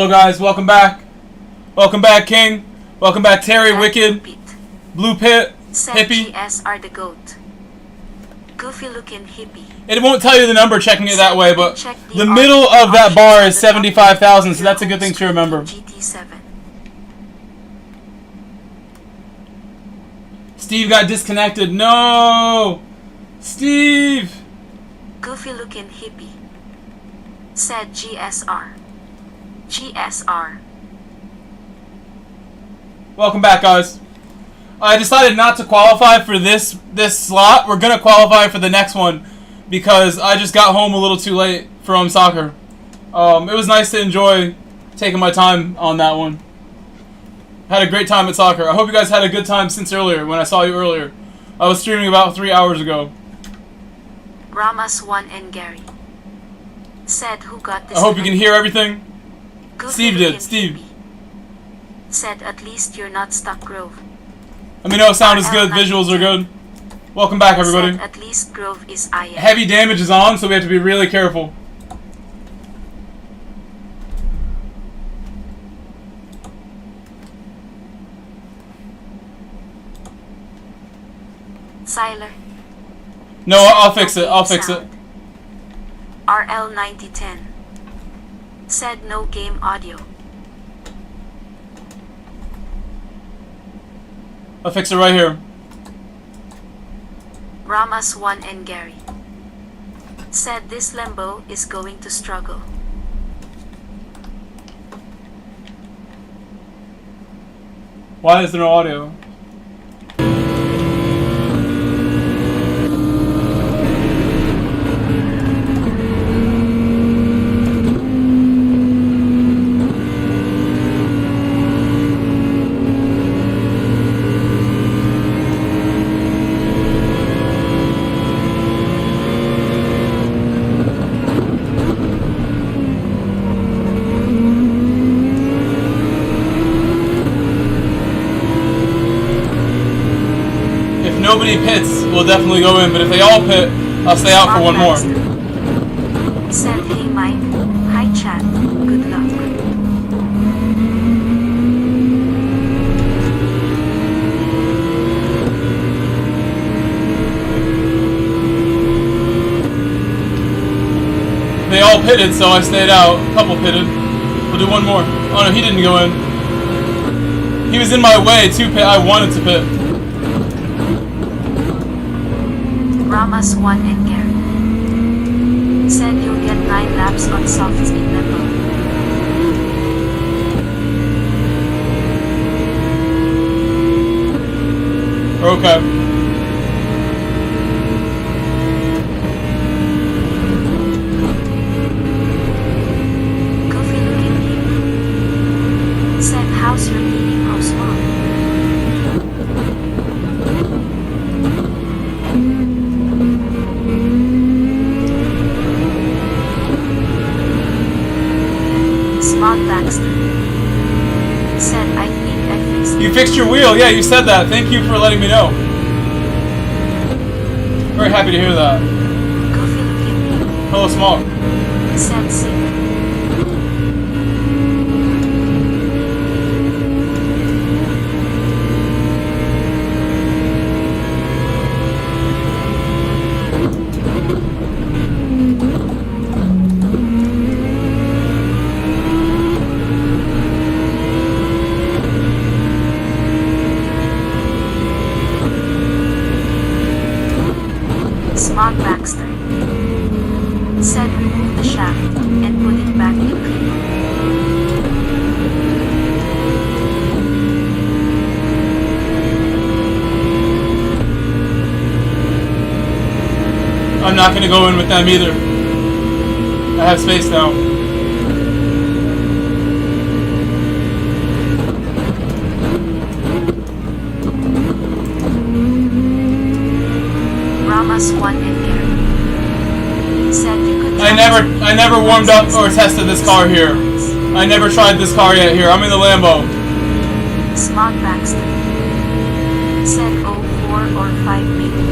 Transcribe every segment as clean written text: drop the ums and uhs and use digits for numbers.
Hello guys, welcome back. Welcome back, King. Welcome back, Terry, Wicked, Blue Pit, Hippie. GS are the goat. Goofy looking hippie. It won't tell you the number checking it that way, but the middle of that bar is 75,000, so that's a good thing to remember. GT7. Steve got disconnected. No! Steve! Goofy looking hippie. Said GSR. GSR. Welcome back, guys. I decided not to qualify for this slot. We're gonna qualify for the next one because I just got home a little too late from soccer. It was nice to enjoy taking my time on that one. Had a great time at soccer. I hope you guys had a good time since earlier when I saw you earlier. I was streaming about 3 hours ago. Ramas1 and Gary. Said who got this. I hope you can hear everything. Goofy Steve did. Steve. hippie. Said at least you're not stuck, Grove. Let me know if sound is good, visuals are good. Welcome back, everybody. Said at least Grove is IM. Heavy damage is on, so we have to be really careful. Siler. No, I'll fix it. I'll fix it. RL9010. Said no game audio. I'll fix it right here. Ramas1 and Gary. Said this Lambo is going to struggle. Why is there no audio? Nobody pits, we'll definitely go in, but if they all pit, I'll stay out for one more. Said hey Mike, hi chat, good luck. They all pitted, so I stayed out. A couple pitted. We'll do one more. Oh no, he didn't go in. He was in my way to pit. I wanted to pit. Ramas1 and Gary. Said you'll get 9 laps on softs in Lambo. Okay. Goofy looking hippie. Said how's your meeting house mom? Said I think I fixed it. You fixed your wheel, yeah, you said that. Thank you for letting me know. Very happy to hear that. Goofy looking hippie. Hello, Small. Said sick. Smog Baxter. Said remove the shaft and put it back in clean. I'm not gonna go in with them either. I have space now. Ramas1 and Gary. Said you could. I never warmed up or tested this car here. I never tried this car yet here. I'm in the Lambo. Smog Baxter. Said 04 or 5 maybe.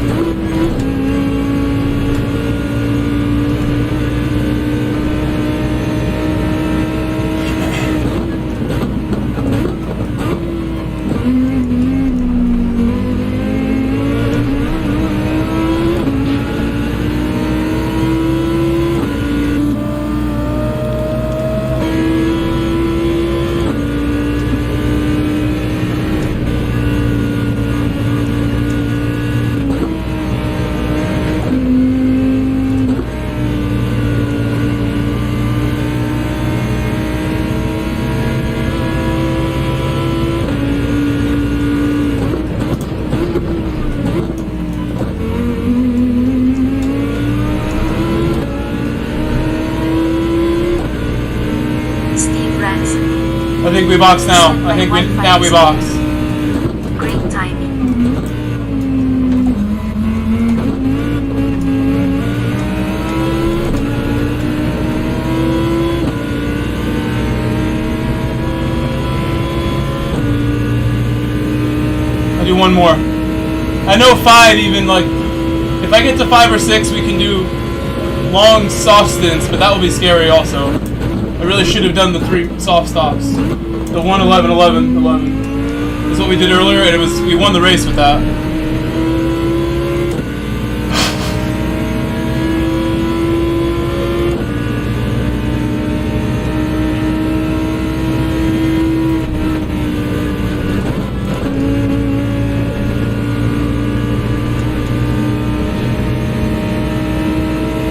think we box now. I think now we box. Great timing. I'll do one more. I know 5 even, like, if I get to 5 or 6 we can do long soft stints, but that will be scary also. I really should have done the 3 soft stops. The 1, 11, 11, 11 is what we did earlier, and we won the race with that.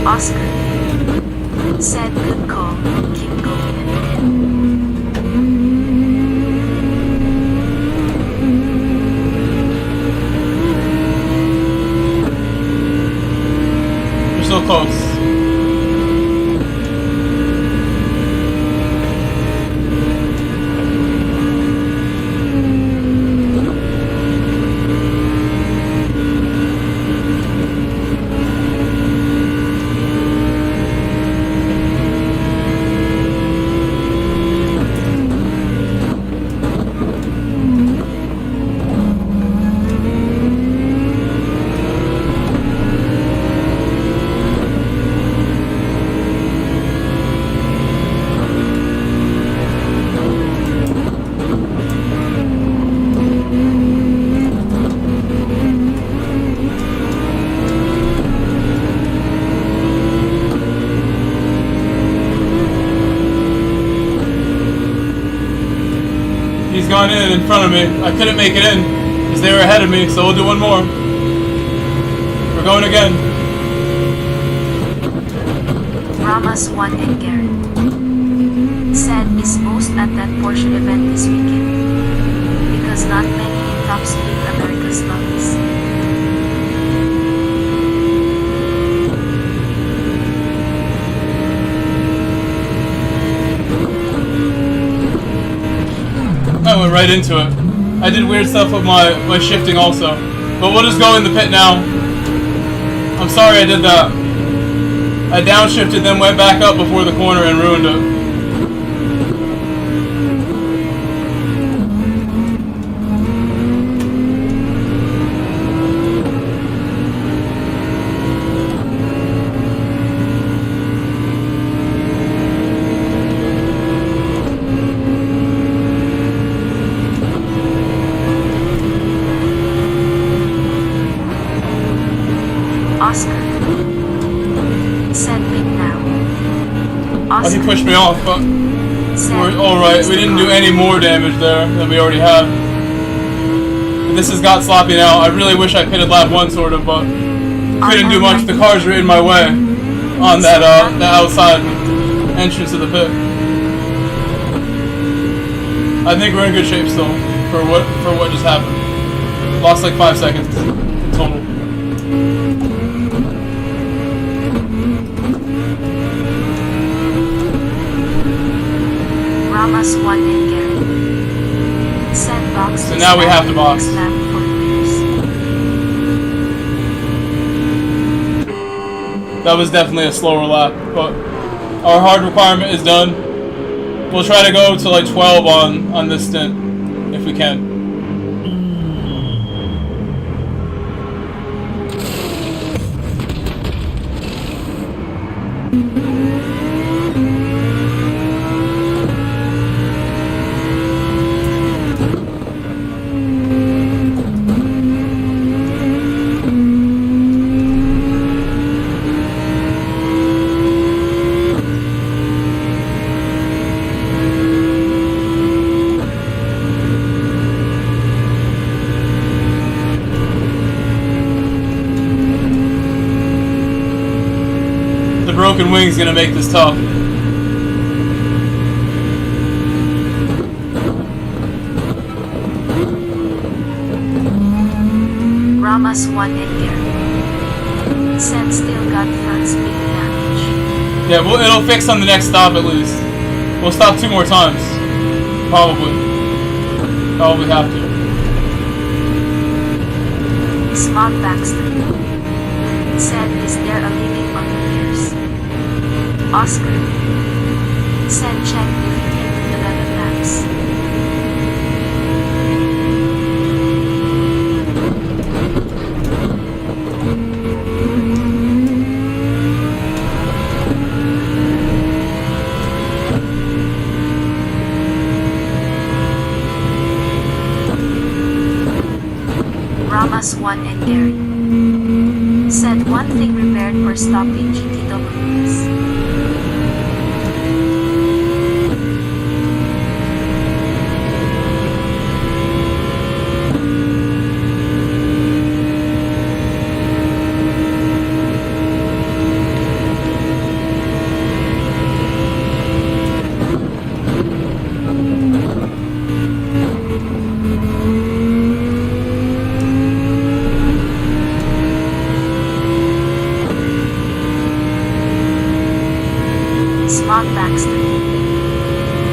Oscar said good call, keep going. You're so close. He's gone in front of me. I couldn't make it in because they were ahead of me, so we'll do one more. We're going again. Ramos 1 and Garrett said is most at that Porsche event this weekend because not many in top speed America's loves. I went right into it. I did weird stuff with my shifting also. But we'll just go in the pit now. I'm sorry I did that. I downshifted, then went back up before the corner and ruined it. Oscar said big now. Oh, he Oscar pushed me off, but said we're alright. We didn't do any more damage there than we already had. But this has got sloppy now. I really wish I pitted lap 1 sort of, but couldn't do much. The cars were in my way on that outside entrance of the pit. I think we're in good shape still for what just happened. Lost like 5 seconds total. Ramos 1 and Garrett said box. So now we have to box. That was definitely a slower lap, but our hard requirement is done. We'll try to go to like 12 on this stint if we can. The broken wing's gonna make this tough. Ramos 1 and Garrett said still got front speed damage. Yeah, it'll fix on the next stop at least. We'll stop 2 more times. Probably have to. Smog Baxter said, is there a limit on repairs? Oscar said, check if you can do 11 laps. Ramas 1 and Gary said, one thing repaired or stopped in GTWS. Smog Baxter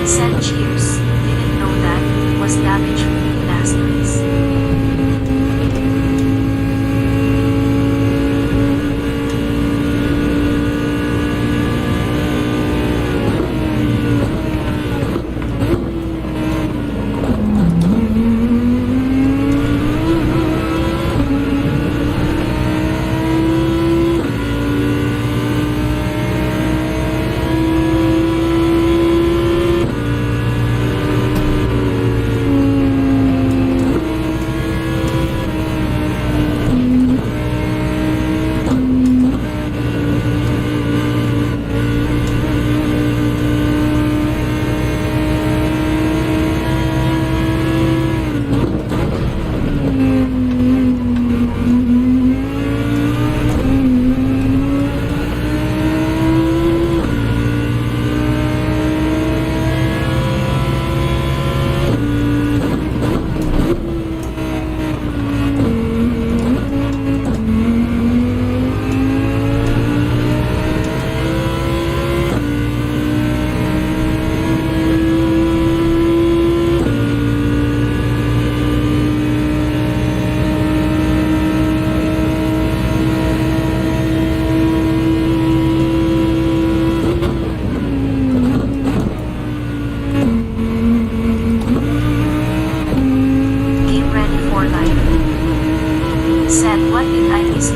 said, cheers, didn't know that was damage free last race.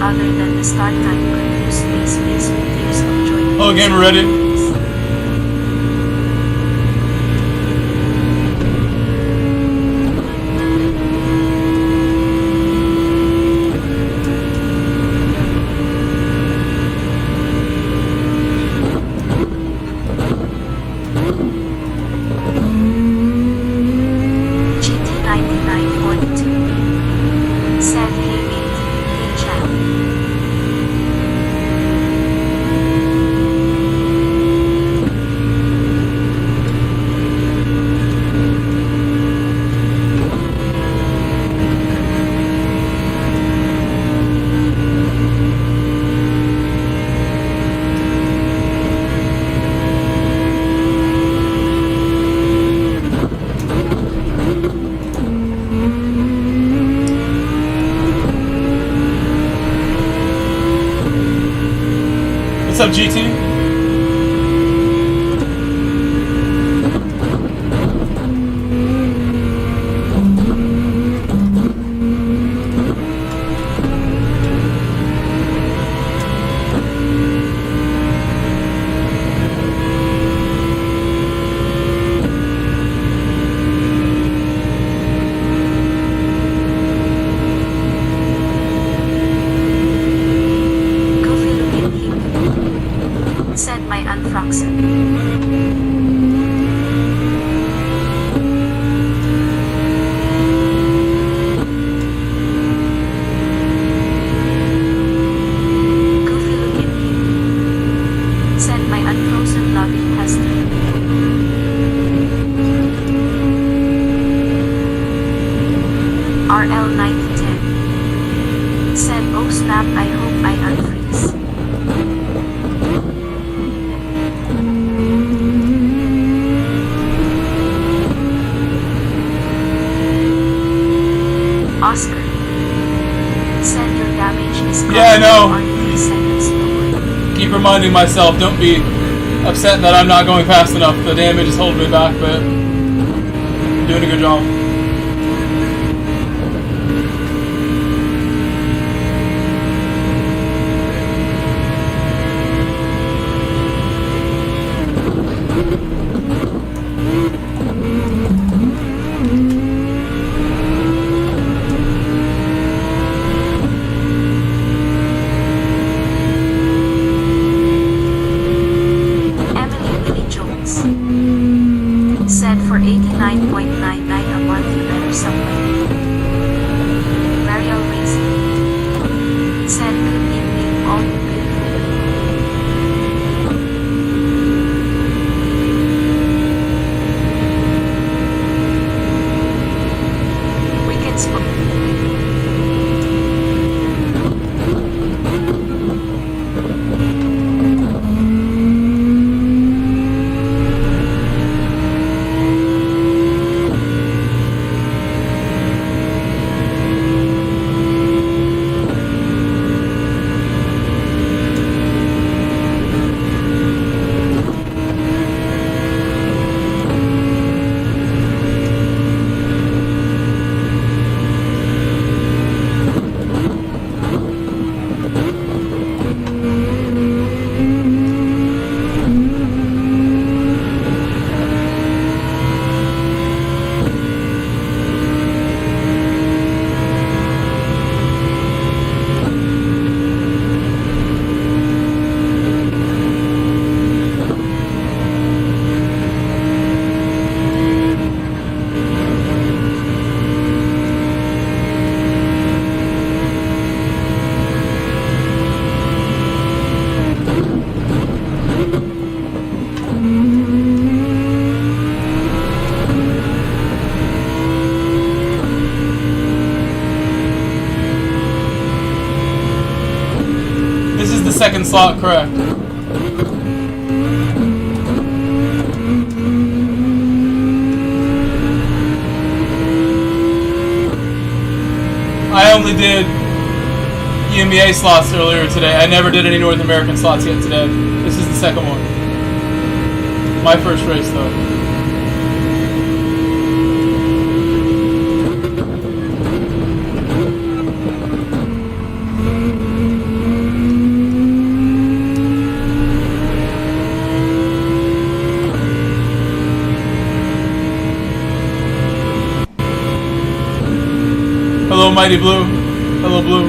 Other than the start time, confused space with years of joy. Hello, game ready. GT9942 said, hey mate, hey chap. What's up, GT? Said my unfroxen. Goofy looking him. Said my unfrozen loving husband. RL9010 said, oh snap, I hope I unfreeze. know. are 3 seconds lower. Keep reminding myself, don't be upset that I'm not going fast enough. The damage is holding me back, but I'm doing a good job. Said for 89.99 a month you better somewhere. Mariel Racing said good evening all you beautiful. We can spoke. Second slot, correct. I only did EMEA slots earlier today. I never did any North American slots yet today. This is the second one. My first race though. Hello, Mighty Blue. Hello, Blue.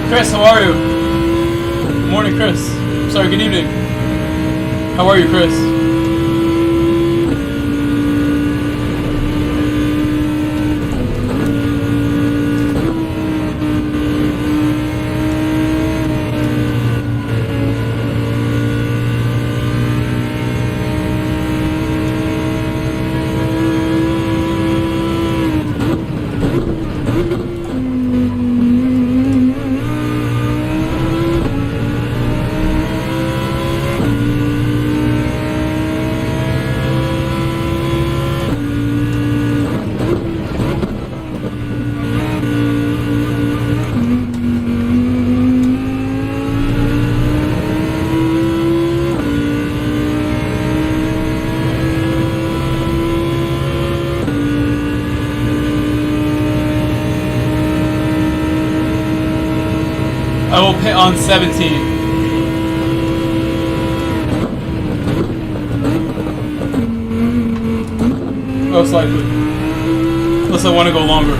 Chris, how are you? Good morning, Chris. Sorry, good evening. How are you, Chris? I will pit on 17. Most likely. Unless I want to go longer.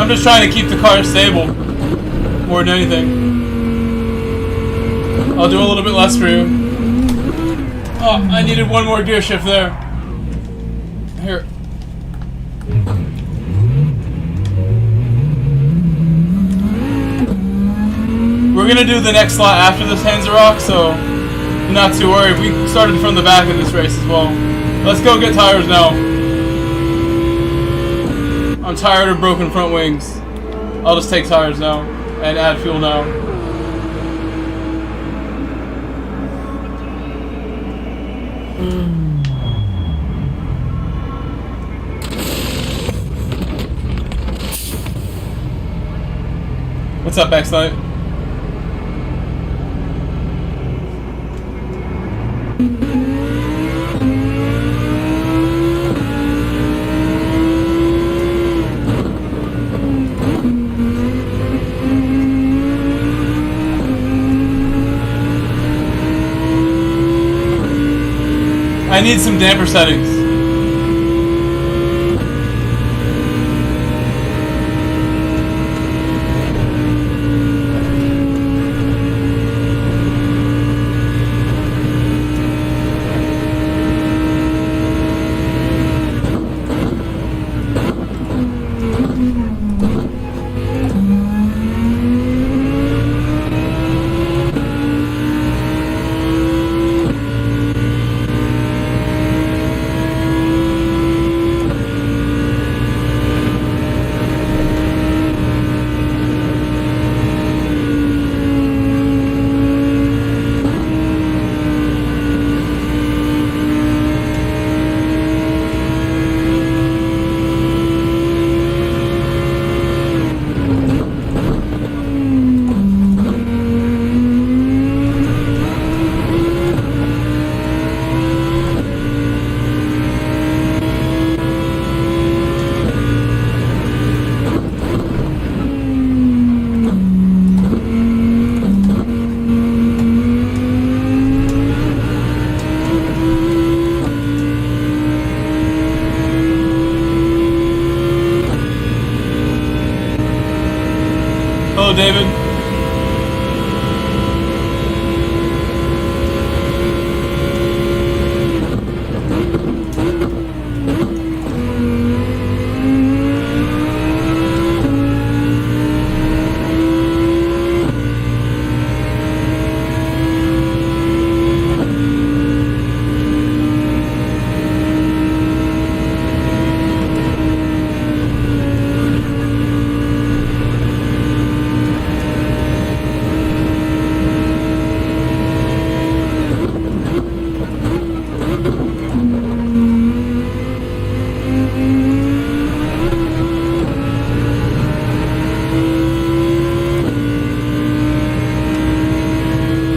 I'm just trying to keep the car stable more than anything. I'll do a little bit less for you. Oh, I needed one more gear shift there. Here. We're gonna do the next slot after this Hands of Rock, so not too worried. We started from the back of this race as well. Let's go get tires now. I'm tired of broken front wings. I'll just take tires now and add fuel now. What's up, X-Knight? I need some damper settings. Hello, David.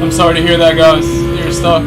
I'm sorry to hear that, guys. You're stuck.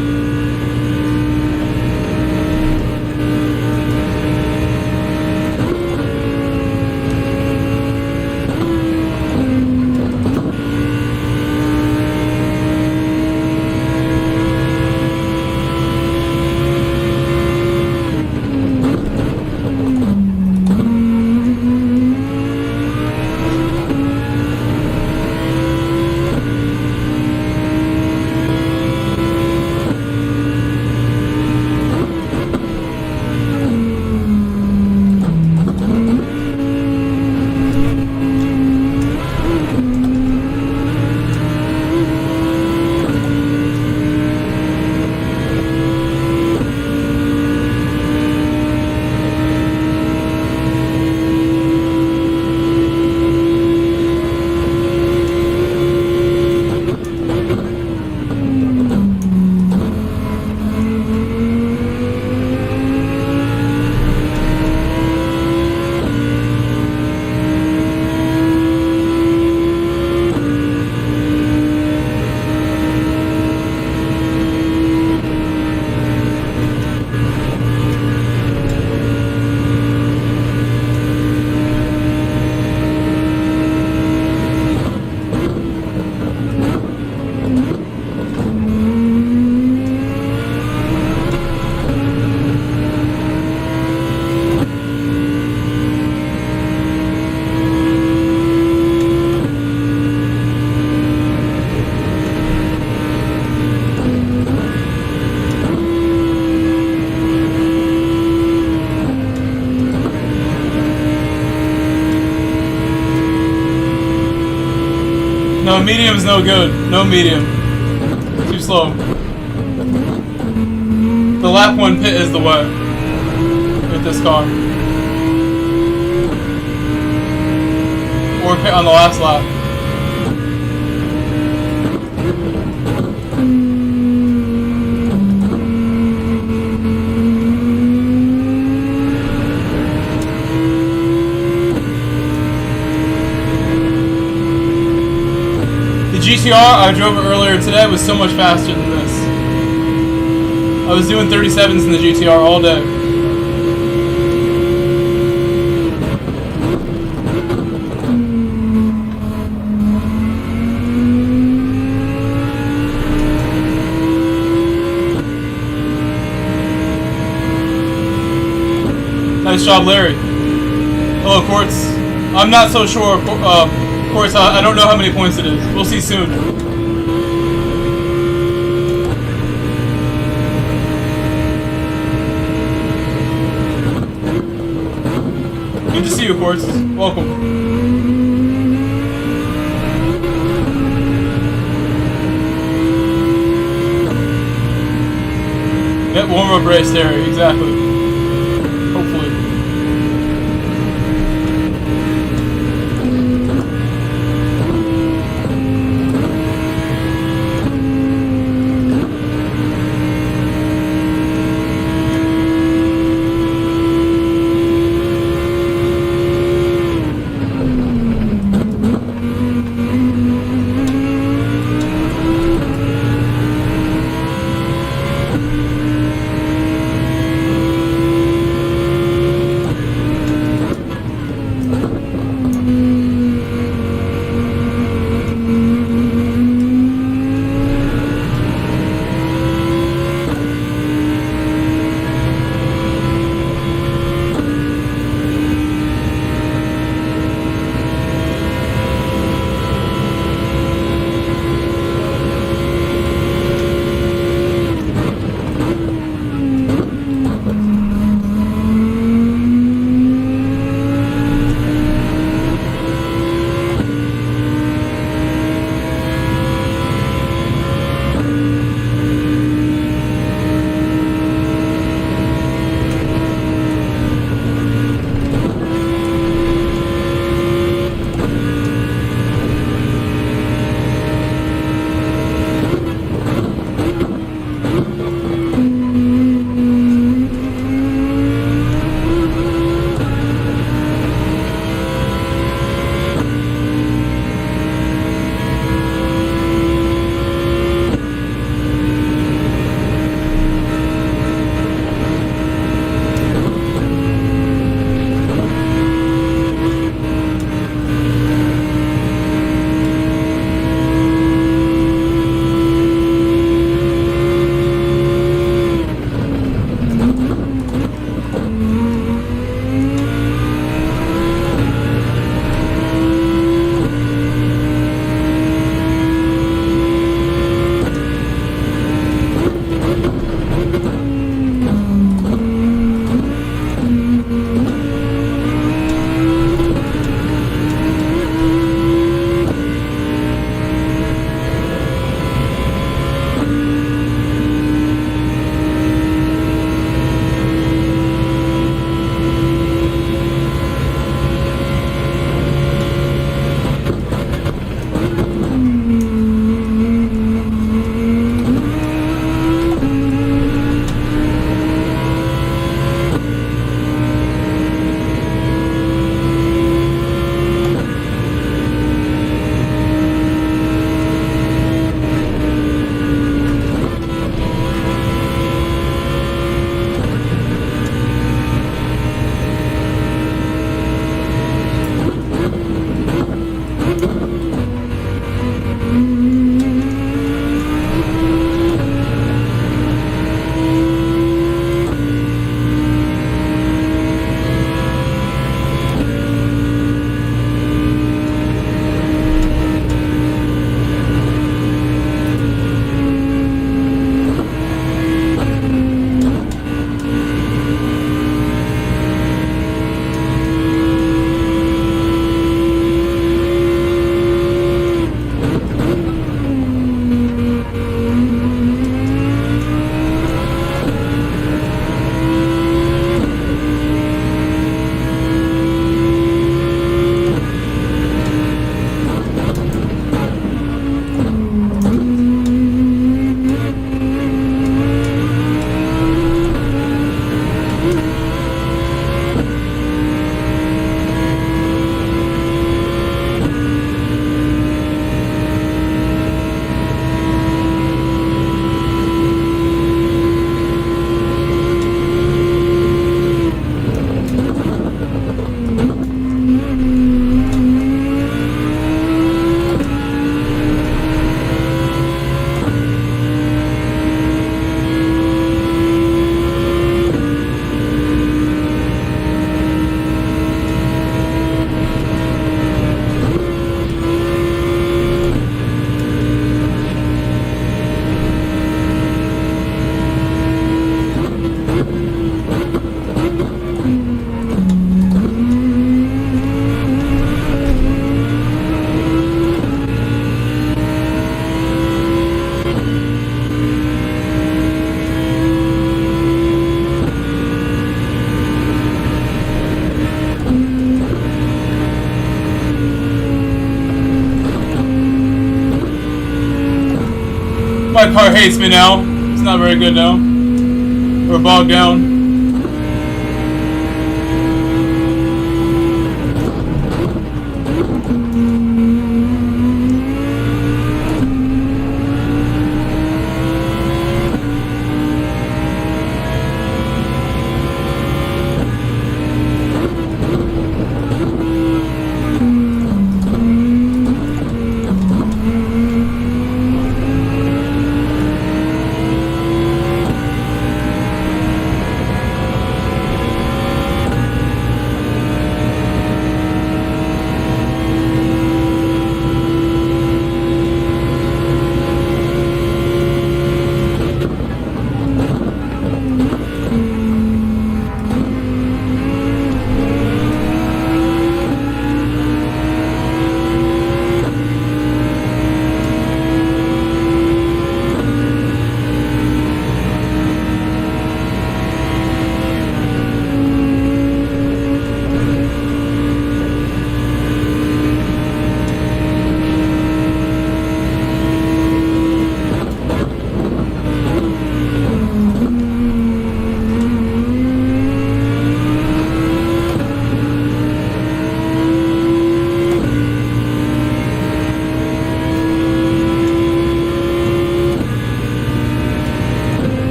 No, medium's no good. No medium. Too slow. The lap 1 pit is the way with this car. Or pit on the last lap. GTR, I drove it earlier today, was so much faster than this. I was doing 37s in the GTR all day. Nice job, Larry. Hello, Quartz. I'm not so sure. Quartz, I don't know how many points it is. We'll see soon. Good to see you, Quartz. Welcome. Yep, warm-up race there, exactly. Hopefully. car hates me now. It's not very good now. We're bogged down.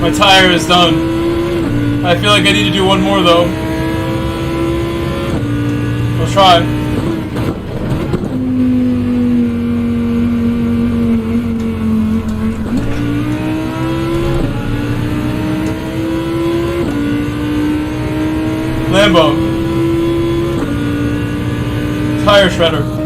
My tire is done. I feel like I need to do one more though. We'll try. Lambo. Tire shredder.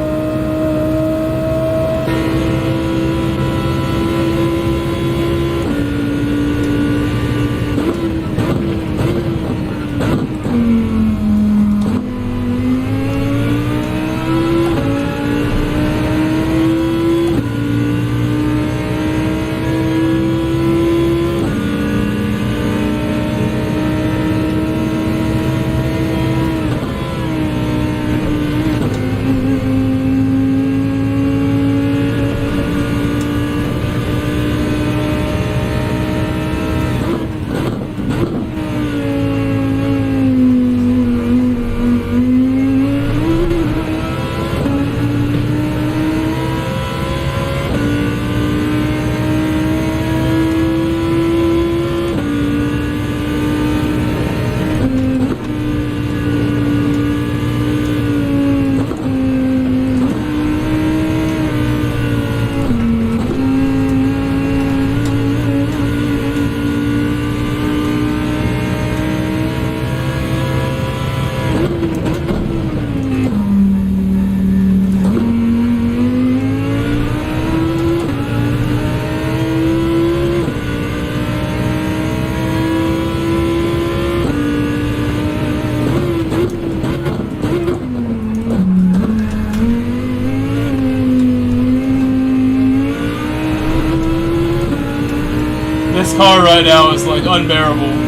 This car right now is like unbearable.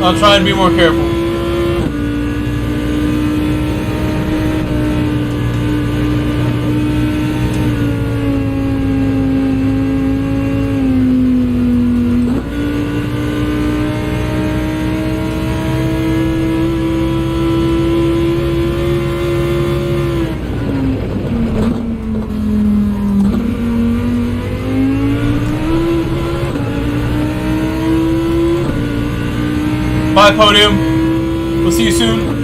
I'll try and be more careful. Bye, Podium. We'll see you soon.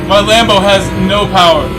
My Lambo has no power.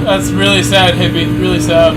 That's really sad, hippie. Really sad.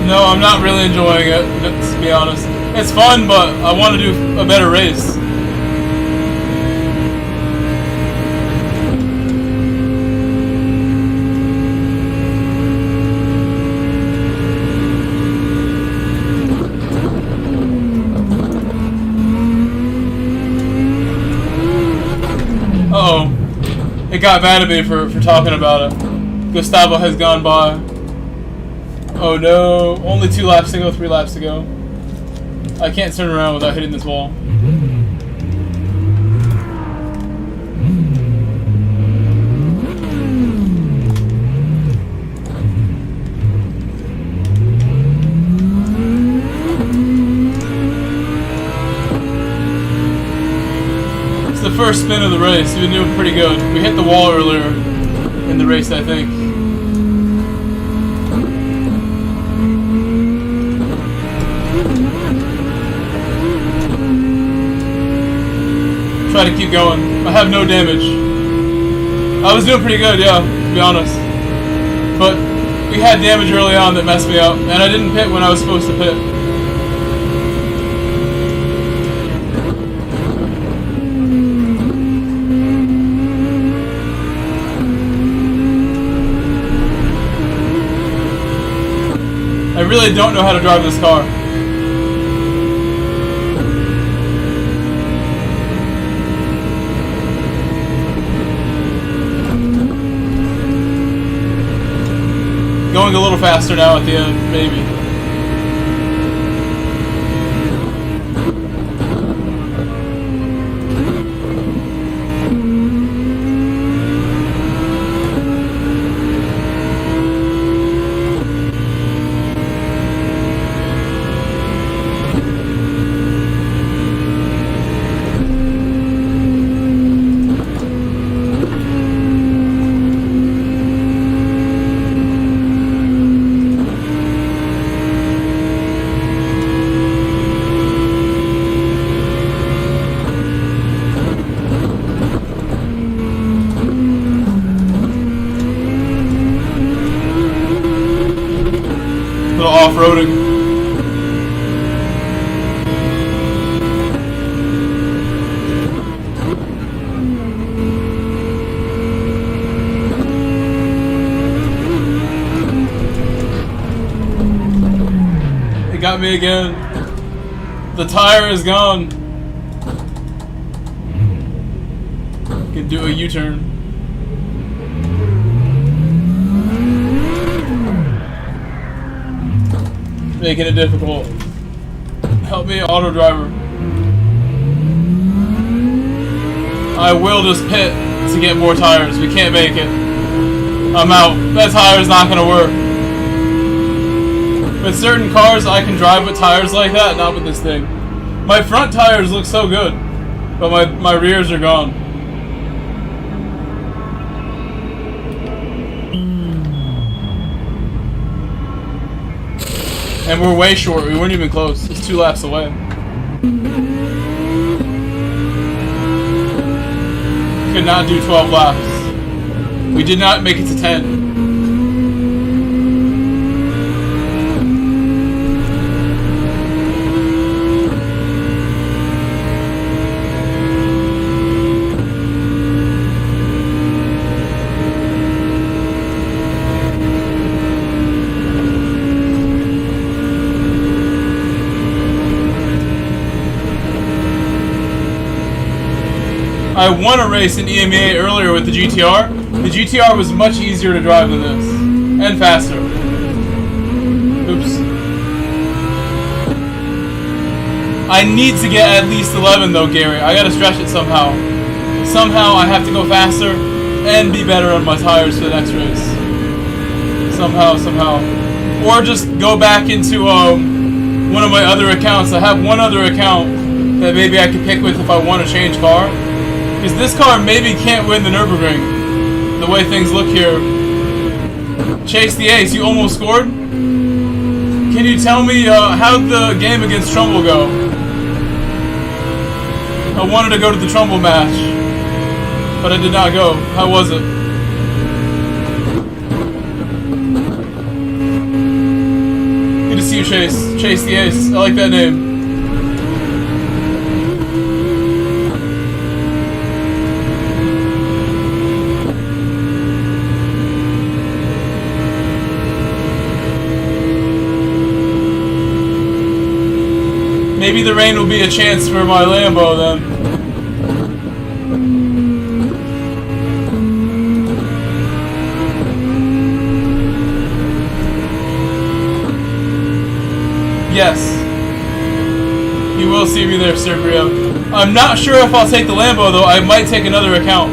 No, I'm not really enjoying it, to be honest. It's fun, but I want to do a better race. Uh-oh. It got mad at me for talking about it. Gustavo has gone by. Oh no, only 2 laps to go, 3 laps to go. I can't turn around without hitting this wall. It's the first spin of the race. We've been doing pretty good. We hit the wall earlier in the race, I think. Try to keep going. I have no damage. I was doing pretty good, yeah, to be honest. But we had damage early on that messed me up, and I didn't pit when I was supposed to pit. I really don't know how to drive this car. Going a little faster now at the end, maybe. Off-roading. It got me again. The tire is gone. Can do a U-turn. Making it difficult. Help me, auto driver. I will just pit to get more tires. We can't make it. I'm out. That tire's not gonna work. With certain cars, I can drive with tires like that, not with this thing. My front tires look so good, but my rears are gone. And we're way short. We weren't even close. It's 2 laps away. Could not do 12 laps. We did not make it to 10. I won a race in EMEA earlier with the GTR. The GTR was much easier to drive than this. And faster. Oops. I need to get at least 11 though, Gary. I gotta stretch it somehow. Somehow I have to go faster and be better on my tires for the next race. Somehow. Or just go back into one of my other accounts. I have one other account that maybe I could pick with if I want to change car. Because this car maybe can't win the Nürburgring, the way things look here. Chase the Ace, you almost scored? Can you tell me how'd the game against Trumbull go? I wanted to go to the Trumbull match, but I did not go. How was it? Good to see you, Chase. Chase the Ace. I like that name. Maybe the rain will be a chance for my Lambo then. Yes. You will see me there, Sergio. I'm not sure if I'll take the Lambo though. I might take another account.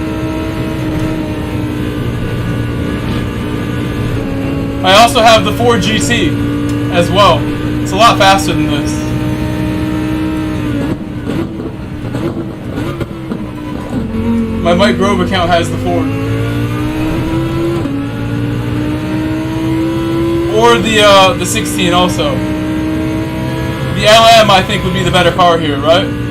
I also have the Ford GT as well. It's a lot faster than this. My Mike Grove account has the Ford. Or the 16 also. The LM I think would be the better car here, right?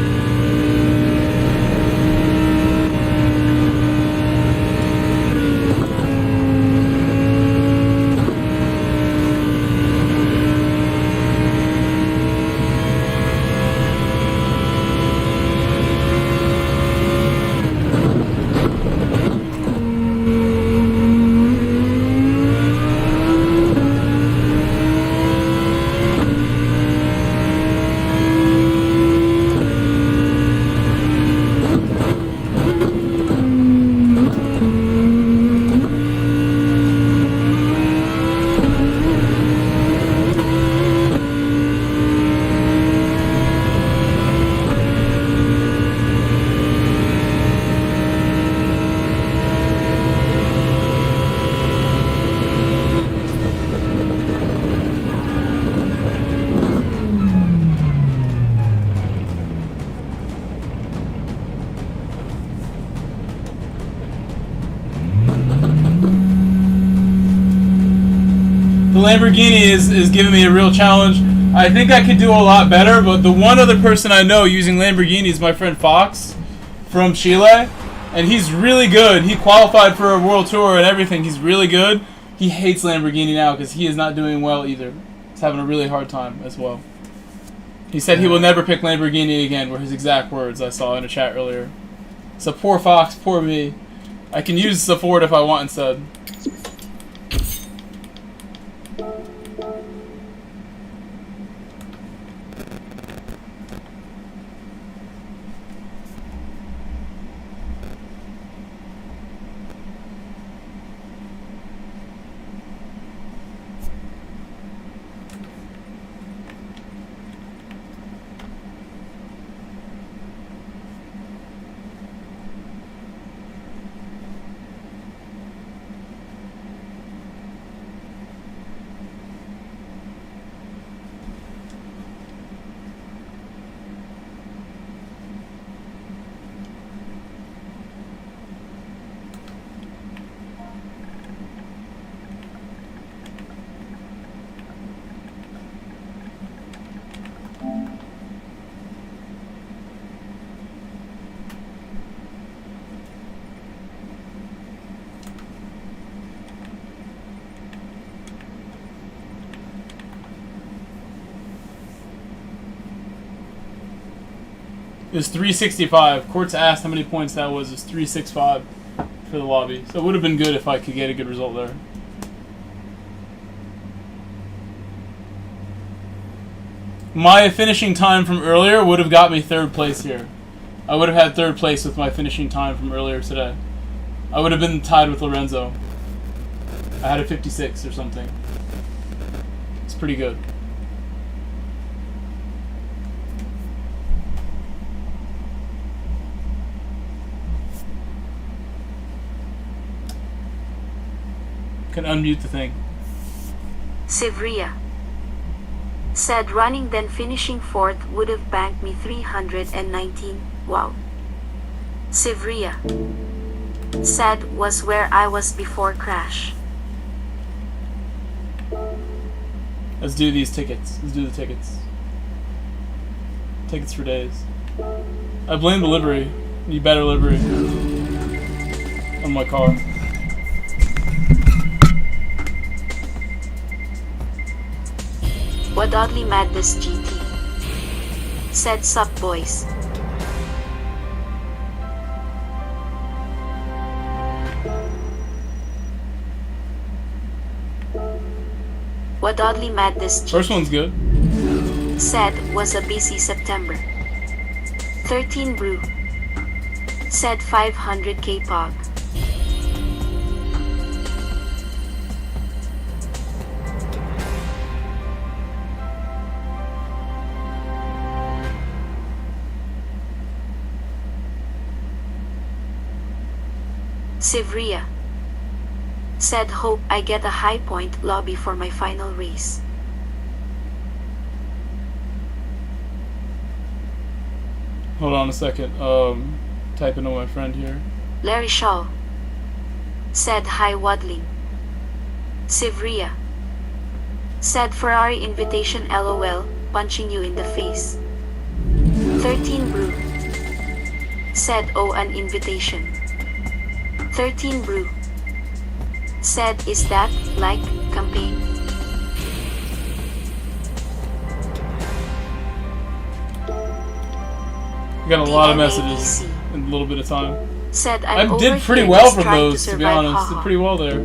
Lamborghini is giving me a real challenge. I think I could do a lot better, but the one other person I know using Lamborghini is my friend Fox from Chile, and he's really good. He qualified for a world tour and everything. He's really good. He hates Lamborghini now because he is not doing well either. He's having a really hard time as well. He said he will never pick Lamborghini again, were his exact words I saw in a chat earlier. So poor Fox, poor me. I can use the Ford if I want instead. It was 365. Courts asked how many points that was. It was 365 for the lobby. So it would have been good if I could get a good result there. My finishing time from earlier would have got me 3rd place here. I would have had 3rd place with my finishing time from earlier today. I would have been tied with Lorenzo. I had a 56 or something. It's pretty good. Can unmute the thing. Sevria said running then finishing 4th would have banked me 319. Wow. Sevria said was where I was before crash. Let's do these tickets. Let's do the tickets. Tickets for days. I blame the livery. Need better livery on my car. What oddly madness GT said sup boys. What oddly madness GT First one's good. said was a busy September. 13 brew said 500k pog. Sevria said hope I get a high point lobby for my final race. Hold on a second. Typing to my friend here. Larry Shaw said hi waddling. Sevria said Ferrari invitation LOL punching you in the face. 13 brew said oh an invitation. 13 brew said is that like campaign? We got a lot of messages in a little bit of time. Said I did pretty well from those, to be honest. Did pretty well there.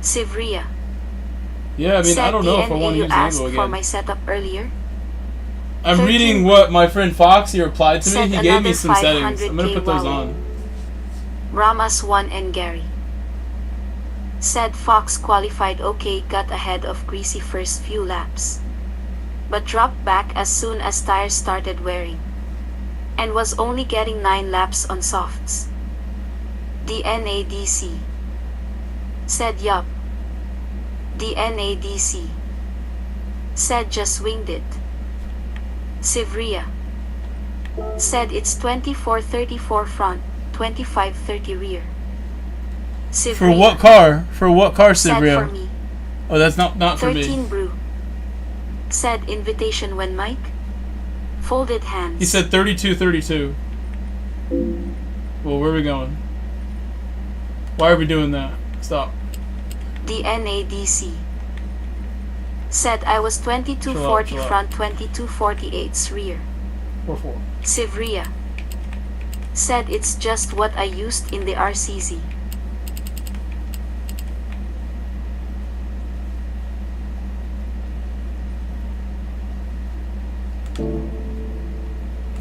Sevria. Yeah, I mean, I don't know if I want to use Venmo again. For my setup earlier. I'm reading what my friend Fox, he replied to me. He gave me some settings. I'm going to put those on. Ramas 1 and Gary said Fox qualified okay, got ahead of Greasy first few laps, but dropped back as soon as tires started wearing, and was only getting 9 laps on softs. The NADC said yup. The NADC said just winged it. Sevria Said it's 2434 front, 2530 rear. Sivria. For what car? For what car, Said for Sivria? me. Oh, that's not for 13 me. brew. Said invitation when Mike. Folded hands. He said 3232. Well, where are we going? Why are we doing that? Stop. The NADC. Said I was 2240 Chill out. front, 2248's rear. 4-4. Sivria. Said it's just what I used in the RCZ.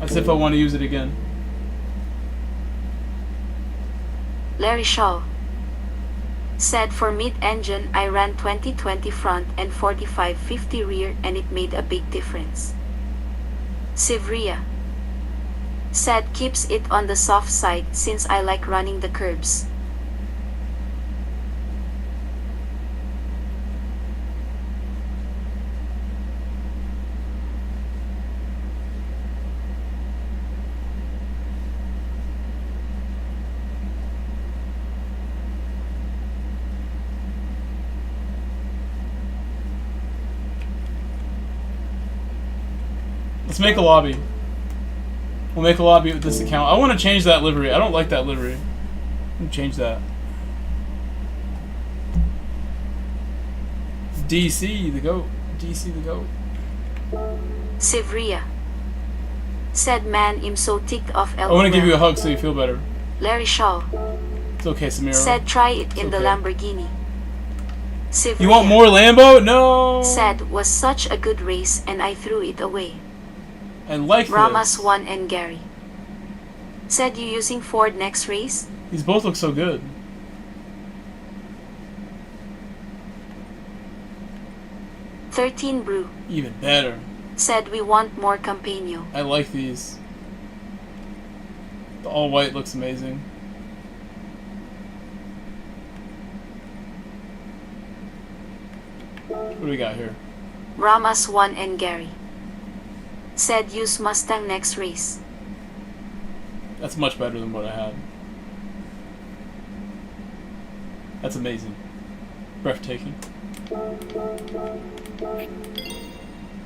As if I want to use it again. Larry Shaw. Said for mid-engine I ran 2020 front and 4550 rear and it made a big difference. Sivria. Said keeps it on the soft side since I like running the curbs. Let's make a lobby. We'll make a lobby with this account. I want to change that livery. I don't like that livery. Let me change that. DC the goat. DC the goat. Sivria. Said man I'm so ticked off. I want to give you a hug so you feel better. Larry Shaw. It's okay, Samira. Said try it in It's the okay. Lamborghini. Sivria. You want more Lambo? No. Said was such a good race and I threw it away. And like Ramas this. won and Gary. Said you using Ford next race? These both look so good. "13 brew." Even better. Said we want more Campano. I like these. The all white looks amazing. What do we got here? Ramas won and Gary. Said use Mustang next race. That's much better than what I had. That's amazing. Breathtaking.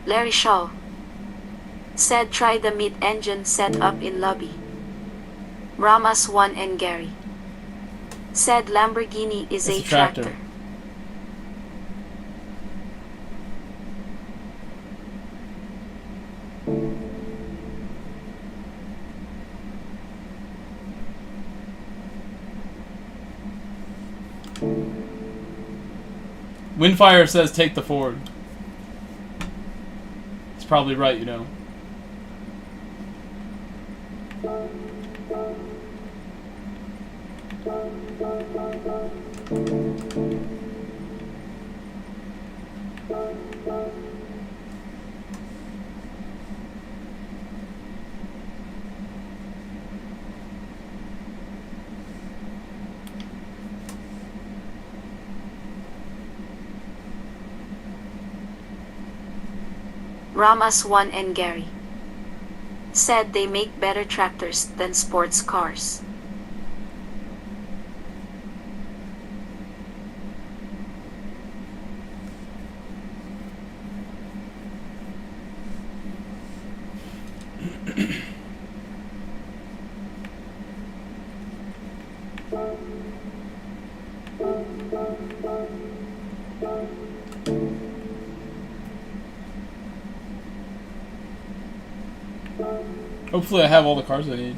Larry Shaw. Said try the mid-engine setup in lobby. Ramas won and Gary. Said Lamborghini is It's a a tractor. tractor. Windfire says take the Ford. It's probably right, you know. Ramas won and Gary. Said they make better tractors than sports cars. Hopefully I have all the cars I need.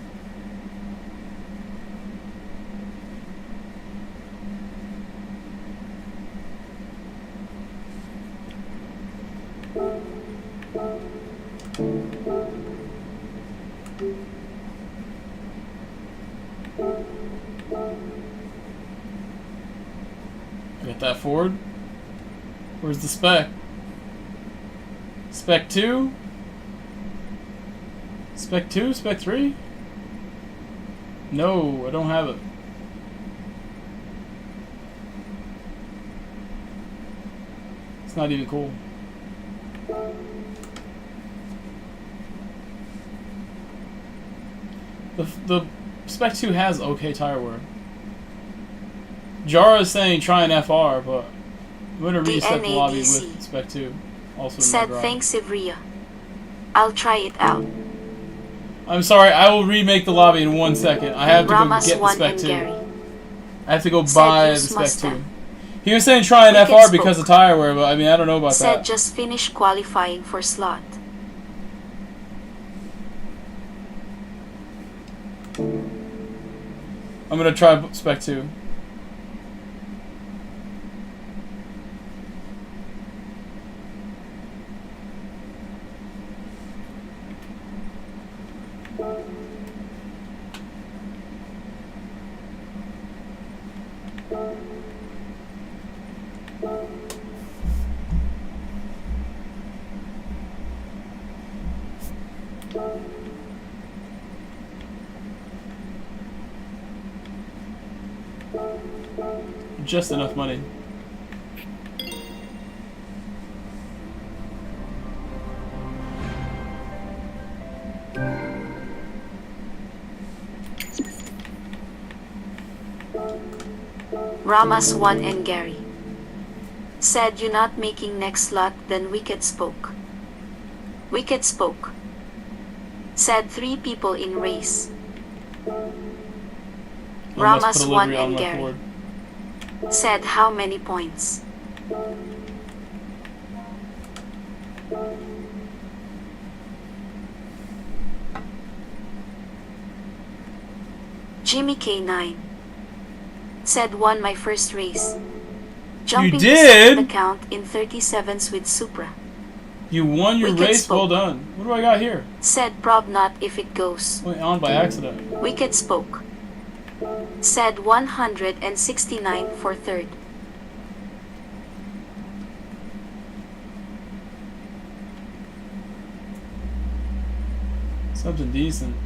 I got that Ford. Where's the spec? Spec 2? Spec 2? Spec 3? No, I don't have it. It's not even cool. The Spec 2 has okay tire wear. Jara is saying try an FR, but I'm gonna reset the lobby with Spec 2. Also said thanks, Ivrea. I'll try it out. I'm sorry, I will remake the lobby in 1 second. I have to go get the Spec 2. I have to go buy the Spec 2. He was saying try an FR because of tire wear, but I mean, I don't know about that. Said just finished qualifying for slot. I'm gonna try Spec 2. Just enough money. Ramas 1 and Gary. Said you not making next slot, then Wicked spoke. Wicked spoke. Said 3 people in race. Ramas 1 and Gary. Ford. Said how many points? Jimmy K9 said won my first race. Jumping You the did? second account in 37s with Supra. You won your Wicked race? spoke. Well done. What do I got here? Said prob not if it goes. Went on by accident. Wicked spoke. Said 169 for third. Something decent.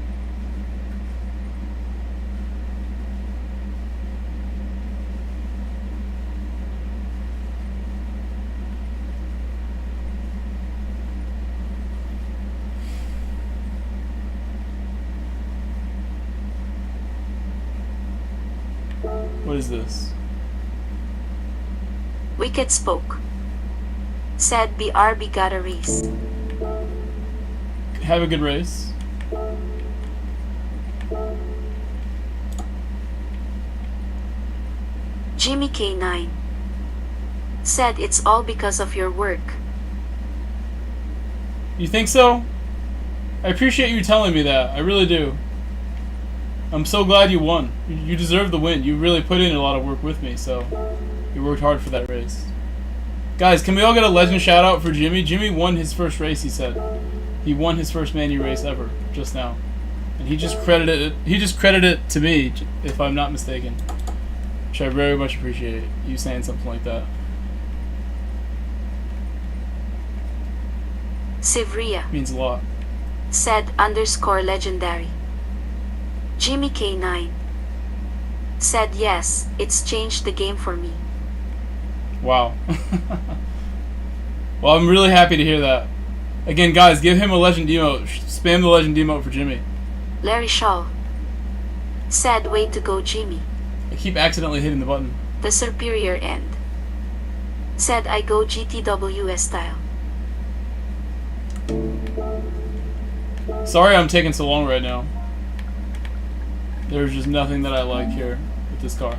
What is this? Wicked spoke. Said BRB got a race. Have a good race. Jimmy K9 said it's all because of your work. You think so? I appreciate you telling me that. I really do. I'm so glad you won. You deserve the win. You really put in a lot of work with me, so you worked hard for that race. Guys, can we all get a legend shout out for Jimmy? Jimmy won his first race, he said. He won his first Manu race ever, just now. And he just credited it to me, if I'm not mistaken. Which I very much appreciate you saying something like that. Sivria Means a lot. said underscore legendary. Jimmy K9 said yes, it's changed the game for me. Wow. Well, I'm really happy to hear that. Again, guys, give him a legend emote. Spam the legend emote for Jimmy. Larry Shaw said way to go, Jimmy. I keep accidentally hitting the button. The superior end said I go GTWS style. Sorry I'm taking so long right now. There's just nothing that I like here with this car.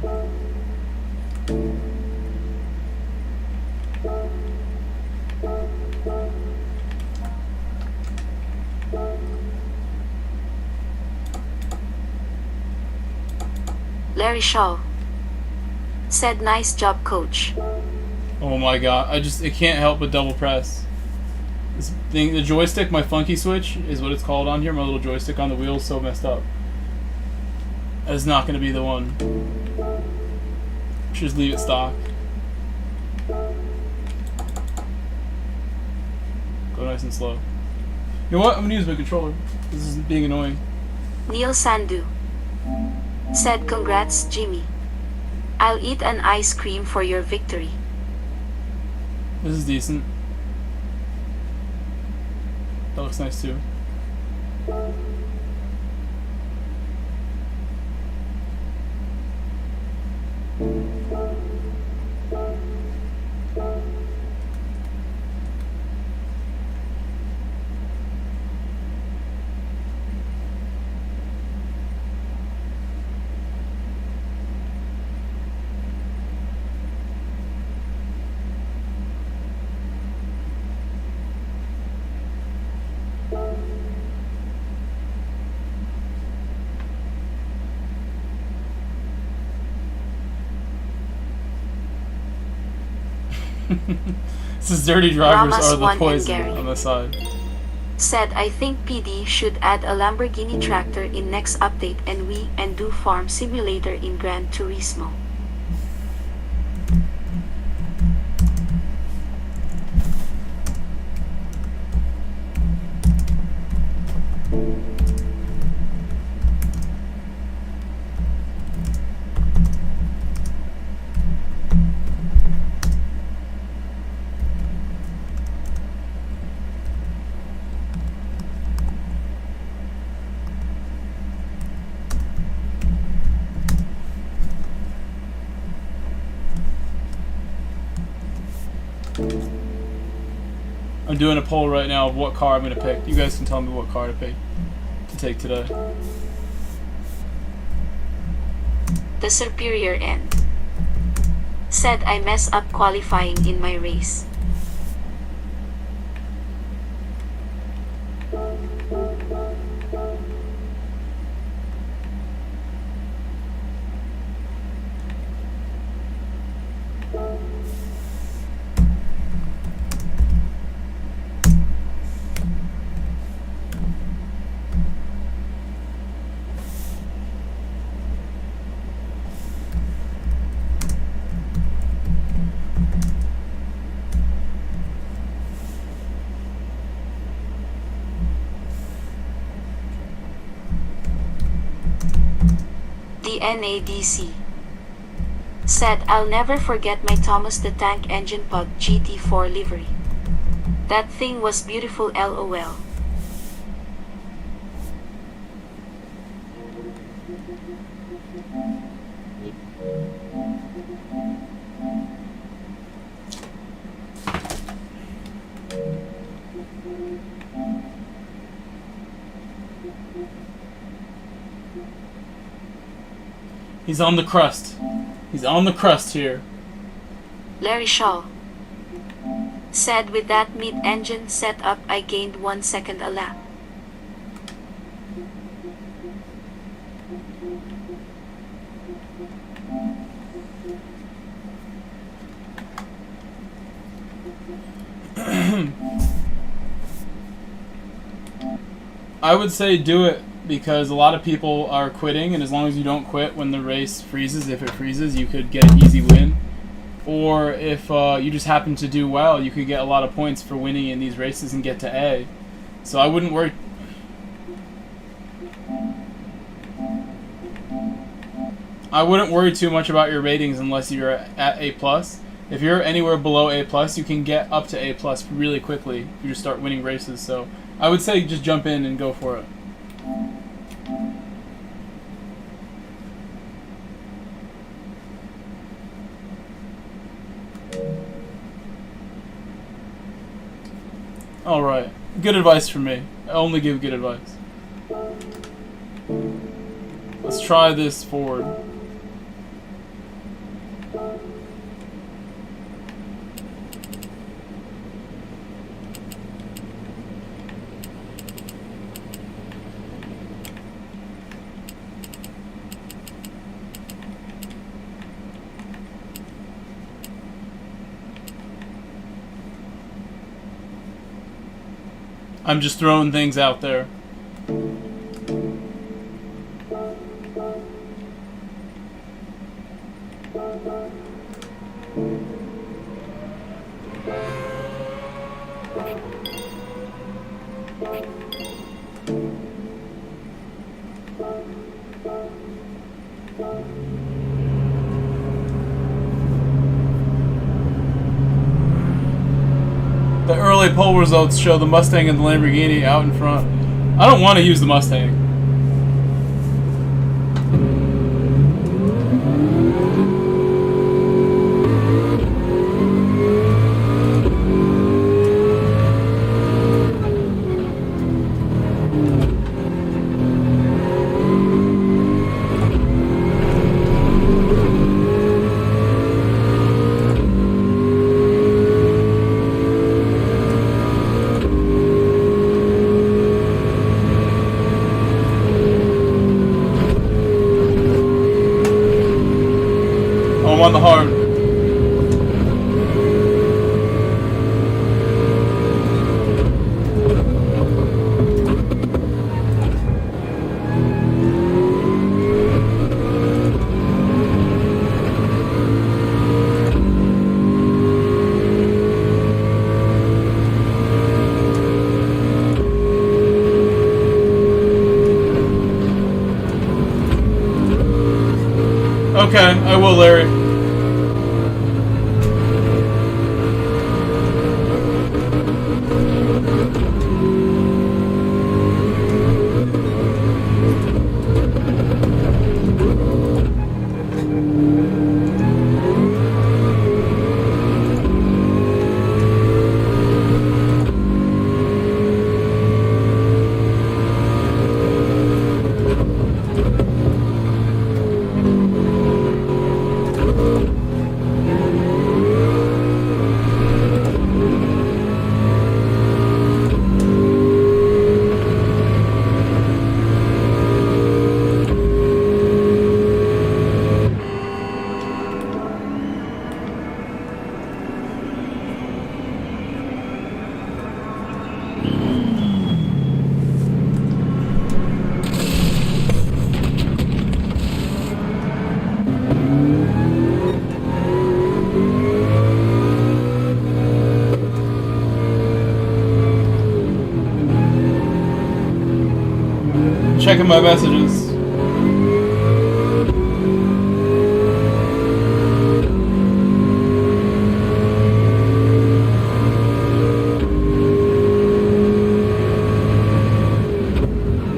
Larry Shaw said nice job, coach. Oh my god, it can't help but double press. This thing, the joystick, my funky switch is what it's called on here. My little joystick on the wheel is so messed up. That is not going to be the one. Just leave it stock. Go nice and slow. You know what? I'm going to use my controller. This is being annoying. Neil Sandu said congrats, Jimmy. I'll eat an ice cream for your victory. This is decent. That looks nice too. This is dirty drivers Ramos are the one and poison Gary. on the side. Said I think PD should add a Lamborghini tractor in next update and do farm simulator in Gran Turismo. I'm doing a poll right now of what car I'm going to pick. You guys can tell me what car to pick to take today. The superior end. Said I mess up qualifying in my race. The NADC. Said I'll never forget my Thomas the Tank Engine Pug GT4 livery. That thing was beautiful LOL. He's on the crust. He's on the crust here. Larry Shaw. Said with that mid-engine setup I gained 1 second a lap. I would say do it because a lot of people are quitting, and as long as you don't quit when the race freezes, if it freezes, you could get an easy win. Or if you just happen to do well, you could get a lot of points for winning in these races and get to A. So I wouldn't worry. I wouldn't worry too much about your ratings unless you're at A+. If you're anywhere below A+, you can get up to A+ really quickly if you just start winning races. So I would say just jump in and go for it. Alright, good advice from me. I only give good advice. Let's try this forward. I'm just throwing things out there. The early poll results show the Mustang and the Lamborghini out in front. I don't want to use the Mustang. I will, Larry. Checking my messages.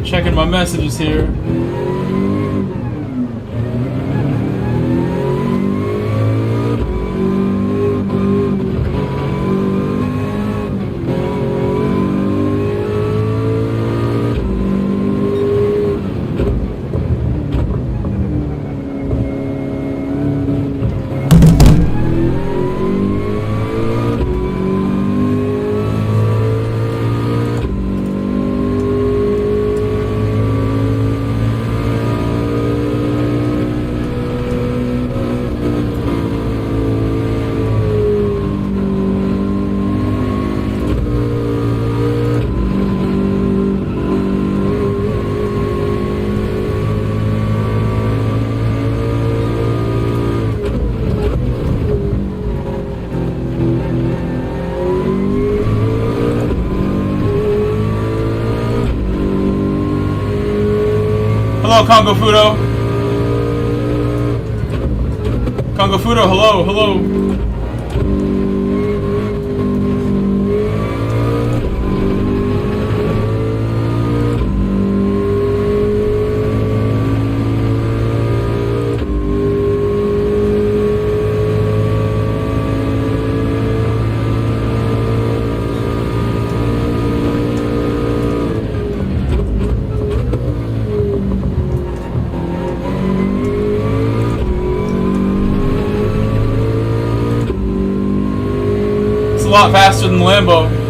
Checking my messages here. Hello, Congo Fudo. Congo Fudo, hello, hello. A lot faster than the Lambo.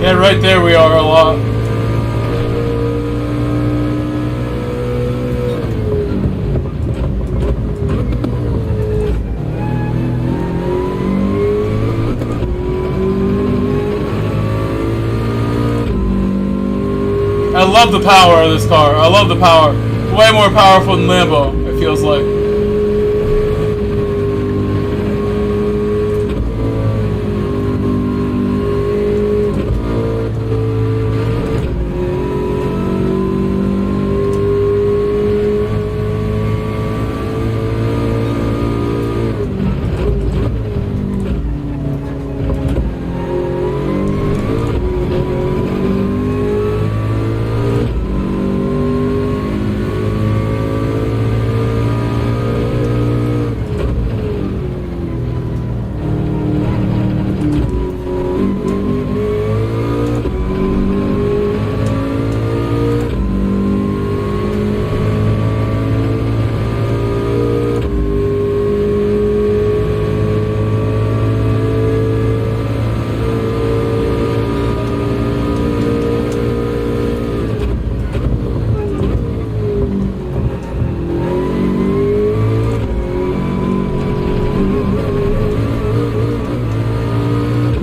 Yeah, right there we are a lot. love the power of this car. I love the power. Way more powerful than Lambo, it feels like.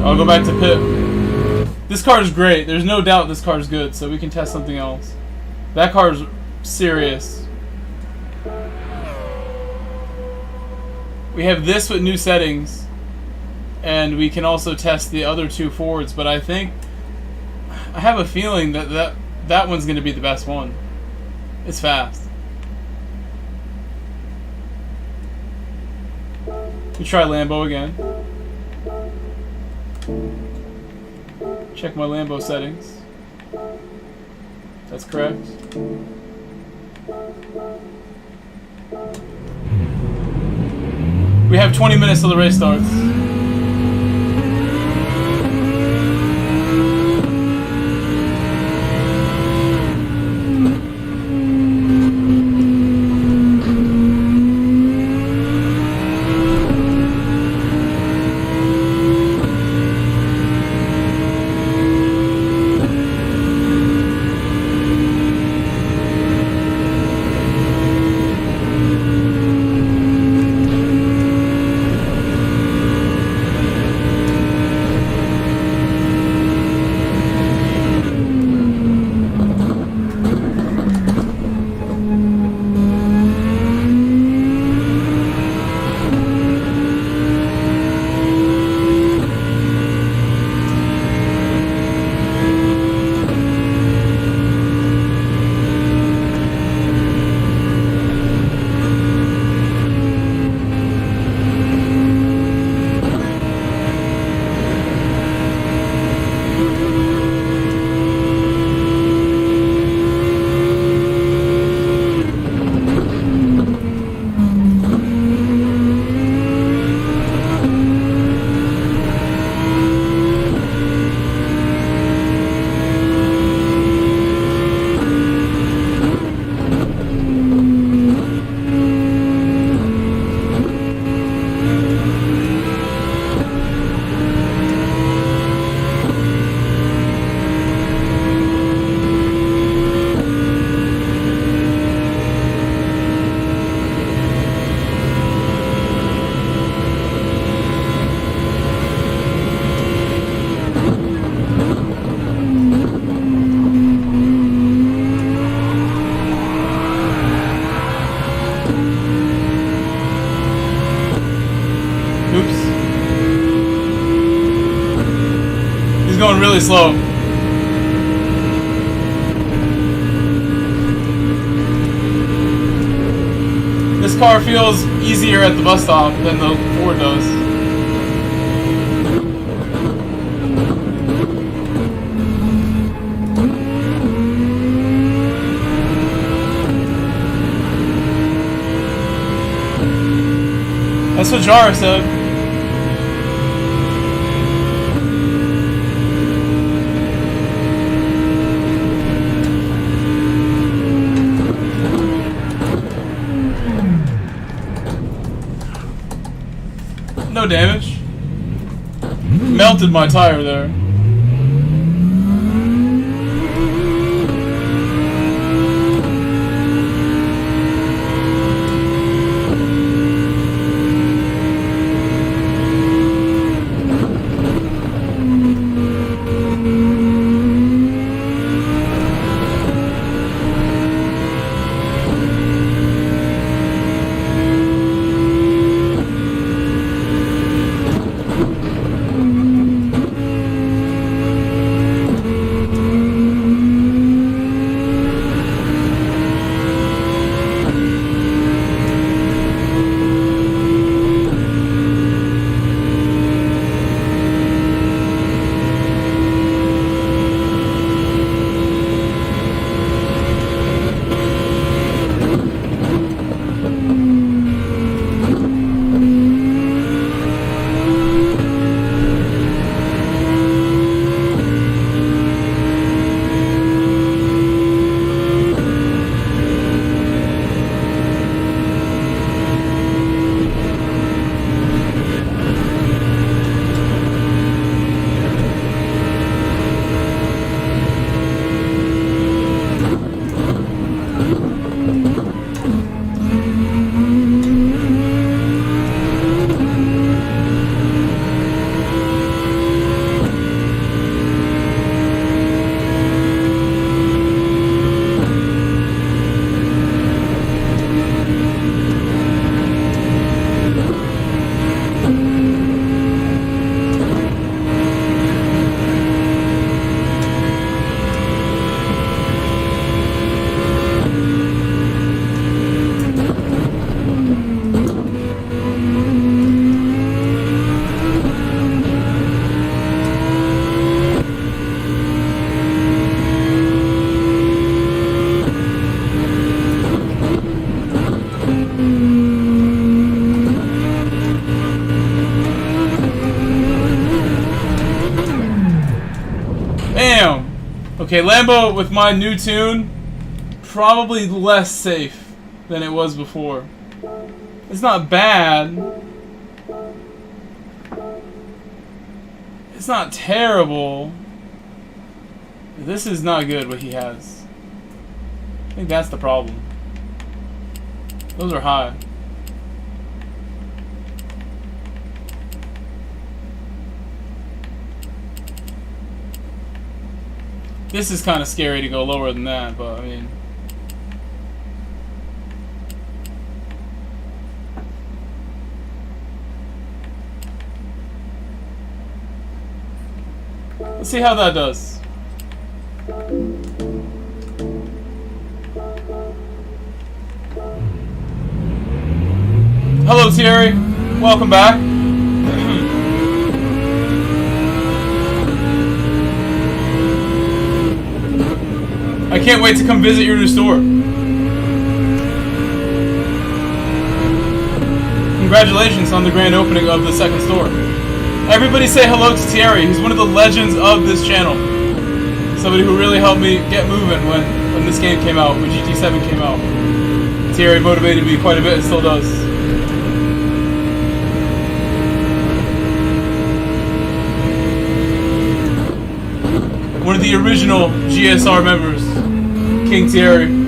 I'll go back to pit. This car is great. There's no doubt this car is good, so we can test something else. That car is serious. We have this with new settings, and we can also test the other two Fords, but I have a feeling that one's going to be the best one. It's fast. We try Lambo again. Check my Lambo settings. That's correct. We have 20 minutes till the race starts. Going really slow. This car feels easier at the bus stop than the Ford does. That's what Jara said. No damage. Melted my tire there. Okay, Lambo with my new tune, probably less safe than it was before. It's not bad. It's not terrible. This is not good what he has. I think that's the problem. Those are high. This is kind of scary to go lower than that, but I mean... Let's see how that does. Hello, Thierry. Welcome back. I can't wait to come visit your new store. Congratulations on the grand opening of the second store. Everybody say hello to Thierry. He's one of the legends of this channel. Somebody who really helped me get moving when this game came out, when GT7 came out. Thierry motivated me quite a bit and still does. One of the original GSR members, King Thierry.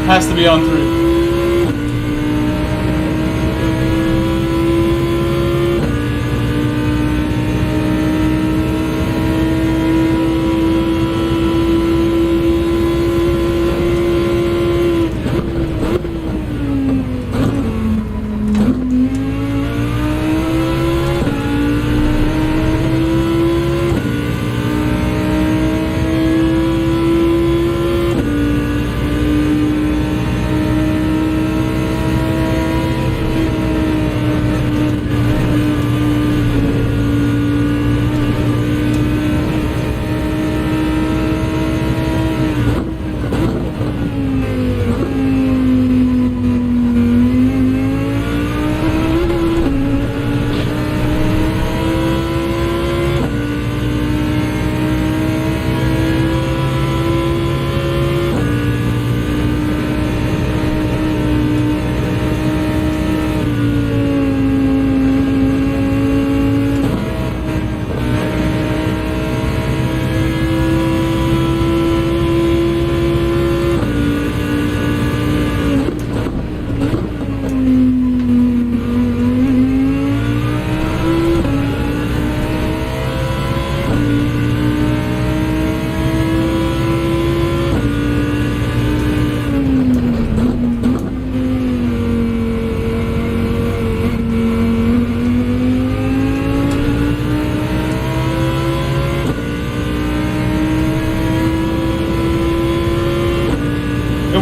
Has to be on 3.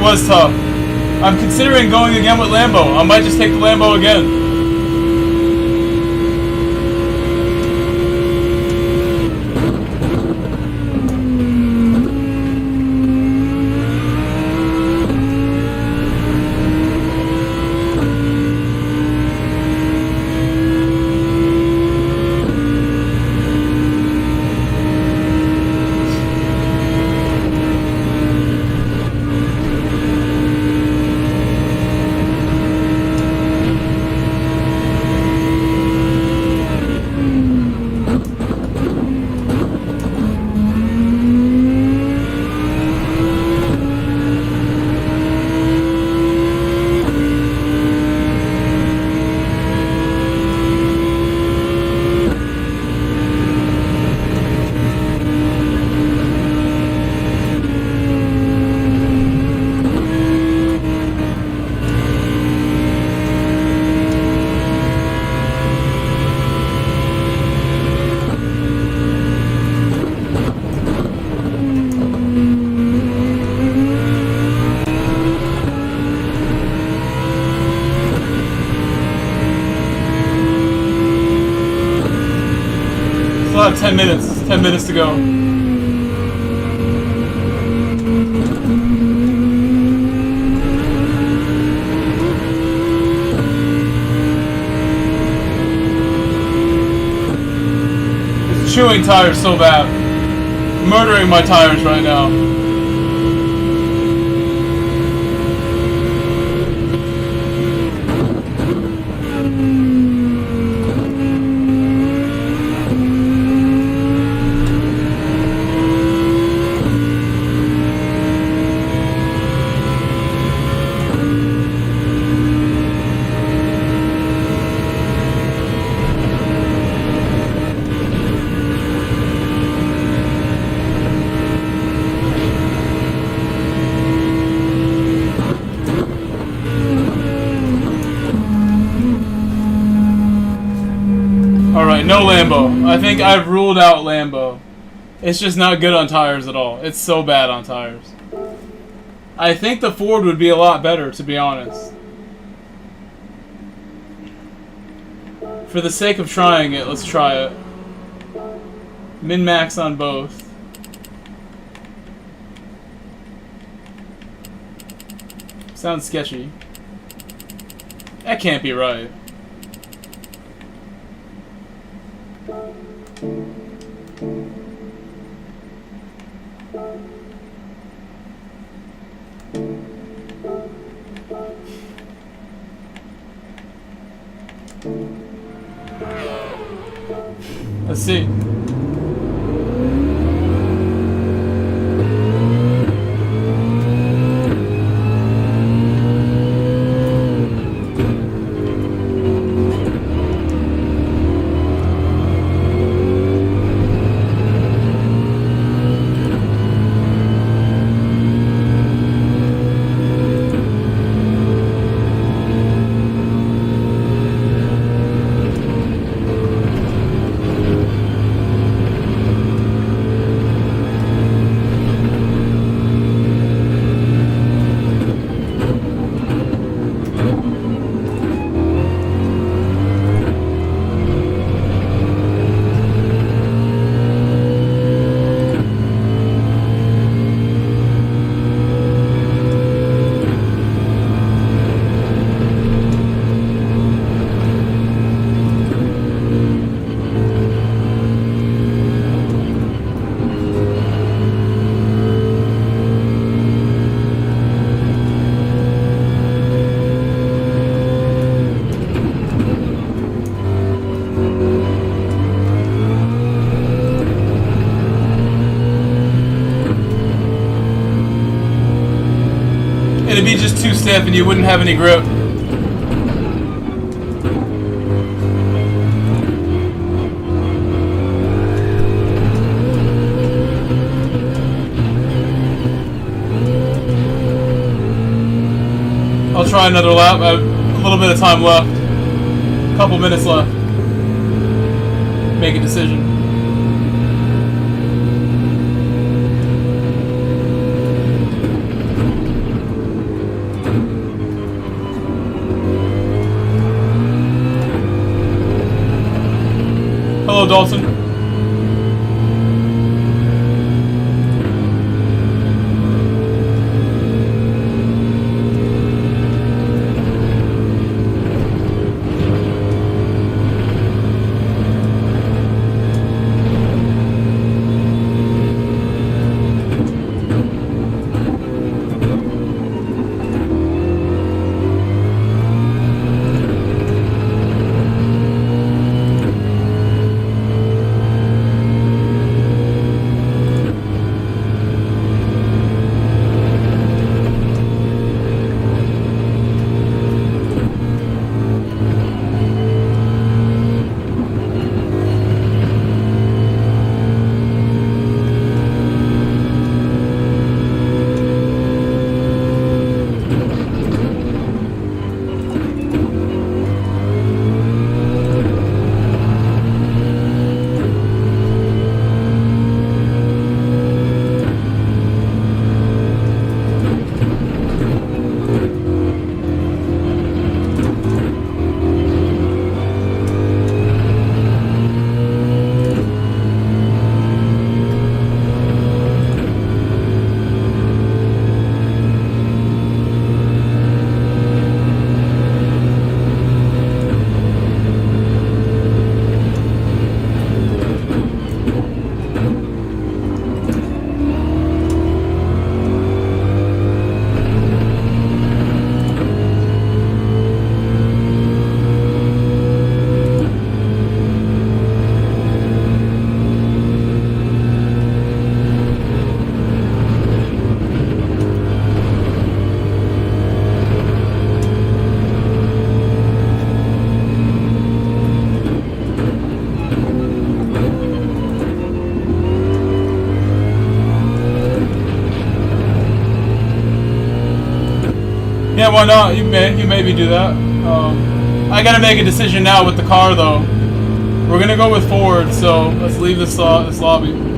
Was tough. I'm considering going again with Lambo. I might just take the Lambo again. 10 minutes. 10 minutes to go. It's chewing tires so bad. Murdering my tires right now. Alright, no Lambo. I think I've ruled out Lambo. It's just not good on tires at all. It's so bad on tires. I think the Ford would be a lot better, to be honest. For the sake of trying it, let's try it. Min-max on both. Sounds sketchy. That can't be right. Let's see. It'd be just two-step and you wouldn't have any grip. I'll try another lap. I have a little bit of time left. A couple minutes left. Make a decision. Hello, Dalton. Yeah, why not? You maybe do that. I gotta make a decision now with the car though. We're gonna go with Ford, so let's leave this lobby.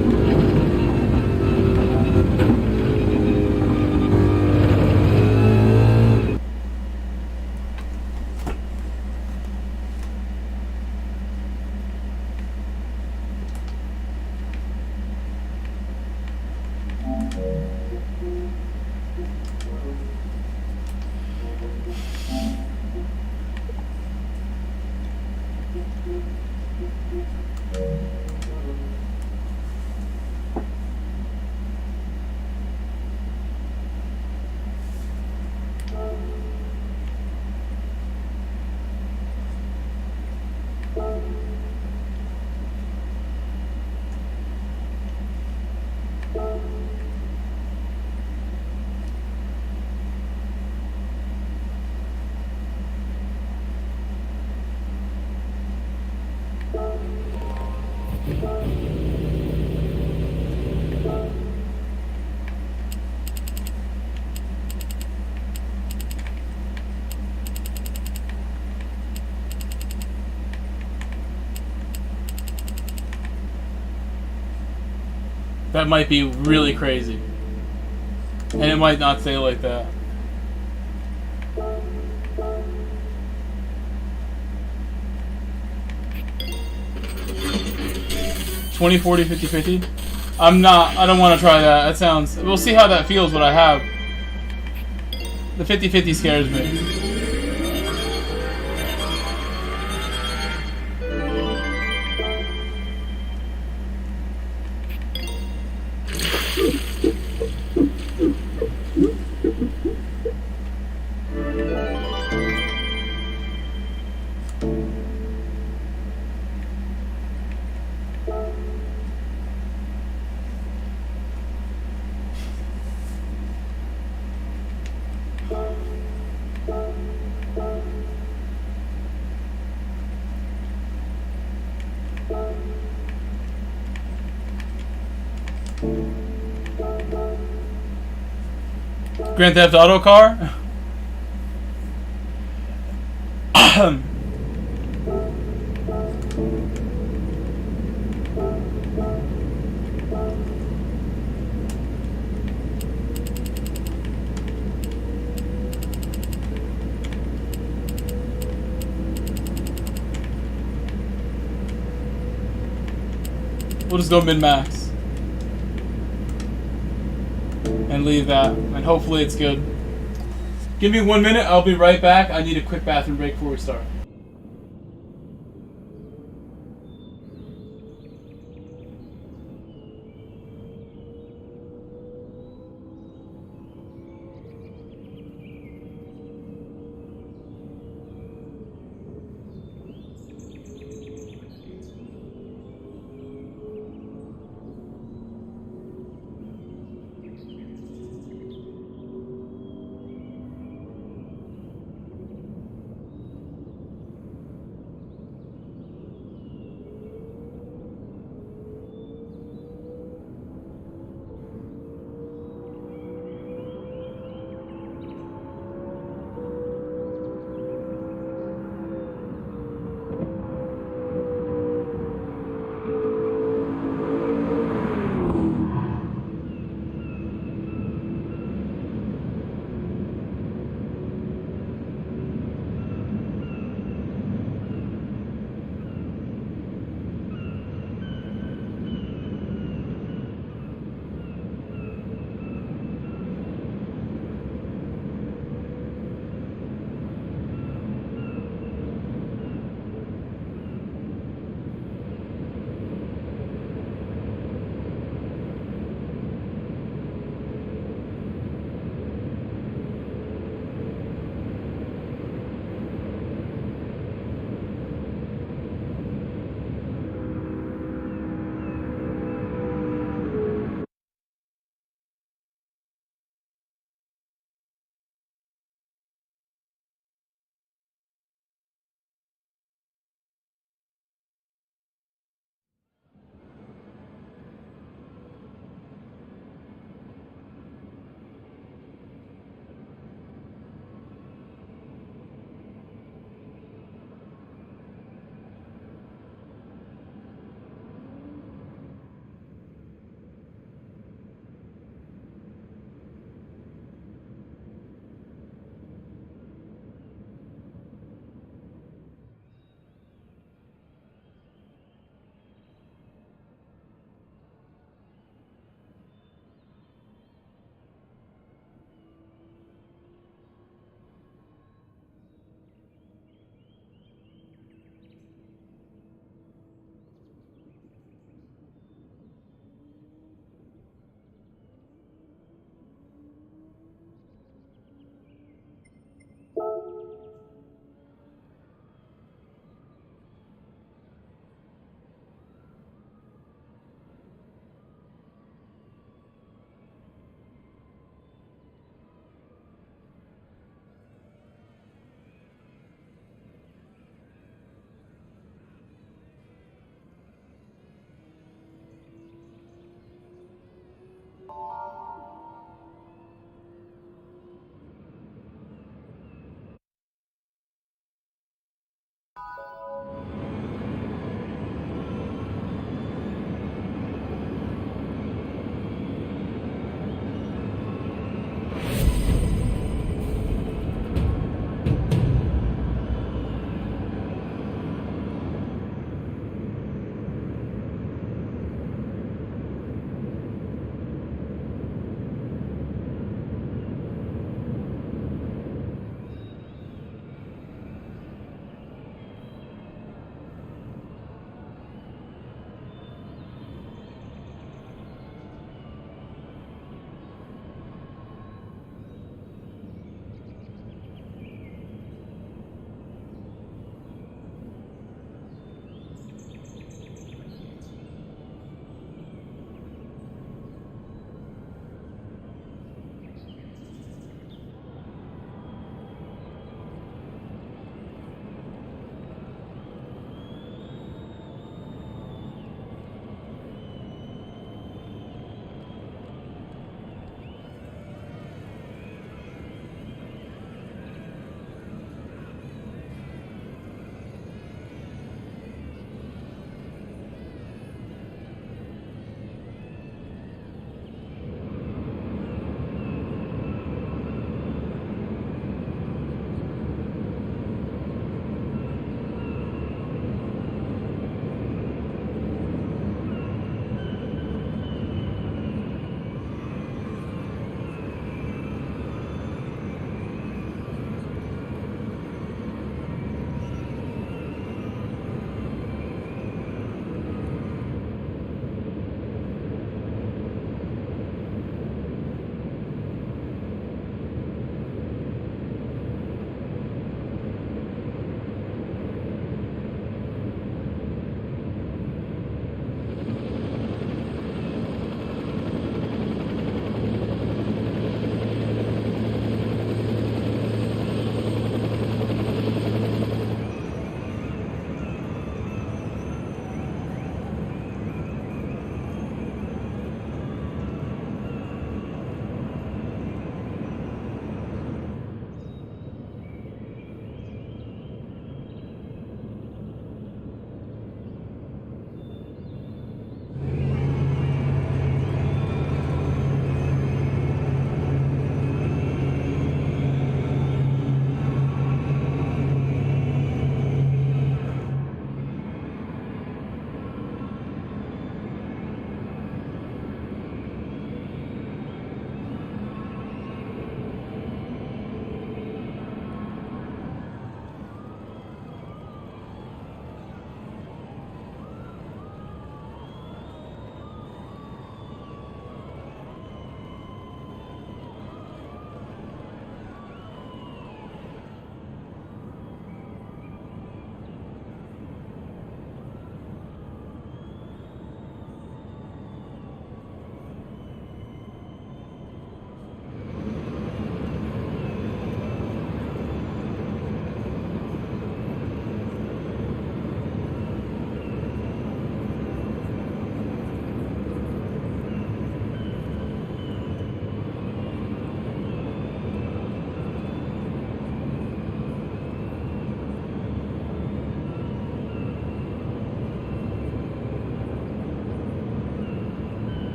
That might be really crazy. And it might not say like that. 20, 40, 50, 50. I don't want to try that. That sounds, we'll see how that feels what I have. The 50-50 scares me. Grand Theft Auto car? We'll just go min-max. And leave that. And hopefully it's good. Give me 1 minute, I'll be right back. I need a quick bathroom break before we start.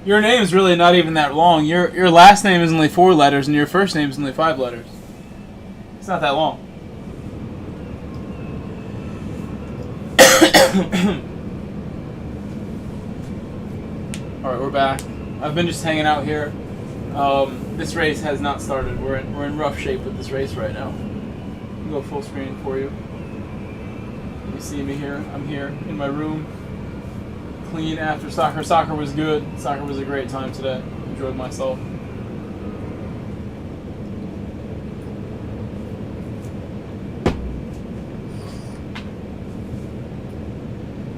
Your name's really not even that long. Your last name is only 4 letters, and your first name is only 5 letters. It's not that long. Alright, we're back. I've been just hanging out here. This race has not started. We're in rough shape with this race right now. I'll go full screen for you. You see me here. I'm here in my room. Clean after soccer. Soccer was good. Soccer was a great time today. Enjoyed myself.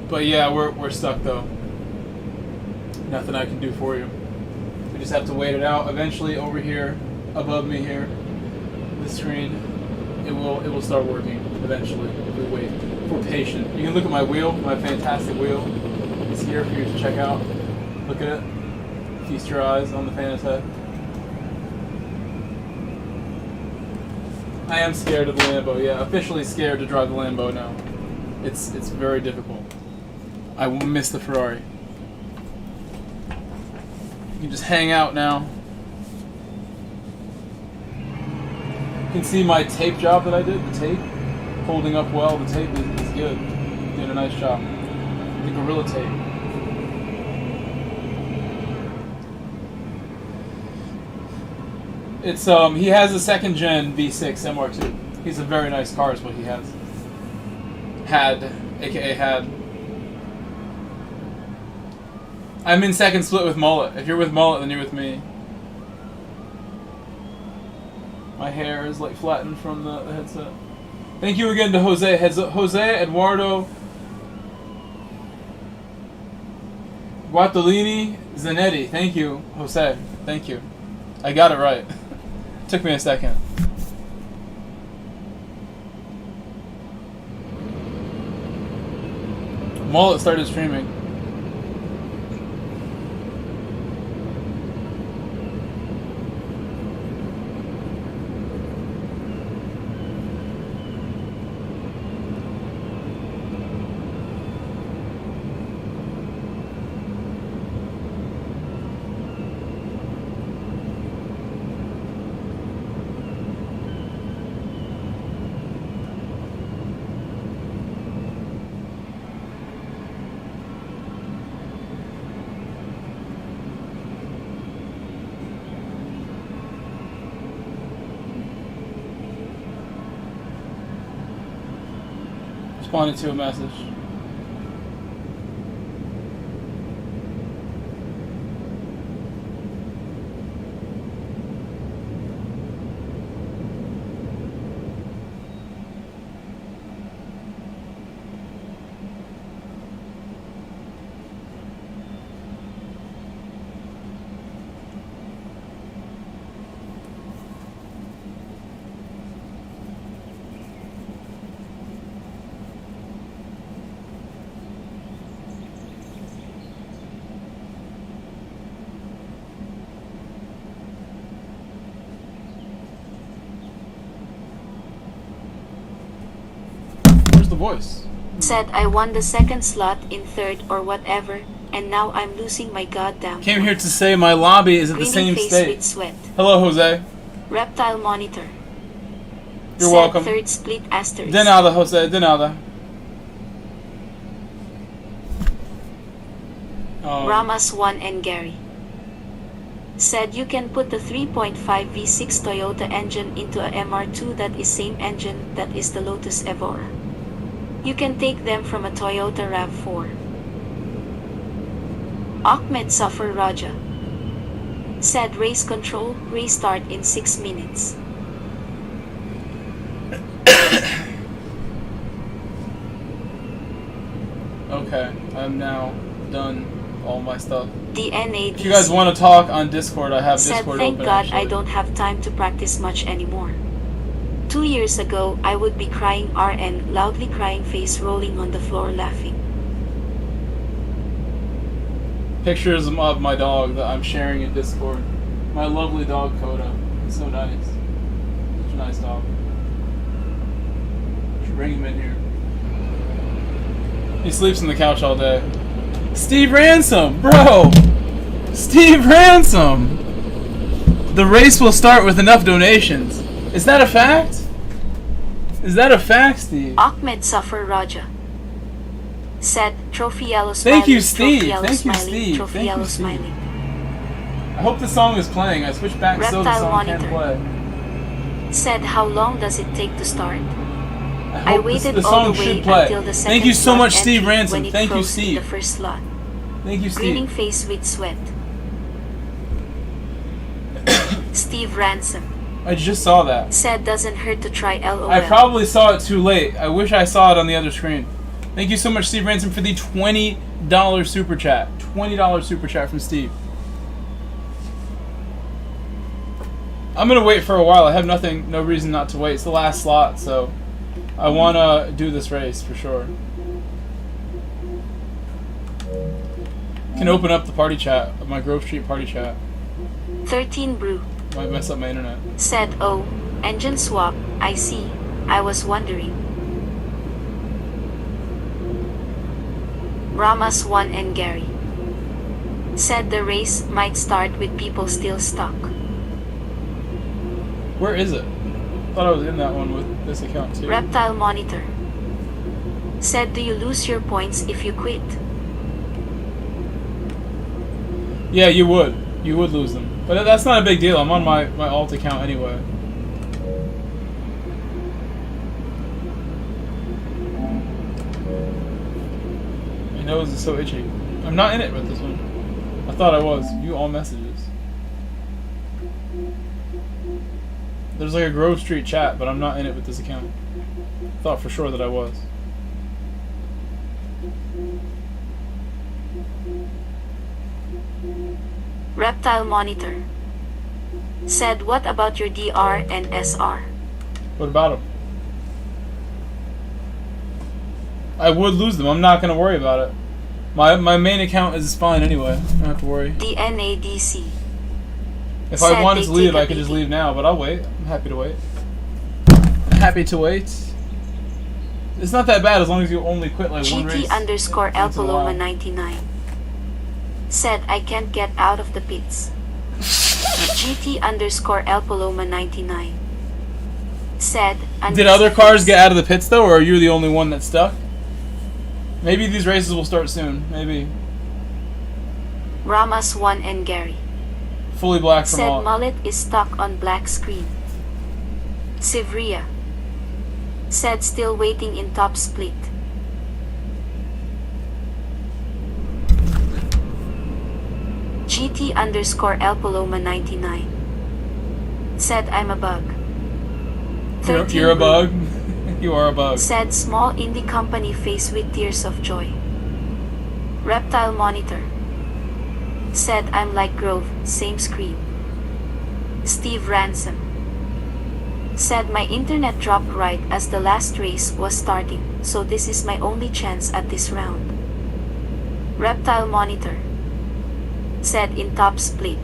But yeah, we're stuck though. Nothing I can do for you. We just have to wait it out. Eventually, over here, above me here, the screen, it will start working. Eventually, if we wait. If we're patient. You can look at my wheel, my fantastic wheel. It's here for you to check out. Look at it. Feast your eyes on the Fanatec. I am scared of the Lambo. Yeah, officially scared to drive the Lambo now. It's very difficult. I will miss the Ferrari. You can just hang out now. You can see my tape job that I did. The tape holding up well. The tape is good. Did a nice job. The Gorilla Tape. It's he has a 2nd gen V6 MR2. He's a very nice car is what he has. Had, aka had. I'm in second split with Mullet. If you're with Mullet, then you're with me. My hair is like flattened from the headset. Thank you again to Jose. Jose Eduardo Guattolini Zanetti. Thank you, Jose. Thank you. I got it right. Took me a second. Mullet started streaming. Responded to a message. Voice. Said I won the 2nd slot in 3rd or whatever, and now I'm losing my goddamn. Came here to say my lobby is at the same state. Sweat. Hello, Jose. Reptile Monitor. You're said welcome. 3rd split asterisk. De nada, Jose. De nada. Ramas 1 and Gary. Said you can put the 3.5 V6 Toyota engine into a MR2 that is same engine that is the Lotus Evora. You can take them from a Toyota RAV4. Ahmed Safar Raja. Said race control, restart in 6 minutes. Okay, I'm now done all my stuff. DNA. If you guys want to talk on Discord, I have said, Discord thank open. God actually. I don't have time to practice much anymore. 2 years ago, I would be crying RN, loudly crying, face rolling on the floor laughing. Pictures of my dog that I'm sharing in Discord. My lovely dog, Coda. He's so nice. Such a nice dog. Should bring him in here. He sleeps on the couch all day. Steve Ransom, bro! Steve Ransom! The race will start with enough donations. Is that a fact? Is that a fact, Steve? Ahmed Safar Raja said, Trophy yellow smiling. Thank you, Steve. Trophy yellow Thank you, smiling, Steve. Trophy Thank yellow you, Steve. smiling. I hope the song is playing. I switched back so the Reptile song Monitor can play. said, how long does it take to start? I hope waited the all song the way should play. until the second Thank you so slot much, Steve entry Ransom. when it Thank you, froze in Steve. the first slot. Thank you, Grinning Steve. face with sweat. Steve Ransom I just saw that. said, doesn't hurt to try LOL. I probably saw it too late. I wish I saw it on the other screen. Thank you so much, Steve Ransom, for the $20 super chat. $20 super chat from Steve. I'm gonna wait for a while. I have no reason not to wait. It's the last slot, so I wanna do this race for sure. Can open up the party chat, my Grove Street party chat. 13 Brew Might mess up my internet. said, oh, engine swap, I see. I was wondering. Ramas 1 and Gary said the race might start with people still stuck. Where is it? Thought I was in that one with this account too. Reptile Monitor said, do you lose your points if you quit? Yeah, you would. You would lose them. But that's not a big deal. I'm on my alt account anyway. My nose is so itchy. I'm not in it with this one. I thought I was. View all messages. There's like a Grove Street chat, but I'm not in it with this account. Thought for sure that I was. Reptile Monitor said, what about your DR and SR? What about them? I would lose them. I'm not going to worry about it. My main account is fine anyway. I don't have to worry. DNADC If I wanted to they leave, take a I could just beating. leave now, but I'll wait. I'm happy to wait. Happy to wait. It's not that bad as long as you only quit like one race. GT underscore El once in a Paloma while. 99 said, I can't get out of the pits. GT underscore El Paloma 99 said, Did other cars get out of the pits though, or are you the only one that's stuck? Maybe these races will start soon. Maybe. Ramas 1 and Gary Fully black from said, all. mullet is stuck on black screen. Sivria said, still waiting in top split. GT underscore El Paloma 99 said, I'm a bug. You're a bug. You are a bug. Said, small indie company faced with tears of joy. Reptile Monitor said, I'm like Grove, same screen. Steve Ransom said, my internet dropped right as the last race was starting, so this is my only chance at this round. Reptile Monitor said, in top split.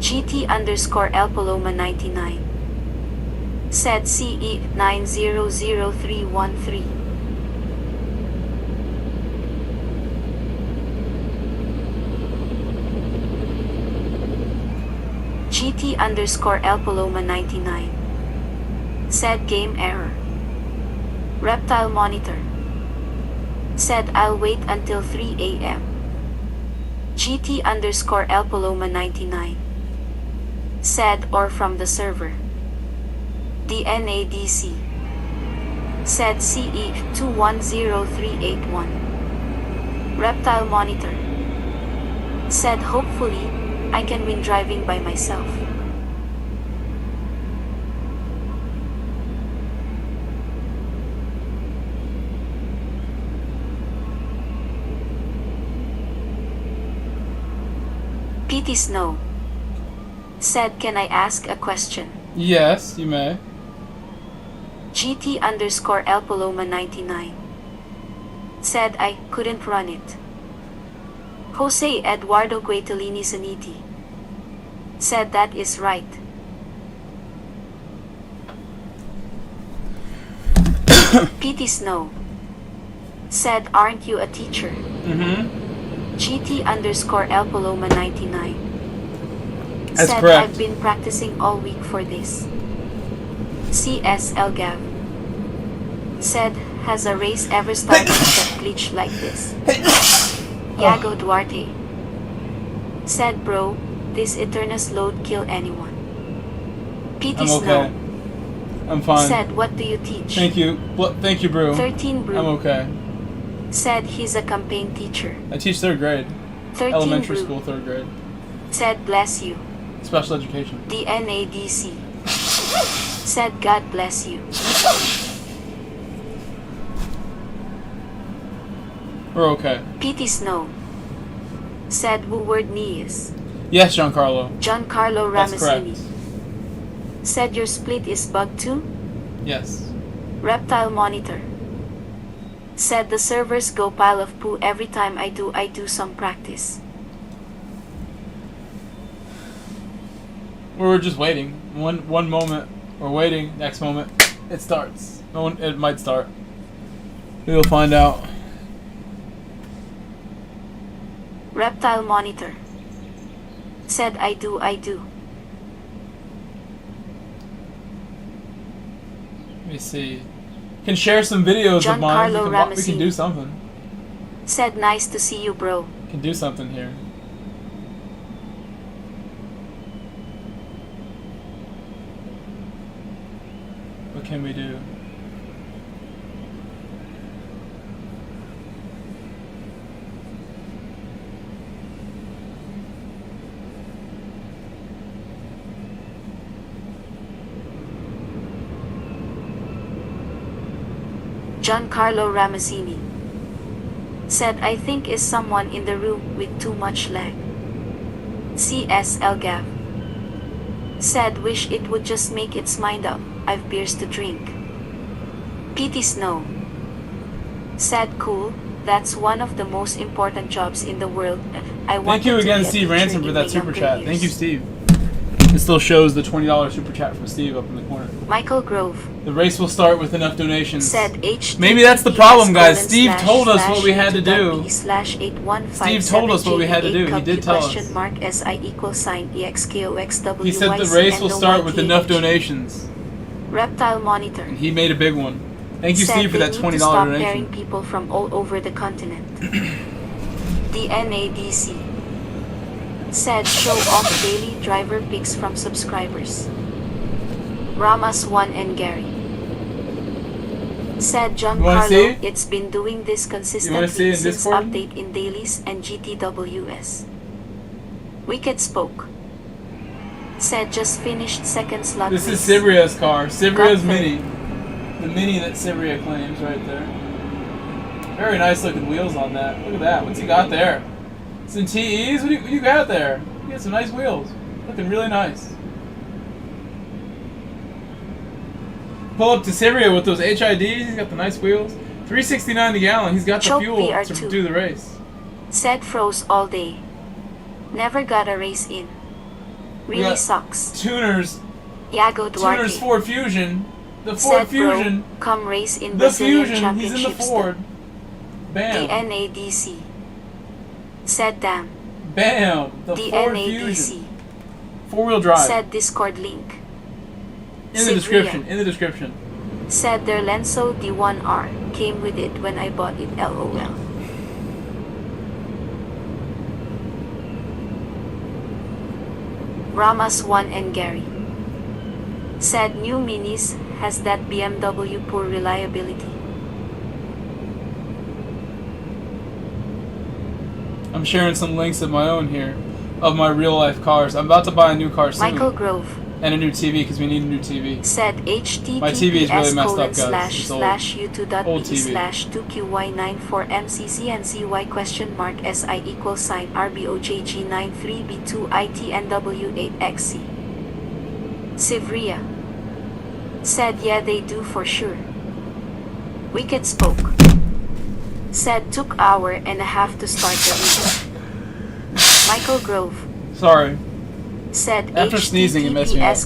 GT underscore El Paloma 99 said, CE 900313. GT underscore El Paloma 99 said, game error. Reptile Monitor said, I'll wait until 3 a.m. GT underscore El Paloma 99 said, or from the server. DNADC said, CE 210381. Reptile Monitor said, hopefully I can win driving by myself. PT Snow said, can I ask a question? Yes, you may. GT underscore El Paloma 99 said, I couldn't run it. Jose Eduardo Guaitalini Zaniti said, that is right. PT Snow Said, aren't you a teacher? GT_El Paloma 99. That's said, correct. I've been practicing all week for this. CSL Gav. Said, has a race ever started that glitch like this? Yago Duarte. Said, bro, this Eternus load kill anyone. PT I'm okay. Snow. I'm fine. Said, what do you teach? Thank you. Thank you, Brew. 13 Brew. I'm okay. Said, he's a campaign teacher. I teach 3rd grade. 13 Elementary Brew. school, 3rd grade. Said, bless you. Special education. DNADC. Said, God bless you. We're okay. PT Snow. Said, who word me is? Yes, Giancarlo. Giancarlo That's Ramazzini. correct. Said, your split is bugged too? Yes. Reptile Monitor. Said, the servers go pile of poo every time I do some practice. We're just waiting. One moment, we're waiting. Next moment, it starts. It might start. We'll find out. Reptile Monitor. Said, I do. Let me see. Can share some videos of mine. We can do something. Said, nice to see you, bro. Can do something here. What can we do? Giancarlo Ramazzini. Said, I think is someone in the room with too much lag. CSL Gav. Said, wish it would just make its mind up. I've beers to drink. PT Snow. Said, cool. That's one of the most important jobs in the world. Thank you again, Steve Ransom, for that super chat. Thank you, Steve. It still shows the $20 super chat from Steve up in the corner. Michael Grove. The race will start with enough donations. Said HTTPS Maybe that's the problem, guys. Steve told us what we had to do. Steve told us what we had to do. He did tell us. He said the race will start with enough donations. Reptile Monitor. And he made a big one. Thank you, Steve, for that $20 stop donation. pairing people from all over the continent. DNADC. Said, show off daily driver pics from subscribers. Ramas1 and Gary. Said, Giancarlo, it's been doing this consistently since update in dailies and GTWS. Wicked spoke. Said, just finished second slot. This is Sivria's car. Sivria's Mini. The Mini that Sivria claims right there. Very nice looking wheels on that. Look at that. What's he got there? Some TEs? What do you got there? You got some nice wheels. Looking really nice. Pull up to Sivria with those HIDs. He's got the nice wheels. $3.69 a gallon. He's got the fuel to do the race. Said froze all day. Never got a race in. Really sucks. Tuners. Yago Duarte. Tuners Ford Fusion. The Ford Fusion. Bro, come race in the Brazilian Fusion. He's in the Ford. Bam. DNADC. Said damn. Bam. The Ford Fusion. 4-wheel drive. Said Discord link. In the description. In the description. Said their Lenso D1R came with it when I bought it. LOL. Ramas1 and Gary. Said new Minis has that BMW poor reliability. I'm sharing some links of my own here, of my real life cars. I'm about to buy a new car soon. Michael Grove. And a new TV because we need a new TV. Said HTTPS my TV is really messed up, guys. It's old. U2.me/2QY94MCCNCY question mark SI equals sign RBOJG93B2ITNW8XC. Sivria. Said yeah they do for sure. Wicked spoke. Said took hour and a half to start the week. Michael Grove. Sorry. Said After sneezing, it messed me up.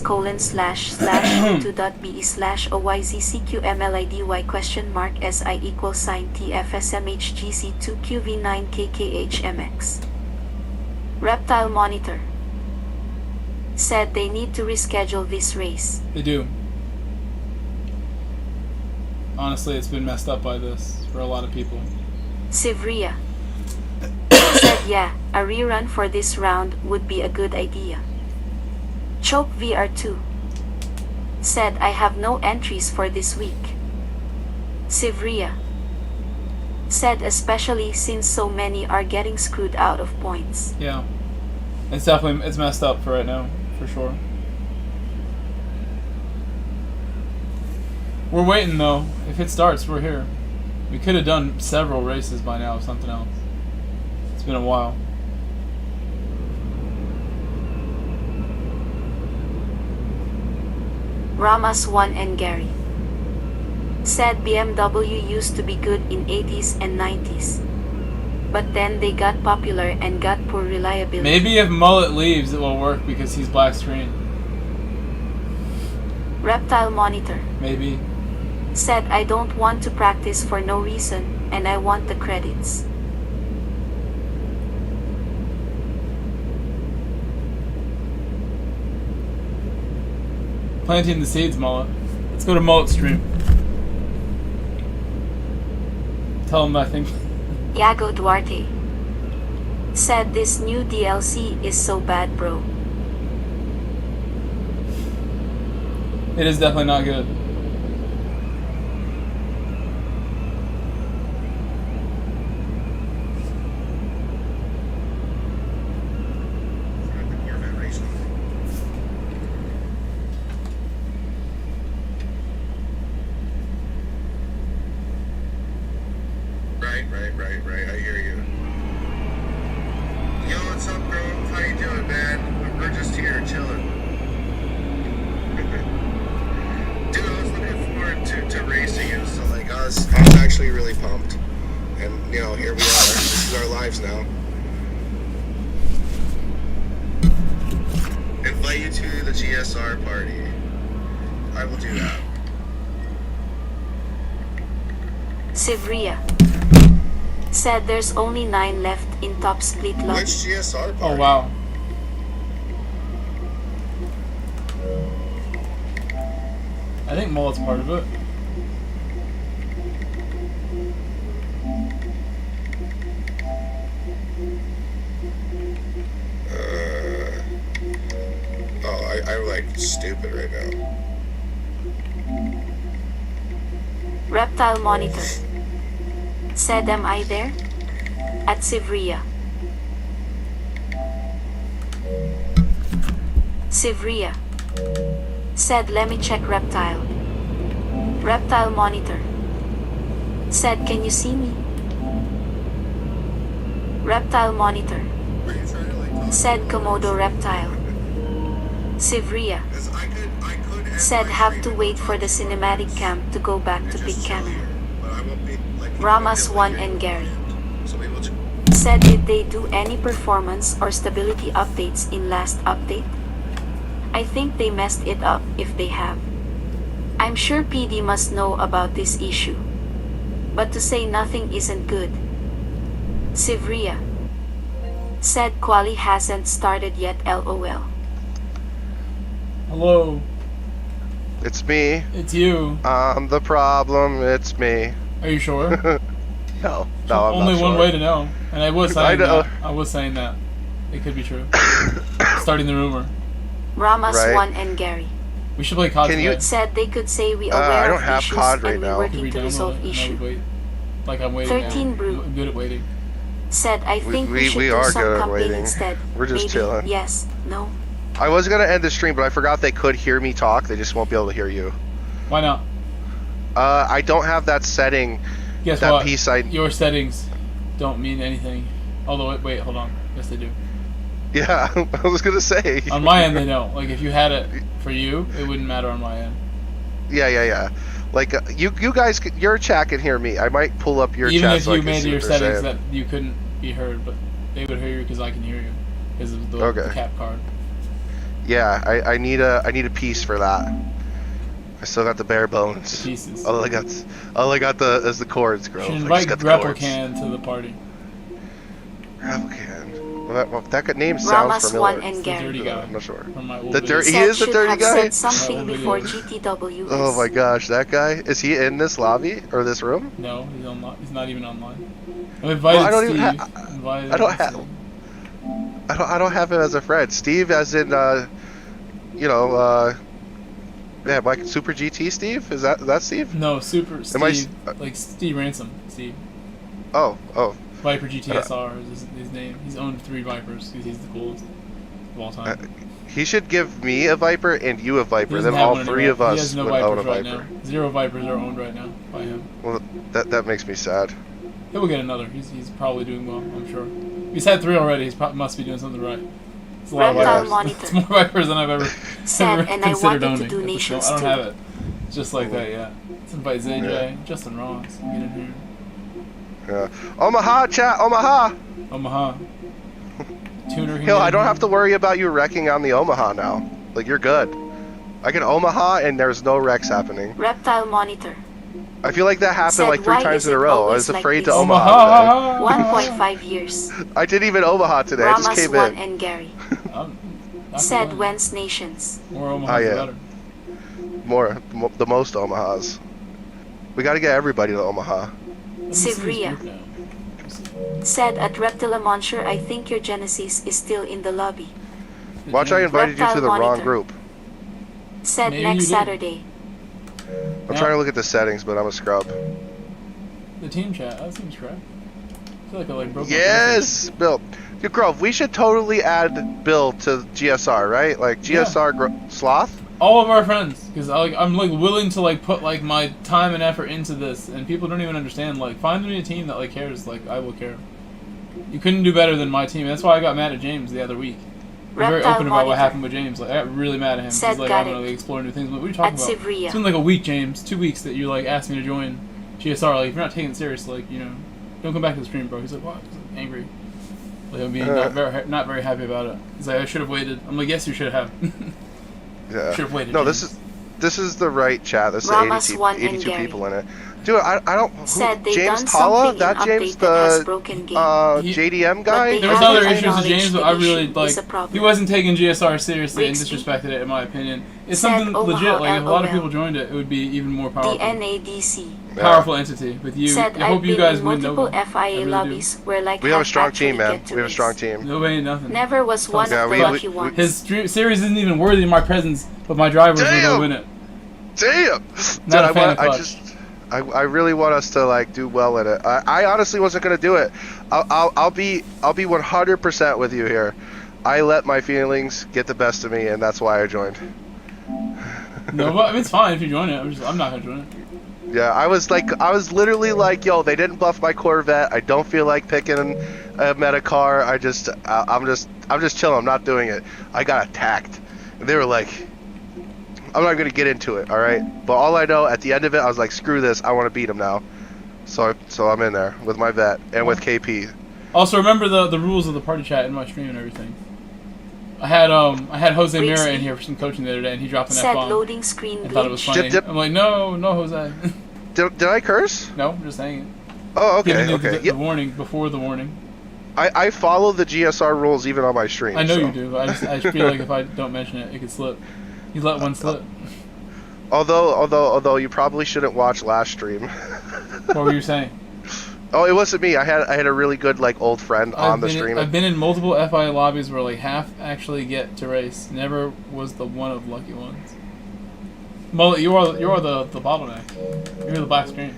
https://2.be/oyzqmlid?si=TFSMHGC2QV9KKHMX. Reptile Monitor said they need to reschedule this race. They do. Honestly, it's been messed up by this for a lot of people. Sivria said yeah, a rerun for this round would be a good idea. Choke VR2 said I have no entries for this week. Sivria said especially since so many are getting screwed out of points. Yeah. It's definitely, it's messed up for right now, for sure. We're waiting though. If it starts, we're here. We could have done several races by now, something else. It's been a while. Ramas1 and Gary said BMW used to be good in 80s and 90s. But then they got popular and got poor reliability. Maybe if Mullet leaves, it will work because he's black screen. Reptile Monitor Maybe. said I don't want to practice for no reason and I want the credits. Planting the seeds, Mullet. Let's go to Mullet stream. Tell him I think. Yago Duarte said this new DLC is so bad, bro. It is definitely not good. Right. I hear you. Yo, what's up, bro? How you doing, man? We're just here chilling. Dude, I was looking forward to racing you, so like I was actually really pumped. And you know, here we are. This is our lives now. Invite you to the GSR party. I will do that. Sivria said there's only 9 left in top split lobby. Which GSR party? Oh wow. I think Mullet's part of it. I'm like stupid right now. Reptile Monitor said am I there? At Sivria. Sivria said let me check Reptile. Reptile Monitor said can you see me? Reptile Monitor Were you trying to like talk said to Komodo Reptile. Sivria Because I could end said my have to stream wait in for the 5 cinematic minutes. cam to go back to Just pick chill camera. here, but I won't be like Ramas1 and Gary So we will said did they do any performance or stability updates in last update? I think they messed it up if they have. I'm sure PD must know about this issue. But to say nothing isn't good. Sivria said quali hasn't started yet lol. Hello. It's me. It's you. I'm the problem. It's me. Are you sure? No, I'm Only not one sure. way to know. And I was saying I know. that. I was saying that. It could be true. Starting the rumor. Ramas1 Right. and Gary We should play COD Can you- today. said they could say we I aware don't of have issues COD right and we now. Can working we to download resolve it and I issue. would wait? Like I'm waiting 13 now. brew. I'm good at waiting. Said I think we should we do are some good at campaign waiting. instead. We're just Maybe chilling. yes, no. I was gonna end the stream, but I forgot they could hear me talk. They just won't be able to hear you. Why not? I don't have that setting. Guess That what? piece I- Your settings don't mean anything. Although, wait, hold on. Yes, they do. Yeah, I was gonna say. On my end, they don't. Like, if you had it for you, it wouldn't matter on my end. Yeah. Like you guys, your chat can hear me. I might pull up your Even chat if so I you can made see your what they're settings saying. that you couldn't be heard, but they would hear you because I can hear you. Because of the Okay. cap card. Yeah, I need a piece for that. I still got the bare bones. Pieces. All I got is the cords, You Grove. should I invite just got the cords. Grapplecan to the party. Grapplecan. Well, that name sounds Ramas familiar. 1 and The dirty Gary. guy. I'm not sure. From my old The video. dirty- He Said is the should dirty have guy? said something Oh, before video. GTWS. Oh my gosh, that guy? Is he in this lobby or this room? No, he's online. He's not even online. I invited Well, I don't Steve. even Invited I don't Steve. have. I don't have him as a friend. Steve, as in, yeah, like Super GT Steve? Is that Steve? No, Super Am I Steve. Like Steve Ransom. Steve. Oh. Viper GTSR is his name. He's owned 3 Vipers because he's the coolest of all time. He should give me a Viper and you a He Viper. doesn't Then have all one 3 anymore. of us He has no would own a Vipers right Viper. now. 0 Vipers are owned right now by him. Well, that makes me sad. He will get another. He's probably doing well, I'm sure. He's had 3 already. He must be doing something right. It's a lot of Reptile Vipers. monitor. It's more Vipers than I've ever Said, and I considered wanted to owning. do nations I don't too. have it. Just like that, yeah. Let's invite ZJ, Justin Ross. Get in here. Yeah. Omaha, chat, Omaha! Omaha. Tuner. Hill, I don't have to worry about you wrecking on the Omaha now. Like, you're good. I can Omaha and there's no wrecks happening. Reptile monitor. I feel like that happened Said, like 3 why times is in a it row. I always was like afraid to this? Omaha today. 1.5 years. I didn't even Omaha today. I just Ramas came 1 in. and Gary. Not Said complaining. Wens Nations. More Omaha, Oh, yeah. the better. The most Omahas. We gotta get everybody to Omaha. Let me see this Sivria. group now. Said at Reptile Monster, I think your Genesis is still in the lobby. Watch, I invited you to the Reptile wrong monitor. group. Said Maybe next you did. Saturday. I'm trying to look at the settings, but I'm a scrub. The team chat. That seems correct. I feel like I broke my Yes, Bill. Yo, Grove, we should totally add Bill to GSR, right? Like GSR Sloth. all of our friends, because I'm like willing to like put like my time and effort into this, and people don't even understand. Like, find me a team that like cares. Like, I will care. You couldn't do better than my team. That's why I got mad at James the other week. I'm very Reptile open about what monitor. happened with James. Like, I got really mad at him. Said He's like, got I'm gonna it. like, explore new things. Like, what are you talking At about? Sivria. It's been like a week, James. 2 weeks that you like asked me to join GSR. Like, if you're not taking it serious, like, you know, don't come back to the stream, bro. He's like, what? He's like, angry. Like, I'm being not very happy about it. He's like, I should have waited. I'm like, yes, you should have. Yeah. Should have waited. No, James. this is the right chat. There's Ramas 82, one and 82 Gary. people in it. Dude, I don't. Said they James done Tala? something That in James update that has the broken game. JDM guy? they There was haven't other issues with acknowledged James, but the I really issue like. is a problem. He wasn't taking GSR seriously and Rixby. disrespected it, in my opinion. It's Said something Omaha legit. Like, if a lot of LOL. people joined it, it would be even more The powerful. NADC. Powerful entity with you. Said I hope I've you been guys in win. multiple Nobody. I FIA really do. lobbies where like We have a half strong actually team, man. get to We have a race. strong team. Nobody, nothing. Never was one Yeah, of the we- lucky we- ones. His series isn't even worthy of my presence, but my drivers will Damn! go win it. Damn! Not a Dude, fan of Clutch. I really want us to like do well in it. I honestly wasn't gonna do it. I'll be 100% with you here. I let my feelings get the best of me, and that's why I joined. No, but I mean, it's fine if you join it. I'm not gonna join it. Yeah, I was literally like, yo, they didn't buff my Corvette. I don't feel like picking a meta car. I'm just chilling. I'm not doing it. I got attacked. And they were like, I'm not gonna get into it, all right. But all I know, at the end of it, I was like, screw this. I want to beat him now. So I'm in there with my vet and with KP. Also, remember the rules of the party chat in my stream and everything. I had Jose Mira in here for some coaching the other day, and he dropped an Said F-bomb. loading screen I thought it was glitch. funny. Dip. I'm like, no, Jose. Did I curse? No, I'm just saying it. Oh, okay, Giving you okay. the warning before the warning. I follow the GSR rules even on my stream. I know so. you do. I just feel like if I don't mention it, it could slip. You let one slip. Although you probably shouldn't watch last stream. What were you saying? Oh, it wasn't me. I had a really good like old friend on the stream. I've been in multiple FIA lobbies where like half actually get to race. Never was the one of lucky ones. Mullet, you are the bottleneck. You're the black screen.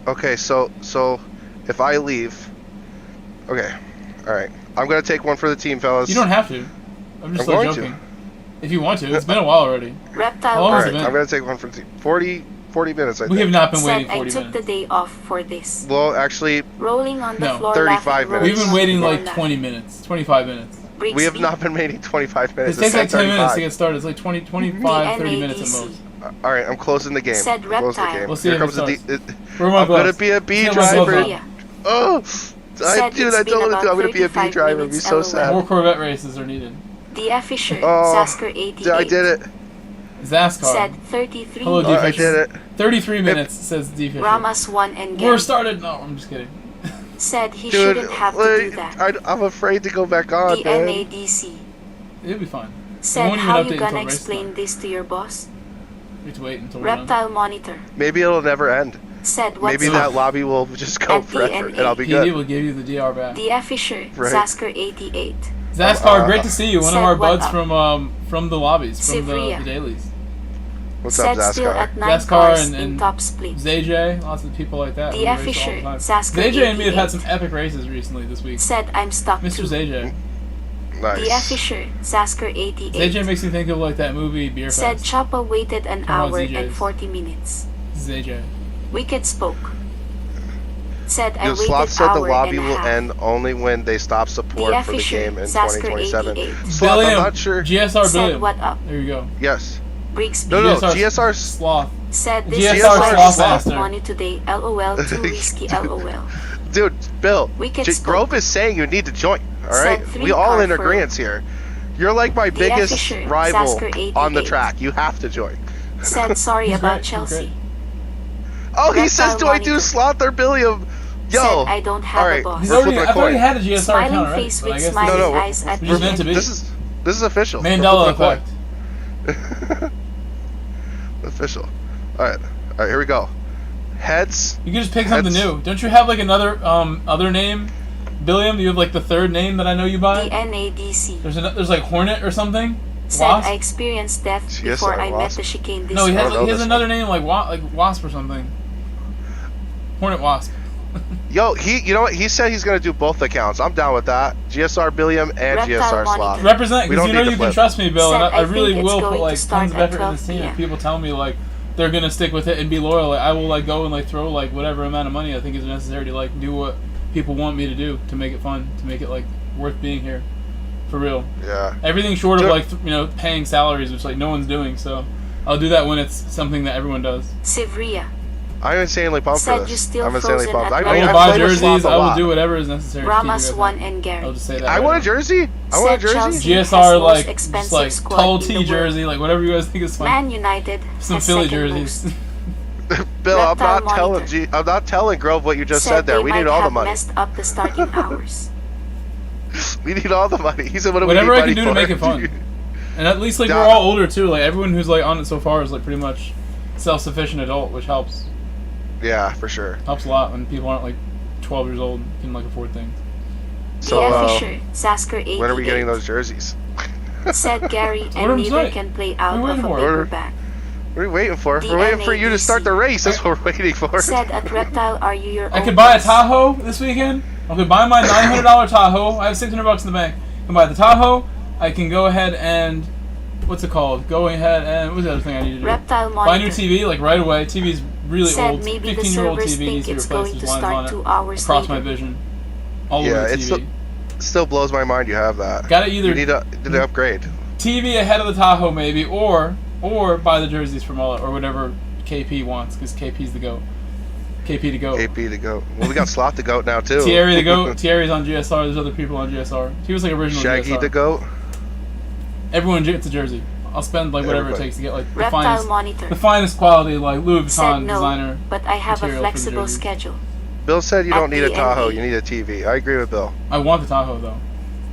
Okay, so if I leave, okay, all right, I'm gonna take one for the team, fellas. You don't have to. I'm just I'm like going joking. to. If you want to, it's been a while already. Reptile How long All has right, it been? I'm gonna take one for the team. 40 minutes, I We think. have not been Said waiting I 40 took minutes. the day off for this. Well, actually, Rolling on the No, floor 35 laughing minutes. We've been waiting like Roll 20 minutes, 25 minutes. Briggsby. we have not been waiting 25 minutes. It takes like It's 10 minutes to 10:35. get started. It's like 20, 25, 30 minutes at NADC. most. All right, I'm closing the game. Said Close the reptile. game. We'll see Here if comes it the. starts. Where are my I'm gonna gloves? be a B See how my gloves driver. are. Yeah. Oh, Said dude, it's I been told him to. about I'm gonna be a B 35 driver. It'd be minutes, so LOL. sad. More Corvette races are needed. The Fisher, Oh, Zasker 88. I did it. Zaskar. Said 33 Hello, minutes. I did it. 33 minutes, says D. Fisher. Ramas 1 and We're Gary started. No, I'm just kidding. said he Dude, shouldn't have to do that. I'm afraid to go back on, The man. NADC It'll be fine. said won't even how update you until gonna race explain start. this to your boss? We have to wait until we're done. Reptile Monitor Maybe it'll never end. said what's Maybe up? that lobby will just go At forever, and DNA. I'll be PD good. will give you the DR back. The Fisher, Right. Zasker 88 Zaskar, great to see you. One of said our what buds up? from the lobbies, from the Sivria. dailies. What's up, said still Zaskar? at 9 Zaskar cars and in top split. ZJ, lots of people like that. The who race all Fisher, time. Zasker ZJ and me have had 88 some epic races recently this week. said I'm stuck Mr. too. ZJ. The Nice. Fisher, Zasker 88 ZJ makes me think of like that movie Beer said Fest. Choppa waited an Come on, hour ZJs. and 40 minutes. ZJ. Wicked spoke. Said I Dude, waited Sloth said the hour lobby and a will half. end only when they stop support The for the Fisher, game in Zasker 2027. 88 Sloth, I'm Billiam, not sure. GSR said Billiam. what up? There you go. Yes. Briggs No, no, GSR GSR Sloth. said this GSR is why I Sloth spent Master. money today. LOL, too risky. LOL. Dude, Bill, Wicked spoke. Grove is saying you need to join. All Said right, three we all car in for- agreement here. You're like my biggest Fisher, rival Zasker on the 88 track. You have to join. said sorry He's about great, he's Chelsea. great. Oh, he Reptile says, do I do Monitor. Sloth or Billiam? Yo, Said I don't have all right, a boss. He's we're already, flipping a I've already coin. had a GSR Smiling account already. face but with I guess smiling No, no, eyes at we're the just meant to end. be. This is official. We're Mandela flipping effect. a coin. Official. All right, here we go. Heads. You can just pick something Heads. new. Don't you have like another other name? Billiam, do you have like the third name that I know you by? The NADC There's like Hornet or something? said Wasp? I experienced death GSR before I met Wasp. the chicane this No, he week. has, I don't know he has this another one. name like Wasp or something. Hornet Wasp. Yo, you know what? He said he's gonna do both accounts. I'm down with that. GSR Billiam and Reptile GSR Monitor. Sloth. Represent, We because don't you know need to you can flip. trust me, Bill, and Said, I I really think it's will going put to like start tons of at effort in 12 this team. If p.m. people tell me like they're gonna stick with it and be loyal, like, I will like go and like throw like whatever amount of money I think is necessary to like do what people want me to do to make it fun, to make it like worth being here, for real. Yeah. Everything short of Sure. like paying salaries, which like no one's doing. So I'll do that when it's something that everyone does. Sivria I'm insanely pumped Said for you this. still I'm insanely frozen pumped. at I will I've buy played with jerseys. Sloth a I will lot. do whatever is necessary. to keep Ramas you guys 1 happy. and Gary I'll just say that. I right want a now. jersey. I want a Said jersey. Chelsea has GSR most like expensive just like squad tall in the T world. jersey, like whatever you guys think is fun. Man United Some has Philly second jerseys. most. Bill, I'm Reptile not telling Monitor. I'm not telling Grove what you just said there. they We might need all the have money. messed up the starting hours. We need all the money. He said, "What do Whatever we I need can money do to for?" make it fun. And at least like Yeah. we're all older too. Like everyone who's like on it so far is like pretty much self-sufficient adult, which helps. Yeah, for sure. Helps a lot when people aren't like 12 years old and can like afford things. So, The Fisher, Zasker 88 when are we getting those jerseys? said Gary Order and 'em neither tonight. can play What out are you of a waiting for? paperback. What are we waiting for? The We're waiting for you to start the race. That's what we're waiting for. Said at Reptile, are you your I own could buy a boss? Tahoe this weekend. I could buy my $900 Tahoe. I have $600 in the bank. I can buy the Tahoe. I can go ahead and what's it called? Go ahead and what's the other thing I need to do? Reptile Buy a new Monitor TV like right away. TV's really said old. maybe the 15-year-old servers TV needs think to be it's replaced. going There's to lines start on 2 it hours across my later. vision. All Yeah, over the it's TV. still blows my mind you have that. Gotta either You need to upgrade. TV ahead of the Tahoe maybe, or buy the jerseys from all or whatever KP wants, because KP's the GOAT. KP to go. AP to go. Well, we got Sloth to go now too. Thierry to go. Thierry's on GSR. There's other people on GSR. He was like original Shaggy GSR. to go. Everyone gets a jersey. I'll spend like whatever Everybody. it takes to get like the Reptile Monitor the finest quality like Louis said Vuitton no, designer. but I have a material for the flexible jersey. schedule. Bill said you At don't need a the Tahoe. NA. You need a TV. I agree with Bill. I want the Tahoe though.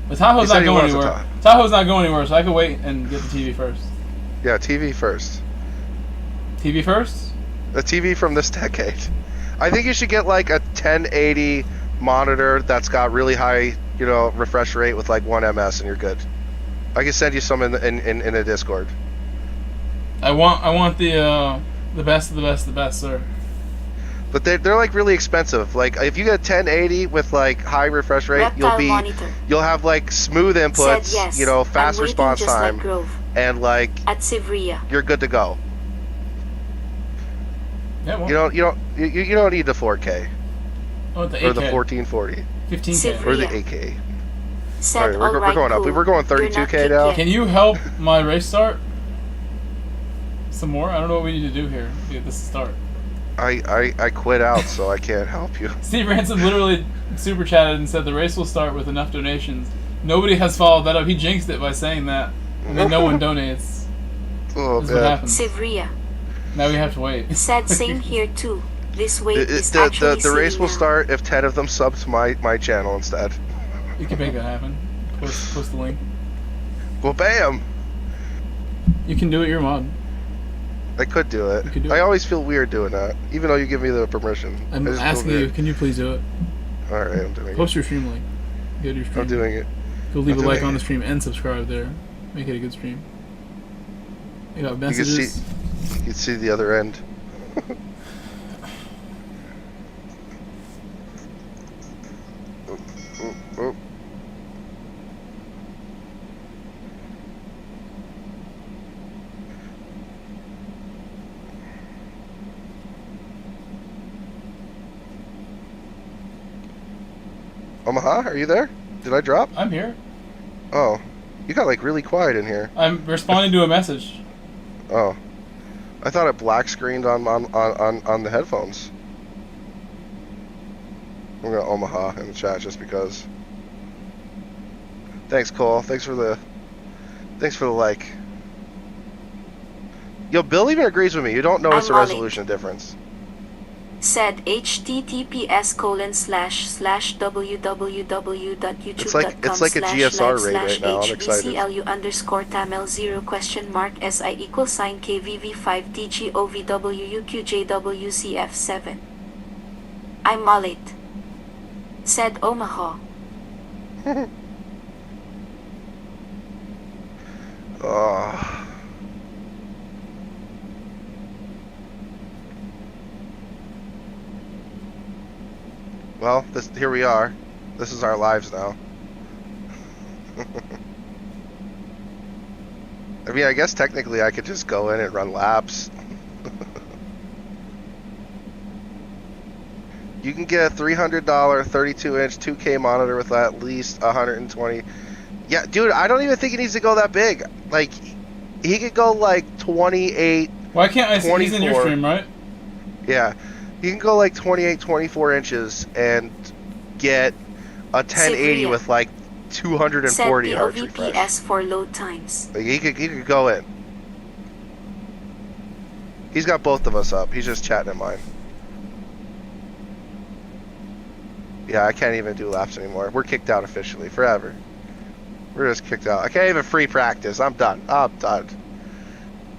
The Tahoe's He said not he going wants a anywhere. Tahoe's not going anywhere, so I can wait and get the TV first. Yeah, TV first. TV first? A TV from this decade. I think you should get like a 1080 monitor that's got really high, refresh rate with like 1 ms, and you're good. I can send you some in the Discord. I want the best of the best of the best, sir. But they're like really expensive. Like if you get a 1080 with like high refresh rate, Reptile Monitor you'll have like smooth inputs, said yes. fast I'm waiting response just time, like Grove and like at Sivria. you're good to go. Yeah, well, You don't need the 4K I want the 8K. or the 1440 15K. or the Yeah. 8K. Said All right, we're going up. cool. We're going You're 32K not kicked now. yet. Can you help my race start? Some more? I don't know what we need to do here to get this to start. I quit out, so I can't help you. Steve Ransom literally super chatted and said the race will start with enough donations Nobody has followed that up. He jinxed it by saying that. And then no one donates. Oh, This is what man. happens. Sivria Now we have to wait. said same here too. This wait is actually The race silly will now. start if 10 of them sub to my channel instead. You can make that happen. Post the link. Well, bam! You can do it. You're a mod. I could do it. You could do I it. always feel weird doing that, even though you give me the permission. I'm I just feel asking you. weird. Can you please do it? All right, I'm doing Post it. your stream link. Go to your stream. I'm doing it. Go leave I'm a like doing on it. the stream and subscribe there. Make it a good stream. You got You can messages. see. You can see the other end. Oh. Omaha, are you there? Did I drop? I'm here. Oh, you got like really quiet in here. I'm responding to a message. Oh, I thought it black screened on the headphones. I'm gonna Omaha in the chat just because. Thanks, Cole. Thanks for the like. Yo, Bill even agrees with me. You don't notice a I'm on it. resolution difference. Said https://www.youtube.com// It's like a GSR raid right now. I'm excited. HVCLU_Tamel0 SI =KVV5TGOVWUQJWCF7. I'm Mullet. Said Omaha. Oh. Well, here we are. This is our lives now. I mean, I guess technically I could just go in and run laps. You can get a $300 32-inch 2K monitor with at least 120. Yeah, dude, I don't even think he needs to go that big. Like, he could go like 28. Why can't I see? He's in your 24. stream, right? Yeah, you can go like 28, 24 inches and get a 1080 Sivria. with like 240 Set hertz refresh. POVPS for load times. Like, he could go in. He's got both of us up. He's just chatting in mine. Yeah, I can't even do laps anymore. We're kicked out officially forever. We're just kicked out. I can't even free practice. I'm done. I'm done.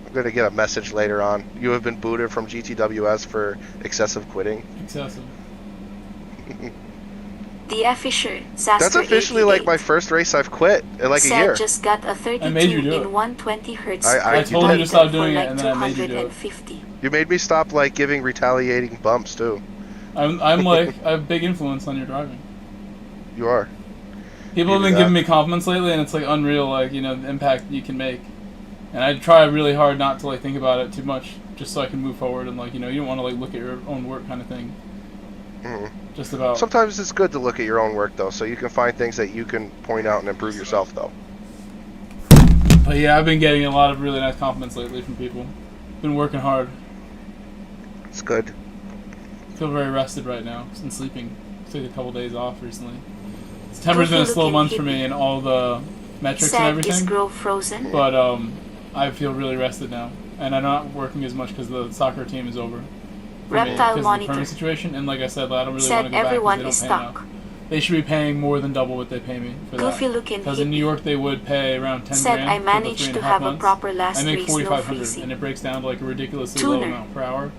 I'm gonna get a message later on. You have been booted from GTWS for excessive quitting. Excessive. The Fisher, That's officially like my 88, first race I've quit in like a said year. just got a 32 made you do it. in 120 hertz. I told you to stop doing it, and then I made you do it. 250. You made me stop like giving retaliating bumps too. I'm like I have big influence on your driving. You are. People have You been do giving that. me compliments lately, and it's like unreal, like, you know, the impact you can make. And I try really hard not to like think about it too much, just so I can move forward and like, you know, you don't want to like look at your own work kind of thing. Mhm. Just about. Sometimes it's good to look at your own work though, so you can find things that you can point out and improve yourself though. But yeah, I've been getting a lot of really nice compliments lately from people. Been working hard. It's good. Feel very rested right now. Been sleeping. Took a couple days off recently. September's been a slow Looking month for hippie. me and all the metrics and Said is everything. grow frozen. But I feel really rested now, and I'm not working as much because the soccer team is over. For me, Reptile because of the monitor. permit situation, and like I said, I don't really want to Said go back everyone because is they don't pay stuck. enough. They should be paying more than double what they pay me for Goofy that. looking Because in New hippie. York they would pay around 10 Said grand I for the managed 3.5 to have a months. proper last I make race, no 4,500, freezing. and it breaks down to like a ridiculously Tuner. low amount per hour.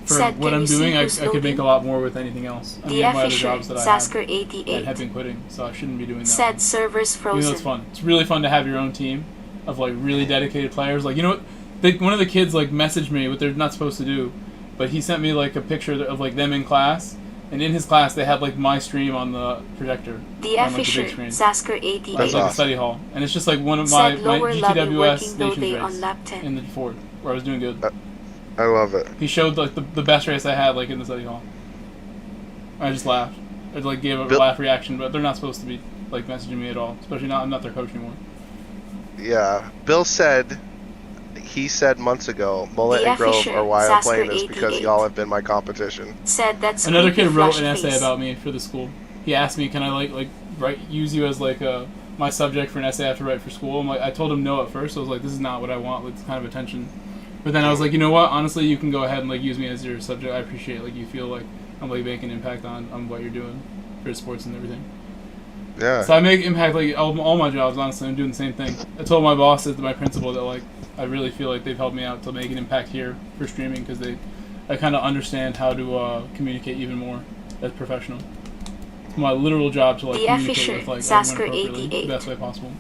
For Said, what can I'm you see doing, I who's could make loading? a lot more with anything else. I The mean, my other Fisher, jobs that I had and have Sasker88, been quitting, so I shouldn't be doing that. said servers Even though it's frozen. fun. It's really fun to have your own team of like really dedicated players. Like, you know what? One of the kids like messaged me what they're not supposed to do, but he sent me like a picture of like them in class, and in his class they had like my stream on the projector. The on, like, the Fisher, big screen. That's Like, Sasker88, like a awesome. study hall, and it's just like one of my said lower lobby GTWS working though Nations day race on lap 10. in the Ford where I was doing good. I love it. He showed like the best race I had like in the study hall. I just laughed. I like gave a Bill- laugh reaction, but they're not supposed to be like messaging me at all. Especially not. I'm not their coach anymore. Yeah. Bill said, he said months ago, Mullet The and Grove Fisher, are why I'm playing this Sasker because 88. y'all have been my competition. Said that's Another creepy kid wrote flush an essay face. about me for the school. He asked me, "Can I like use you as like a my subject for an essay I have to write for school. I'm like, I told him no at first. I was like, this is not what I want, like, this kind of attention. But then I was like, you know what? Honestly, you can go ahead and like use me as your subject. I appreciate like you feel like I'm like making an impact on what you're doing for sports and everything. Yeah. So I make impact like all my jobs. Honestly, I'm doing the same thing. I told my boss, my principal, that like I really feel like they've helped me out to make an impact here for streaming because I kind of understand how to communicate even more as professional. It's my literal job to like The communicate Fisher, with like Zasker everyone appropriately, 88. the best way possible.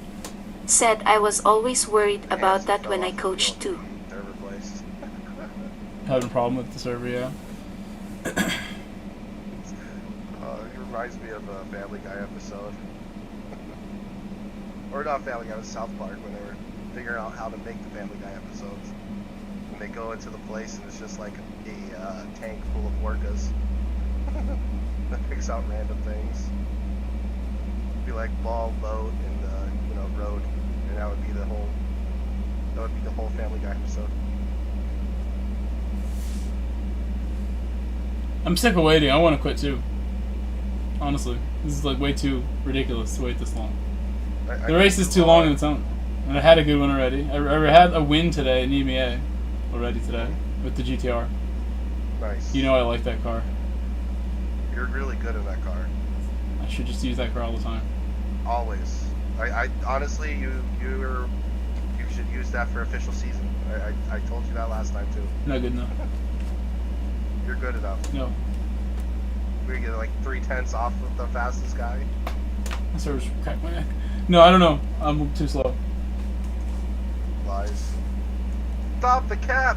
Said I was always worried about that when I coached too. They're replaced. Having a problem with the server, yeah. It reminds me of a Family Guy episode. Or not Family Guy, it was South Park when they were figuring out how to make the Family Guy episodes. And they go into the place and it's just like a tank full of orcas that picks out random things. It'd be like ball, boat, and road, and that would be the whole Family Guy episode. I'm sick of waiting. I want to quit too. Honestly, this is like way too ridiculous to wait this long. The race is too long in its own. And I had a good one already. I had a win today in EMEA already today with the GTR. Nice. You know I like that car. You're really good in that car. I should just use that car all the time. Always. I honestly, you should use that for official season. I told you that last time too. Not good enough. You're good enough. No. We get like 3/10 off of the fastest guy. My server's cracked my neck. No, I don't know. I'm too slow. Lies. Stop the cap!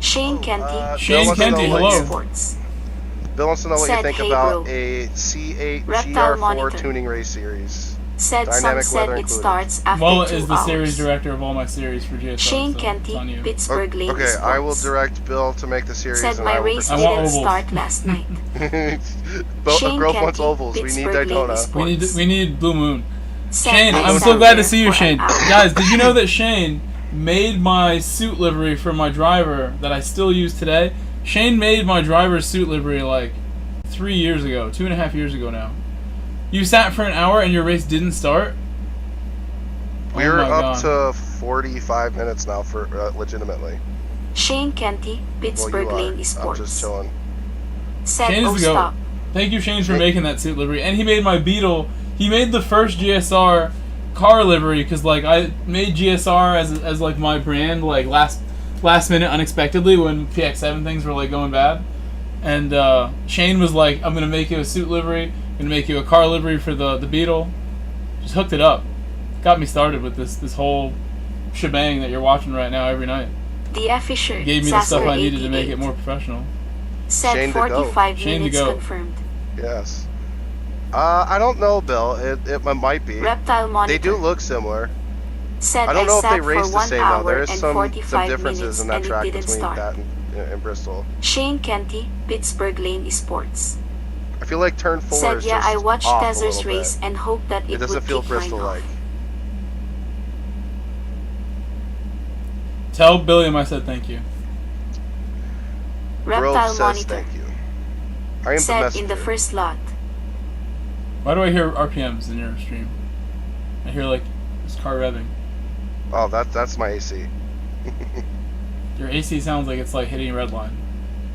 Shane Kenty, Shane Kenty, hello. Sports. Bill wants to know what you Said, think "Hey, about bro. a C8 Reptile GR4 monitor. tuning race series. Said some Dynamic said weather it included. starts after Mullet 2 is the hours. series director of all my series for GSR. Shane so it's on Kenty, you. Pittsburgh Lane Okay, Sports. I will direct Bill to make the series. Said and my I will race I didn't want ovals. start last night. Shane Grove wants Kenty, ovals. We need Pittsburgh Lane Daytona. Sports. We need Blue Moon. Said Shane, I I'm sat so glad to there see you, for an Shane. hour. Guys, did you know that Shane made my suit livery for my driver that I still use today? Shane made my driver's suit livery like 3 years ago, 2.5 years ago now. You sat for an hour and your race didn't start? We're Oh my up God. to 45 minutes now for legitimately. Shane Kenty, Well, Pittsburgh you are. Lane I'm Sports. just chilling. Said Shane is oh the goat. stop. Thank you, Shane, for making that suit livery. And he made my Beetle. He made the first GSR car livery because like I made GSR as like my brand like last minute unexpectedly when PX7 things were like going bad. And Shane was like, I'm gonna make you a suit livery. I'm gonna make you a car livery for the Beetle. Just hooked it up. Got me started with this whole shebang that you're watching right now every night. The Fisher, Gave me the stuff I needed to 88. make it more professional. Said Shane to go. 45 Shane to minutes go. confirmed. Yes. I don't know, Bill. It might be. Reptile monitor. They do look similar. Said I don't know if they sat race for the 1 same though. hour There's and some 45 differences minutes in that and it track didn't between start. that and Bristol. Shane Kenty, Pittsburgh Lane Sports. I feel like turn 4 Said is yeah, just I watched off a Tezer's little race bit. and hoped that It it doesn't would feel kick mine Bristol-like. off. Tell Billiam I said thank you. Reptile Grove says monitor. thank you. I am the Said messenger. in the first lot. Why do I hear RPMs in your stream? I hear like this car revving. Oh, that's my AC. Your AC sounds like it's like hitting a red line.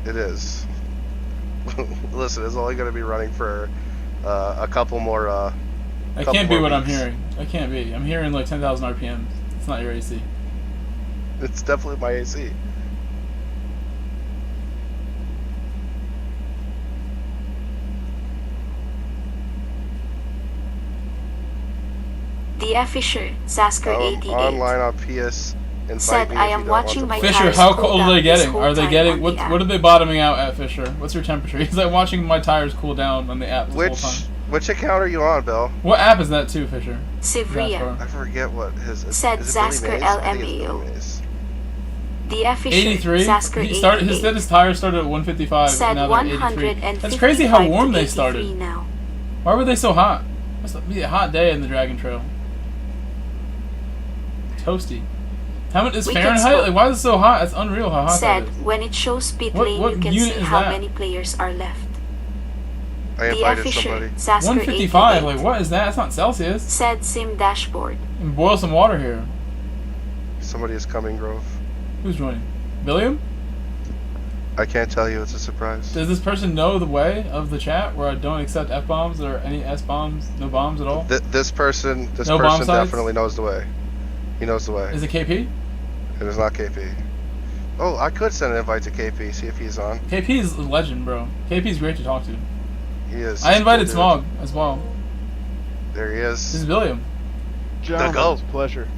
It is. Listen, it's only going to be running for a couple more. That Couple can't be more what I'm weeks. hearing. That can't be. I'm hearing like 10,000 RPMs. It's not your AC. It's definitely my AC. The Fisher, Zasker 88. Online on PS. Invite Said me I if am you don't want watching to my play. Fisher, tires how cool cold are down they this getting? whole Are they time getting on what? the app. What are they bottoming out at, Fisher? What's your temperature? He's like watching my tires cool down on the app this whole time. Which account are you on, Bill? What app is that too, Fisher? Sevilla. NASCAR. I forget what his. Said is it Billy Zasker Mays? I think it's LMAO. Billy Mays. The Fisher, 83. Zasker He started. He 88. said his tires started at 155, Said and now they're 83. 155 That's crazy how to warm they 83 started. now. Why were they so hot? Must be a hot day in the Dragon Trail. Toasty. How much is We can Fahrenheit? smoke. Like, why is it so hot? It's unreal how hot Said that is. when it shows pit What- lane what you can unit see is how that? many players are left. I The invited Fisher, somebody. Sasker 155. 88, Like, what is that? That's not Celsius. said Sim Dashboard. And boil some water here. Somebody is coming, Grove. Who's joining? William? I can't tell you. It's a surprise. Does this person know the way of the chat where I don't accept F-bombs or any S-bombs? No bombs at all? This person No bomb sites? definitely knows the way. He knows the way. Is it KP? It is not KP. Oh, I could send an invite to KP, see if he's on. KP is a legend, bro. KP is great to talk to. He is. I invited Dude. Smog as well. There he This is. is William. Gentlemen, go. it's a pleasure.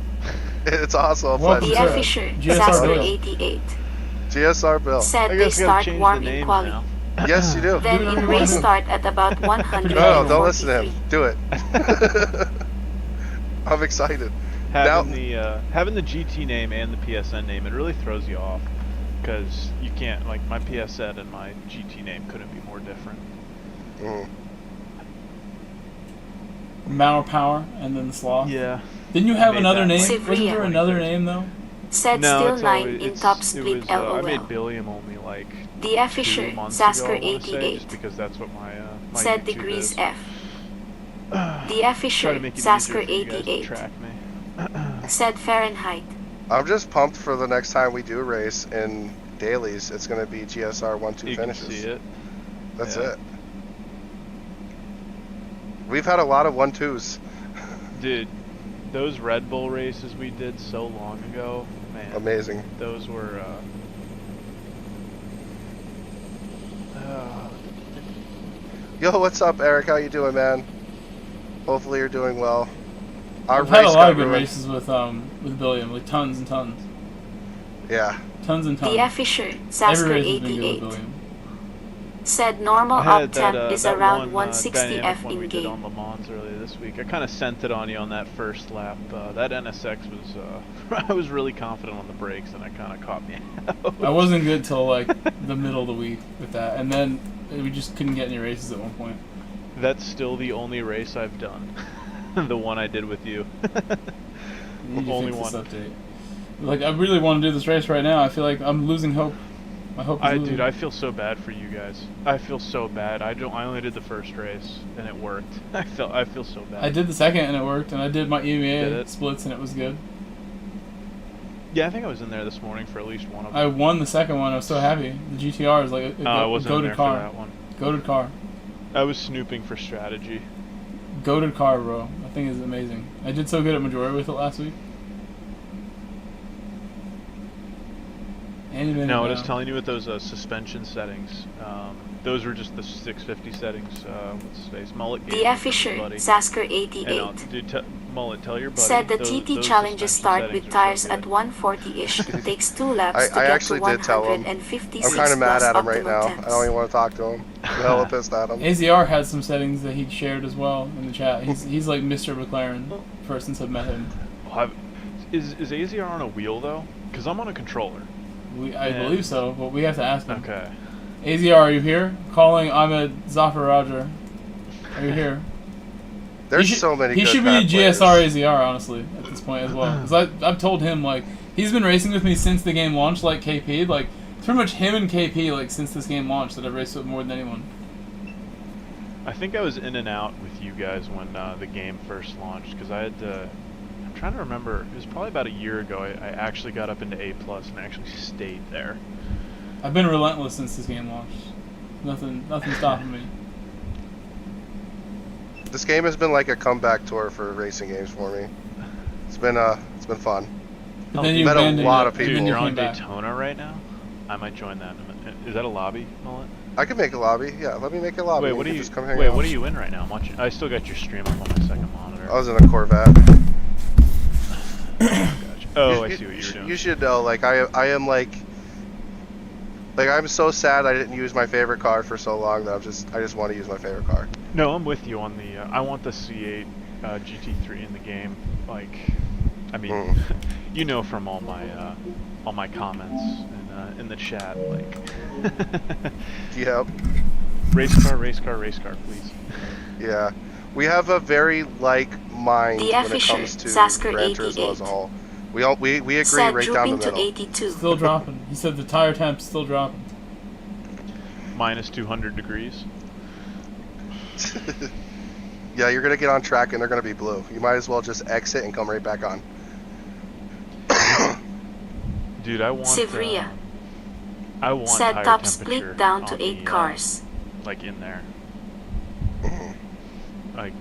It's awesome. Welcome The to Pleasure. Fisher, GSR Sasker Bill. 88, GSR Bill. said I they guess we gotta start change the warming names quali. now. Yes, you do. Then Do it in every race morning. start at about 100. No, don't listen to him. Do it. I'm excited. Having the GT name and the PSN name, it really throws you off, because you can't, like, my PSN and my GT name couldn't be more different. Mm. Mauer Power and then the Sloth. Yeah. Didn't you have Made another that name? Sevilla. Wasn't there another name though? Said No, still it's 9 always, in top it split was, I made LOL. Billiam only like The F 2 Fisher, months Sasker ago, I wanna say, 88, just because that's what my said YouTube Degrees is. F. The F Try Fisher, to make it Sasker easier for you guys to 88, track me. said Fahrenheit. I'm just pumped for the next time we do a race in dailies. It's going to be GSR 1-2 You finishes. can see it. That's Yeah. it. We've had a lot of 1-2s. Dude, those Red Bull races we did so long ago, man. Amazing. Those were, Yo, what's up, Eric? How you doing, man? Hopefully you're doing well. Our I've had a race lot got of good ruined. races with Billiam, like tons and tons. Yeah. Tons and tons. The F Fisher, Every Sasker race has been good with 88, Billiam. said normal I up had temp that, is that around one, 160 dynamic F one we in did on game. Le Mans earlier this week. I kind of sent it on you on that first lap. That NSX was, I was really confident on the brakes, and it kind of caught me out. I wasn't good till like the middle of the week with that, and then we just couldn't get any races at one point. That's still the only race I've done. The one I did with you. You need to Only fix one. this update. Like, I really want to do this race right now. I feel like I'm losing hope. My hope is losing. Dude, I feel so bad for you guys. I feel so bad. I only did the first race and it worked. I feel so bad. I did the second and it worked, and I did my Did EMEA it? splits and it was good. Yeah, I think I was in there this morning for at least one of them. I won the second one. I was so happy. The GTR is like a I wasn't in goated there car. for that one. Goated car. I was snooping for strategy. Goated car, bro. That thing is amazing. I did so good at Majority with it last week. Any minute No, now. it is telling you with those suspension settings. Those were just the 650 settings. What's his face? Mullet gave The F me, Fisher, buddy. Sasker And 88, dude, Mullet, tell your buddy. said the those TT challenges suspension start with settings are tires so at good. 140-ish. Takes 2 laps to I get actually to did tell him. 156 I'm kind of mad plus at him right optimal now. temps. I don't even want to talk to him. I'm hella pissed at him. AZR had some settings that he shared as well in the chat. He's like Mr. McLaren ever since I've met him. Is AZR on a wheel though? Because I'm on a controller. I Yeah. believe so, but we have to ask him. Okay. AZR, are you here? Calling Ahmed Zafar Roger. Are you here? There's He should- so many He good should be bad GSR players. AZR, honestly, at this point as well. Because I've told him, like, he's been racing with me since the game launched, like KP. Like, it's pretty much him and KP, like, since this game launched that I've raced with more than anyone. I think I was in and out with you guys when the game first launched because I had to. I'm trying to remember. It was probably about a year ago. I actually got up into A+ and actually stayed there. I've been relentless since this game launched. Nothing stopping me. This game has been like a comeback tour for racing games for me. It's been fun. But then you met a abandoned lot it, of and people. then Dude, you you're came on back. Daytona right now? I might join that in a minute. Is that a lobby, Mullet? I can make a lobby. Yeah, let me make a lobby. Wait, You what can are you? just come hang Wait, out. what are you in right now? I'm watching. I still got your stream up on my second monitor. I was in a Corvette. Gotcha. Oh, I see what you're doing. You should know, like I am like I'm so sad I didn't use my favorite car for so long that I just want to use my favorite car. No, I'm with you on the. I want the C8 GT3 in the game. Like, I mean, you know from all my comments in the chat, like. Yep. Race car, please. Yeah. We have a very like mind The when it Fisher, comes to Sasker Gran Turismo 88. as a whole. We agree Said right down the drooping to middle. 82. Still dropping. He said the tire temp's still dropping. Minus 200 degrees. Yeah, you're gonna get on track and they're gonna be blue. You might as well just exit and come right back on. Dude, I want. Sevilla. I want Said higher top temperature split down to on 8 the, cars. like in there. Mhm. Like,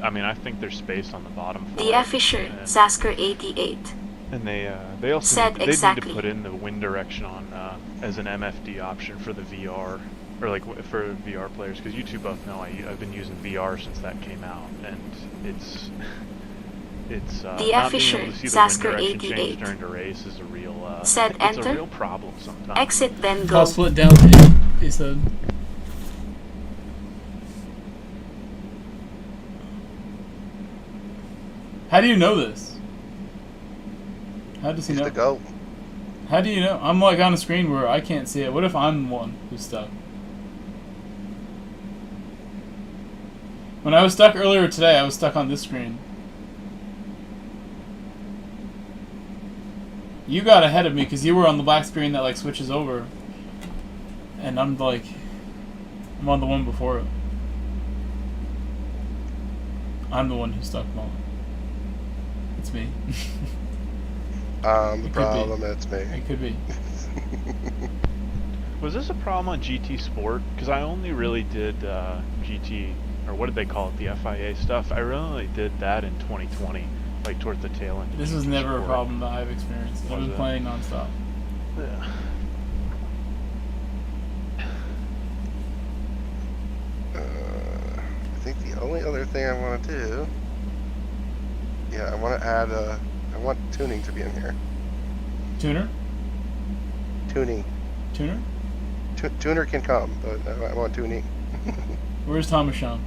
I mean, I think there's space on the bottom for DF it, Fisher, and- Zasker 88. And they also Said need, they need exactly. to put in the wind direction on as an MFD option for the VR, or like for VR players, because you two both know I've been using VR since that came out, and it's not being able Fisher, to see the wind Zasker direction 88. change during the race is a real Said it's a enter. real problem sometimes. Exit then I'll go. split down to 8, he said. How do you know this? How does he Used know? to go. How do you know? I'm like on a screen where I can't see it. What if I'm the one who's stuck? When I was stuck earlier today, I was stuck on this screen. You got ahead of me because you were on the black screen that like switches over. And I'm like, I'm on the one before it. I'm the one who's stuck, Mullen. It's me. The could problem, it's me. It could be. Was this a problem on GT Sport? Because I only really did GT, or what did they call it, the FIA stuff. I really only did that in 2020, like towards the tail end. of This was GT never a Sport. problem that I've experienced. I've Was been it? playing nonstop. Yeah. I think the only other thing I want to do, yeah, I want to add I want tuning to be in here. Tuner? Tuning. Tuner? Tuner can come, but I want tuning. Where's Thomas Sean?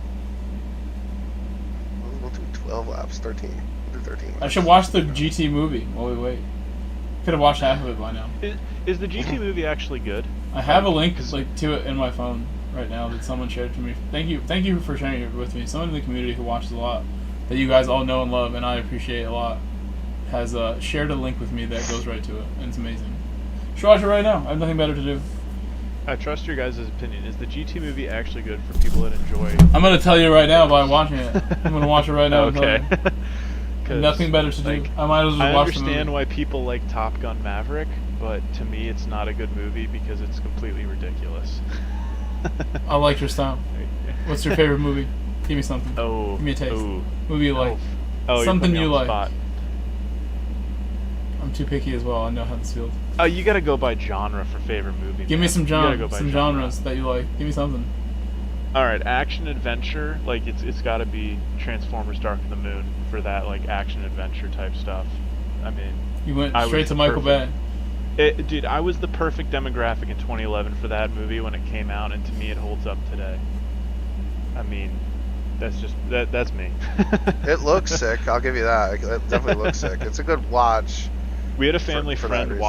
We'll do 12 laps, 13. We'll do 13 laps. I should watch the GT movie while we wait. Could have watched half of it by now. Is the GT movie actually good? I have a link to it in my phone right now that someone shared to me. Thank you for sharing it with me. Someone in the community who watches a lot, that you guys all know and love, and I appreciate a lot, has shared a link with me that goes right to it, and it's amazing. Should watch it right now. I have nothing better to do. I trust your guys' opinion. Is the GT movie actually good for people that enjoy? I'm gonna tell you right now by watching it. I'm gonna watch it right now. and tell Okay. you. Nothing better to do. like, I might as well I watch the movie. understand why people like Top Gun Maverick, but to me, it's not a good movie because it's completely ridiculous. I like your style. What's your favorite movie? Give me something. Oh. Give me a taste. Oh. Movie you like. Oh, you're Something putting me you on the like. spot. I'm too picky as well. I know how this feels. You gotta go by genre for favorite movie. Give me man. some You gotta go genres, by some genre. genres that you like. Give me something. All right, action adventure. Like it's got to be Transformers: Dark of the Moon for that like action adventure type stuff. I mean, You went I straight was to Michael Bay. perfect. Dude, I was the perfect demographic in 2011 for that movie when it came out, and to me, it holds up today. I mean, that's just that's me. It looks sick. I'll give you that. It definitely looks sick. It's a good watch. We had a family for that friend reason.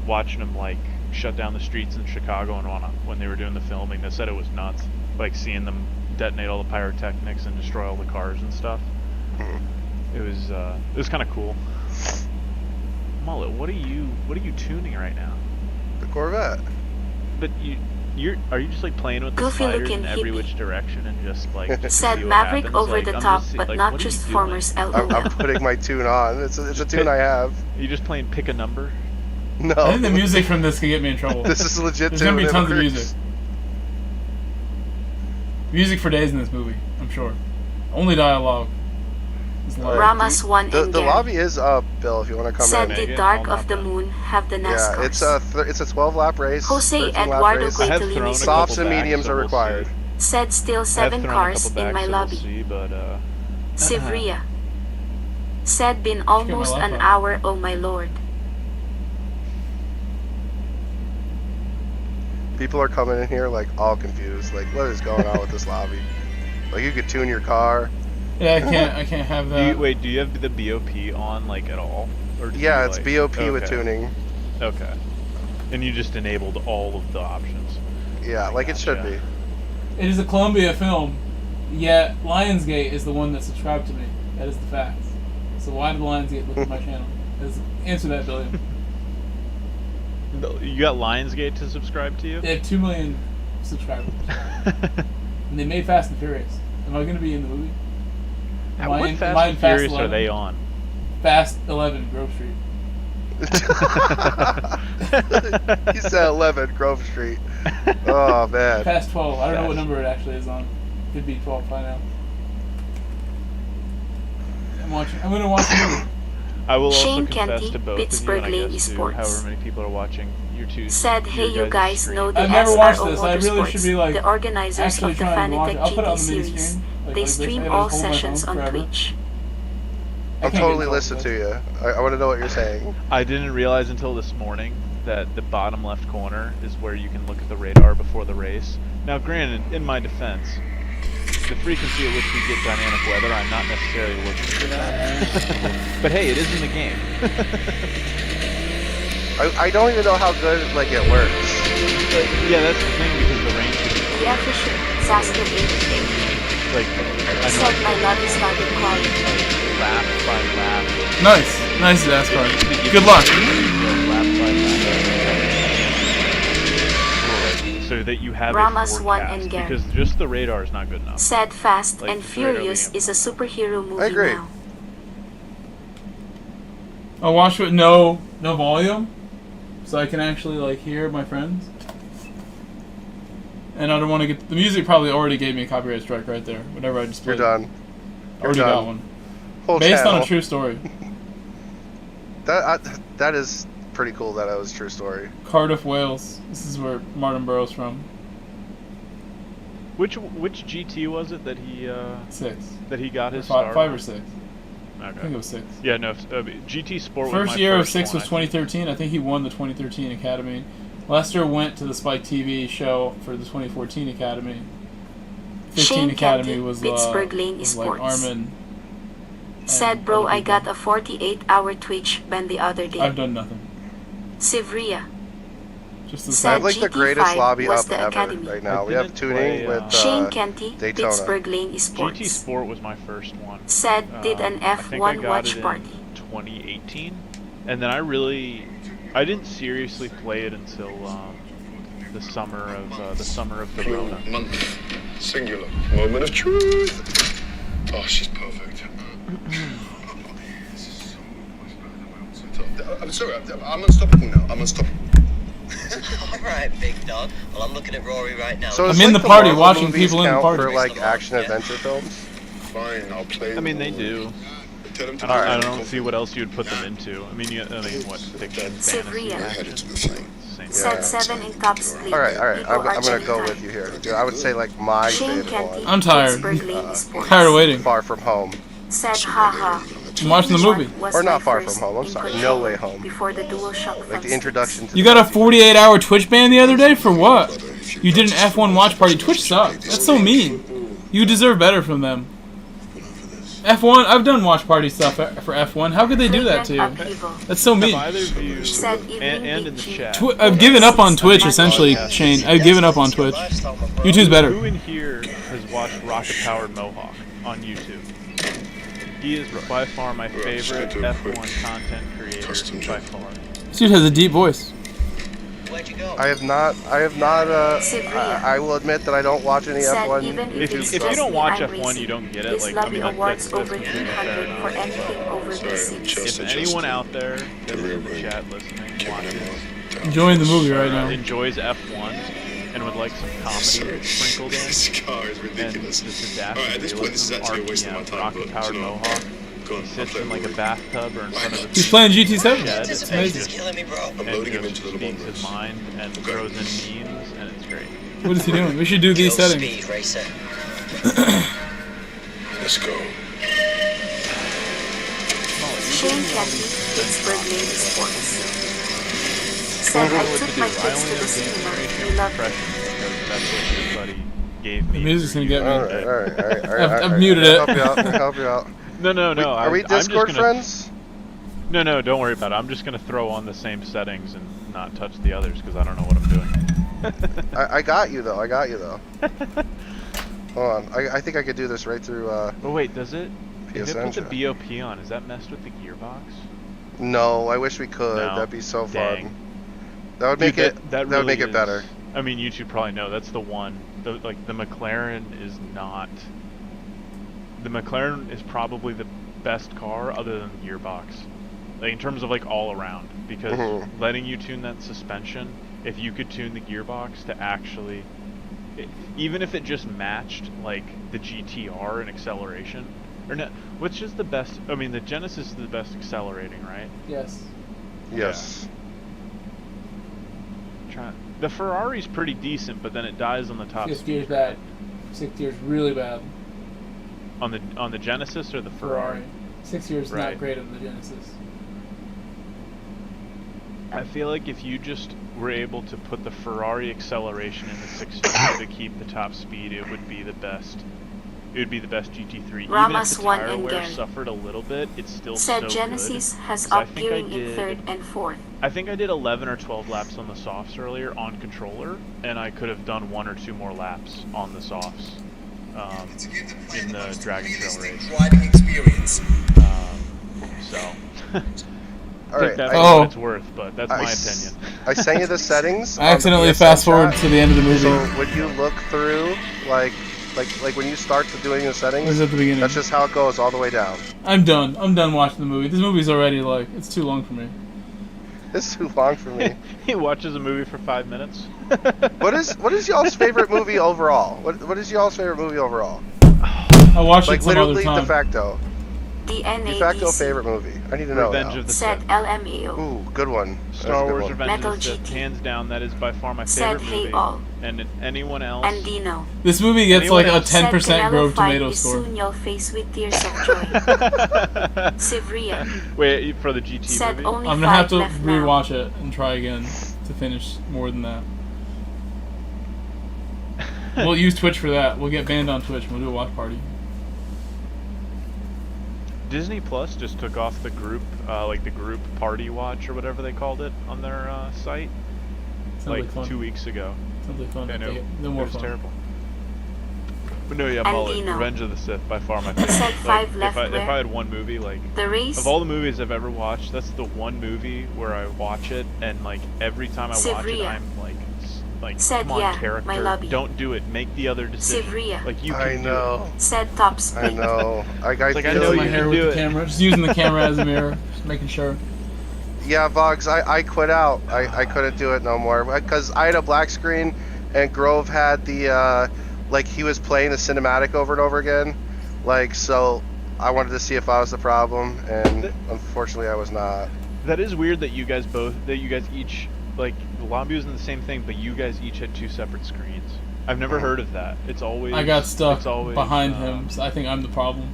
watching them like shut down the streets in Chicago and when they were doing the filming. They said it was nuts, like seeing them detonate all the pyrotechnics and destroy all the cars and stuff. Mhm. It was kind of cool. Mullet, what are you tuning right now? The Corvette. But are you just like playing with the Goofy sliders looking in every hippie. which direction and just like just to Said see what Maverick happens? over Like, the I'm top, just, but like, not what are you just doing? formers I'm LOL. putting my tune on. It's a tune I have. Are you just playing pick a number? No. I think the music from this could get me in trouble. This is a legit There's tune. gonna be It tons of works. music. Music for days in this movie, I'm sure. Only dialogue. Is live. Ramas 1 The and Gary. lobby is up, Bill. If you want to come Said in. the Megan, Dark I'll of the not Moon have the Yeah, NASCARs. it's a 12-lap race. Jose 13-lap Eduardo race. I have Guitolini thrown a said- couple Softs and back, mediums so are we'll required. see. Said still I have 7 thrown a cars couple in back, my so lobby. We'll see, but Sevilla. Said been almost an laptop. hour, oh my lord. People are coming in here like all confused. Like, what is going on with this lobby? Like, you could tune your car. Yeah, I can't have that. do you have the BOP on like at all? Or do Yeah, you, it's like, BOP with okay. tuning. Okay. And you just enabled all of the options. Yeah, I like it should gotcha. be. It is a Columbia film, yet Lionsgate is the one that subscribed to me. That is the fact. So why did Lionsgate look at my channel? Answer that, Billiam. You got Lionsgate to subscribe to you? They have 2 million subscribers. And they made Fast and Furious. Am I gonna be in the movie? What Fast and Furious are they on? Fast 11, Grove Street. He said 11 Grove Street. Oh man. Fast 12. I don't know what number it actually is on. Could be 12 by now. I'm gonna watch the movie. I will also Shane confess Kenty, to both Pittsburgh of you, and I Lane guess to Esports. however many people are watching YouTube. Said, hey, you guys know the I've never watched SRO this. I really should be like the organizers actually of the trying to watch it. Fanatec I'll put it on GT the mini series. screen. Like They this. I stream gotta all hold my phone sessions on forever. Twitch. I'm totally listening to you. I want to know what you're saying. I didn't realize until this morning that the bottom left corner is where you can look at the radar before the race. Now, granted, in my defense, the frequency at which we get dynamic weather, I'm not necessarily looking for that. But hey, it is in the game. I don't even know how good like it works. But, yeah, that's the thing because the range is The official Sasuke 88 like I said my know lobby started calling. lap by lap. Nice, NASCAR. It needs to give Good you luck. lap by lap. So that you have Ramos a won forecast, and Gary. because just the radar is not good enough. Said Fast Like, and it's right over Furious here. is a superhero movie I agree. now. I'll watch with no volume, so I can actually like hear my friends. And I don't want to get the music. Probably already gave me a copyright strike right there. Whenever I just You're played. done. Already You're got done. one. Whole Based channel. on a true story. That is pretty cool. That was a true story. Cardiff, Wales. This is where Martin Burrow's from. Which GT was it that he 6. got his Five start or on? 6. I think it Okay. was 6. Yeah, no. GT Sport was First my year of first 6 one, was 2013. I think he won the 2013 Academy. Lester went to the Spike TV show for the 2014 Academy. 15 Shane Academy Kenty, was Pittsburgh Lane like Esports. Armin. Said, bro, I got a 48-hour Twitch ban the other day. I've done nothing. Sivria. Just the I Said have like the GT5 greast lobby was up the ever academy. right now. I We have didn't tuning play, with Shane Kenty, Daytona. Pittsburgh Lane Esports. GT Sport was my first one. Said, did an I think I F1 got watch it in party. 2018, and then I didn't seriously play it until the summer of the Rona. Month. Singular. Moment of truth. Oh, she's perfect. I'm sorry, I'm unstoppable now. I'm unstoppable. Alright, big dog. Well, I'm looking at Rory right now. So I'm it's in like the party Marvel watching movies people in the count party. for like action adventure films. Fine, I'll play. I mean, they do. Tell them to I don't see what else you'd put them into. I mean, what fiction, fantasy, Sivria. action, Headed to the same. same. Said 7 in top split. All right. Equal I'm gonna archery go time. with you here. Dude, I would say like my Shane favorite Kenty, one. I'm tired. Pittsburgh Lane Esports. Tired of waiting. Far From Home. Said, haha. I'm watching the movie. Was Or not my Far first From Home, I'm in sorry, control No Way Home. Before the DualShock Like the thumbsticks. introduction to You the got a movie. 48-hour Twitch ban the other day for what? You did an F1 watch party. Twitch sucks. That's so mean. You deserve better from them. F1. I've done watch party stuff for F1. How could they do that to you? Upheaval. That's so Have mean. either of you, Said evening and in the Big G. chat, I've given up on Twitch essentially, Shane. I've given up on Twitch. YouTube's better. who in here has watched Rocket Powered Mohawk on YouTube? He is by far my favorite F1 content creator by far. This dude has a deep voice. Where'd you go? I have not. I will admit that I don't watch any Said F1. even If it's you just don't me, watch I'm F1, racing. you don't get it. This Like, I lobby mean, awards that's over completely fair 300 enough. for anything over this. If anyone out there that is in the chat listening, watches, Enjoying the movie right now. enjoys F1 and would like some comedy sprinkled in, This car is and ridiculous. just a dash Alright, at of this point, this is realism, actually a waste of my RPM, time, Rocket but, Powered you know, Mohawk, go on, he I'll sits play in like a movie. bathtub or in front of a He's playing GT7. shed It's Anticipation amazing. is killing me, bro. I'm and loading him just into the speaks his bombers. mind and Okay. throws in memes, and it's great. What is he doing? We should do these Kill settings. speed racer. Let's go. Shane Kenty, Pittsburgh Lane Esports. Said I took my kids to the cinema. We loved it. Because that's what your buddy gave me. The music's gonna get me. All right. I've muted it. Help you out. No. Are we I'm just Discord gonna- friends? No, don't worry about it. I'm just gonna throw on the same settings and not touch the others because I don't know what I'm doing. I got you though. Hold on. I think I could do this right through. Oh wait, does it? If it PSN puts a chat. BOP on, is that messed with the gearbox? No, I wish we could. No. That'd be so Dang. fun. That would make Dude, it. that would make really it better. is- I mean, you two probably know that's the one the McLaren is not. The McLaren is probably the best car other than the gearbox, like in terms of like all around, because letting you tune that suspension, if you could tune the gearbox to actually, even if it just matched like the GTR in acceleration, or no, which is the best? I mean, the Genesis is the best accelerating, right? Yes. Yes. The Ferrari's pretty decent, but then it dies on the top. 6th gear's bad. 6th gear's really bad. On the Genesis or the Ferrari? 6th gear's Right. not great on the Genesis. I feel like if you just were able to put the Ferrari acceleration in the 6th gear to keep the top speed, it would be the best. It would be the best GT3. Ramos Even if the won tire and wear Gary. suffered a little bit, it's still Said so Genesis good. has 'Cause I up think I gearing in did- 3rd and 4th. I think I did 11 or 12 laps on the softs earlier on controller, and I could have done 1 or 2 more laps on the softs in the Dragon Trail race. Driving experience. So, All I think right. that's Oh. what it's worth, but that's my opinion. I sent you the settings. I accidentally on the fast PSN forward chat. to the end of the movie. So when you look through, like when you start to doing the It was settings, at the beginning. that's just how it goes all the way down. I'm done. I'm done watching the movie. This movie's already like it's too long for me. It's too long for me. He watches a movie for 5 minutes. What is y'all's favorite movie overall? What is y'all's favorite movie overall? I watched Like it some other literally time. de facto. The De facto NADC. favorite movie. I need to know Revenge now. of the Said Sith. LMAO. Ooh, good one. That's a Star good Wars one. Revenge Metal of the Sith, GT. hands down, that is by far my Said favorite hey movie. all. And anyone else? And Dino. This movie gets Anyone like a else? 10% Said Grove Canelo fight Tomato is score. soon you'll face with tears of joy. Sivria. Wait, for the GT Said movie? only I'm gonna have 5 to left now. rewatch it and try again to finish more than that. We'll use Twitch for that. We'll get banned on Twitch and we'll do a watch party. Disney Plus just took off the group, like the group party watch or whatever they called it on their site, Sounds like fun. 2 weeks ago. Sounds like fun. I know. No more It was fun. terrible. But no, yeah, And Mullet, Dino. Revenge of the Sith, by far my favorite. Said 5 Like, left if where? I had one movie, like, The race. of all the movies I've ever watched, that's the one movie where I watch it, and like every time I watch it, Sivria. I'm like, Said come on, yeah, character, my lobby. don't do it, make the other decision. Sivria. Like you can I know. Said top speed. I know. I Like, I feel know Doing my you you. hair can with do the it. camera. Just using the camera as a mirror. Just making sure. Yeah, Vogs, I quit out. I couldn't do it no more because I had a black screen and Grove had the like he was playing the cinematic over and over again. Like so, I wanted to see if I was the problem, and unfortunately, I was not. That is weird that you guys each, like, the lobby was in the same thing, but you guys each had 2 separate screens. I've never heard of that. It's always... I got stuck it's always, behind him, so I think I'm the problem.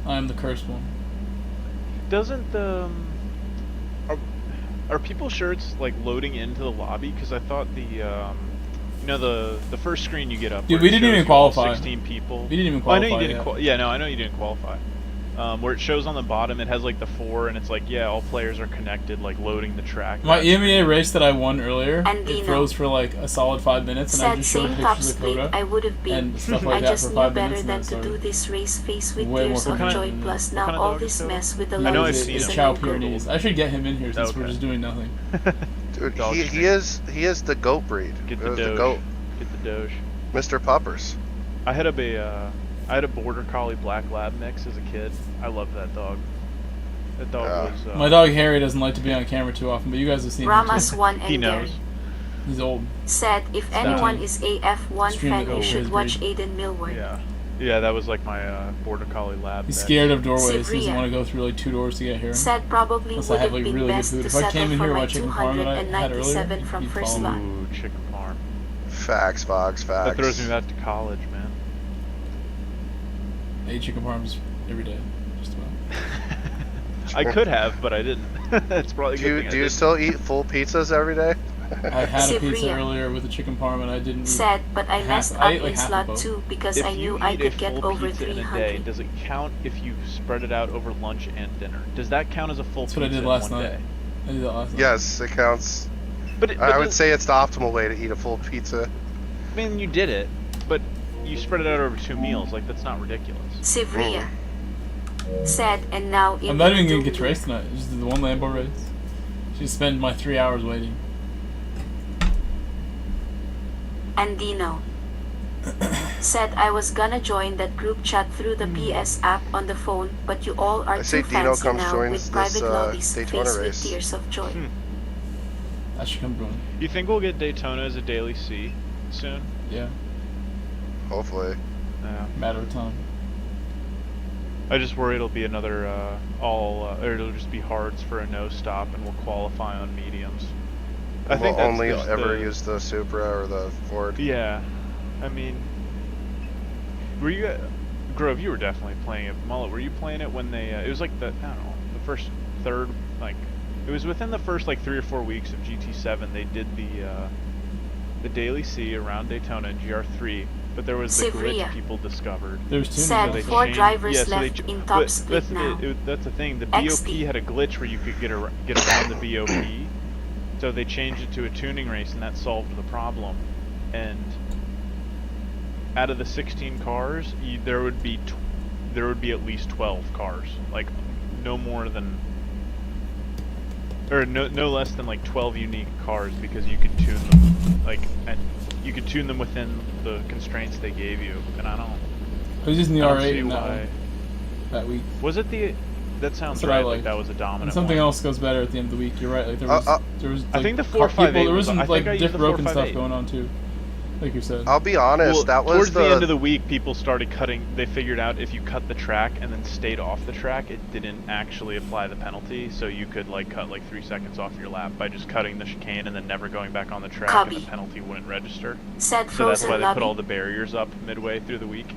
I'm the cursed one. Doesn't the... Are people sure it's, like, loading into the lobby? Because I thought the, you know, the first screen you get up Dude, where we it didn't shows even you all qualify. 16 people. We didn't even Oh, I know qualify you didn't yet. yeah, no, I know you didn't qualify. Where it shows on the bottom, it has like the 4, and it's like, yeah, all players are connected, like loading the track. My That's EMEA race that I won earlier, And it Dino. froze for like a solid 5 minutes, and I Said just showed same top pictures of speed Coda I would have been. and stuff like I that just for knew 5 better minutes, and than then to do started. this race face with Way more tears of confident joy. than Plus that. now kind of all dog is this Coda? mess with the I know I've lobbies seen is it. a Chow no-go. Pyrenees. I should get him in here since we're Okay. just doing nothing. Dude, Dog he screen. is the goat breed. Get It the was the Doge. goat, Get the Doge. Mr. Puppers. I had a border collie black lab mix as a kid. I loved that dog. That dog Yeah. was. My dog Harry doesn't like to be on camera too often, but you guys have seen him. Ramos Too. won He and knows. Gary. He's old. Said if anyone is AF1 Extremely fan, you old for should his watch breed. Aiden Millward. Yeah, that was like my border collie lab. He's mix. scared of doorways. He doesn't Sivria. want to go through like 2 doors to get here. Said probably Unless I would have, have like, been really good best food. to If I came settle in for here my with chicken parm that I had earlier, 297 from you'd first follow me. lap. Ooh, chicken parm. Facts, Vogs, facts. That throws me back to college, man. I eat chicken parms every day, just about. I could have, but I didn't. It's probably a good thing I Do you didn't. still eat full pizzas every day? I had a pizza Sivria. earlier with a chicken parm and I didn't eat. Said, but I half- messed I up ate, like, in half slot of both. 2 because If I you knew I eat could a get full over pizza in a 300. day, does it count if you spread it out over lunch and dinner? Does that count as a full That's pizza what I did in last one night. day? I did that last night. Yes, it counts. But I would say it's the optimal way to eat a full pizza. I mean, you did it, but you spread it out over 2 meals. Like, that's not ridiculous. Sivria. Said, and now in I'm not even gonna the get to race tonight. Just the one Lambo race. Just spend my 3 hours waiting. Andino. Said I was gonna join that group chat through the PS app on the phone, but you all are I say too Dino fancy comes now joins with private this, lobbies Daytona faced with race. tears of joy. That should come from. You think we'll get Daytona as a daily C soon? Yeah, Hopefully. Yeah. matter of time. I just worry it'll be another or it'll just be hards for a no stop, and we'll qualify on mediums. I We'll think that's only just ever the, use the Supra or the Ford. Yeah, I mean, were you, Grove? You were definitely playing it. Mullet, were you playing it when they? It was like the, I don't know, the first third, like it was within the first like 3 or 4 weeks of GT7. They did the daily C around Daytona and GR3, but there was the Sevilla. glitch people discovered. There's two. Said So they 4 changed- drivers yeah, so they left ch- in top but split that's, now. that's the thing. The XD. BOP had a glitch where you could get around the BOP, so they changed it to a tuning race, and that solved the problem. And out of the 16 cars, there would be at least 12 cars, like no more than, or no less than like 12 unique cars, because you could tune them, like, and you could tune them within the constraints they gave you. And I don't. I was using the I don't R8 see in why. that week. Was it the? That sounds That's what I right. Like liked. that was a dominant. And something one. else goes better at the end of the week. You're right. Like there was I like, think the car 458 people, there was- was I some like think I used the broken stuff 458. going on too, like you said. I'll be honest, Well, that was towards the end of the week, people started cutting. They figured out if you cut the track and then stayed off the track, it didn't actually apply the penalty. So you could like cut like 3 seconds off your lap by just cutting the chicane and then never going back on the track, Copy. and the penalty wouldn't register. Said So that's frozen why they lobby. put all the barriers up midway through the week.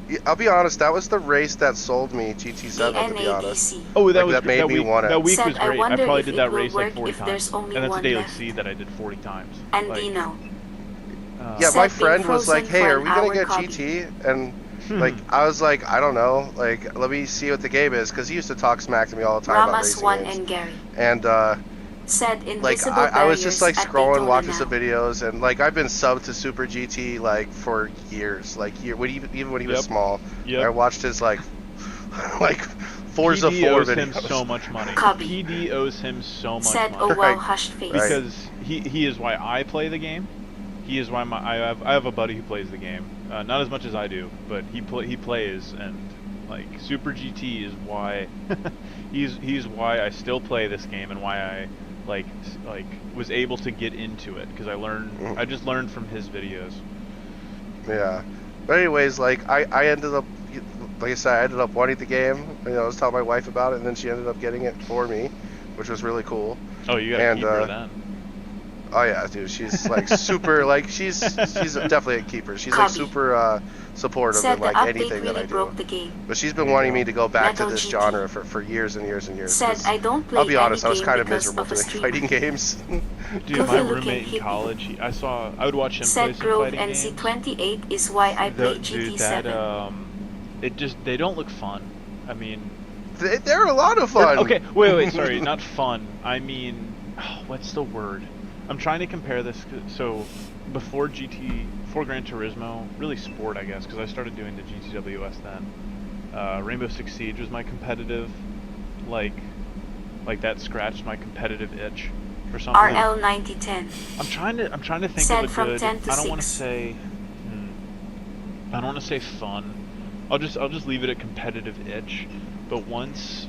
Yeah, I'll be honest, that was the race that sold me GT7, to be honest. NADC. Oh, that Like, was that made me week, want it. That week Said, was I great. I wonder probably if did it that will race like work 40 if there's times, only and that's a one daily left. C that I did 40 times. And Like, Dino. Yeah, Said my being friend was frozen like, hey, for are an we gonna hour get copy. GT? And like, I was like, I don't know, like, let me see what the game is, because he used to talk smack to me all the time about Ramos racing 1 games. and Gary. And Said like, invisible I was just like barriers at scrolling, Daytona watching now. some videos, and like, I've been subbed to Super GT like for years, like even when he was Yep. small. Yep. I watched his like Forza PD 4 owes him videos. so much money. Copy. PD owes him so much Said money. oh well Right. hushed face. Right. Because he is why I play the game. He is why I have a buddy who plays the game. Not as much as I do, but he plays, and like Super GT is why he's why I still play this game, and why I like was able to get into it, because I just learned from his videos. Yeah. But anyways, like I ended up, like I said, I ended up wanting the game. You know, I was telling my wife about it, and then she ended up getting it for me, which was really cool. Oh, you gotta And, keep her then. Oh yeah, dude, she's like super, like she's definitely a keeper. She's like Copy. super supportive Said of the like update anything that really I broke do. the game. But she's been wanting me to go back to Metal this GT. genre for years and years and years. Said 'cause I don't play I'll be honest, I any was game kind of because miserable of a doing streamer. fighting games. Dude, Goofy my looking roommate in hippie. college, I would watch him play Said some Grove fighting games. NC28 is why I play Dude, GT7. that they don't look fun. I mean, They're a lot of fun. okay, wait, sorry, not fun. I mean, what's the word? I'm trying to compare this. So, before Gran Turismo, really sport, I guess, because I started doing the GTWS then. Rainbow Six Siege was my competitive, like that scratched my competitive itch for something. RL 9010. I'm trying to think Said of a from good. 10 to I don't want to 6. say. I don't want to say fun. I'll just leave it at competitive itch. But once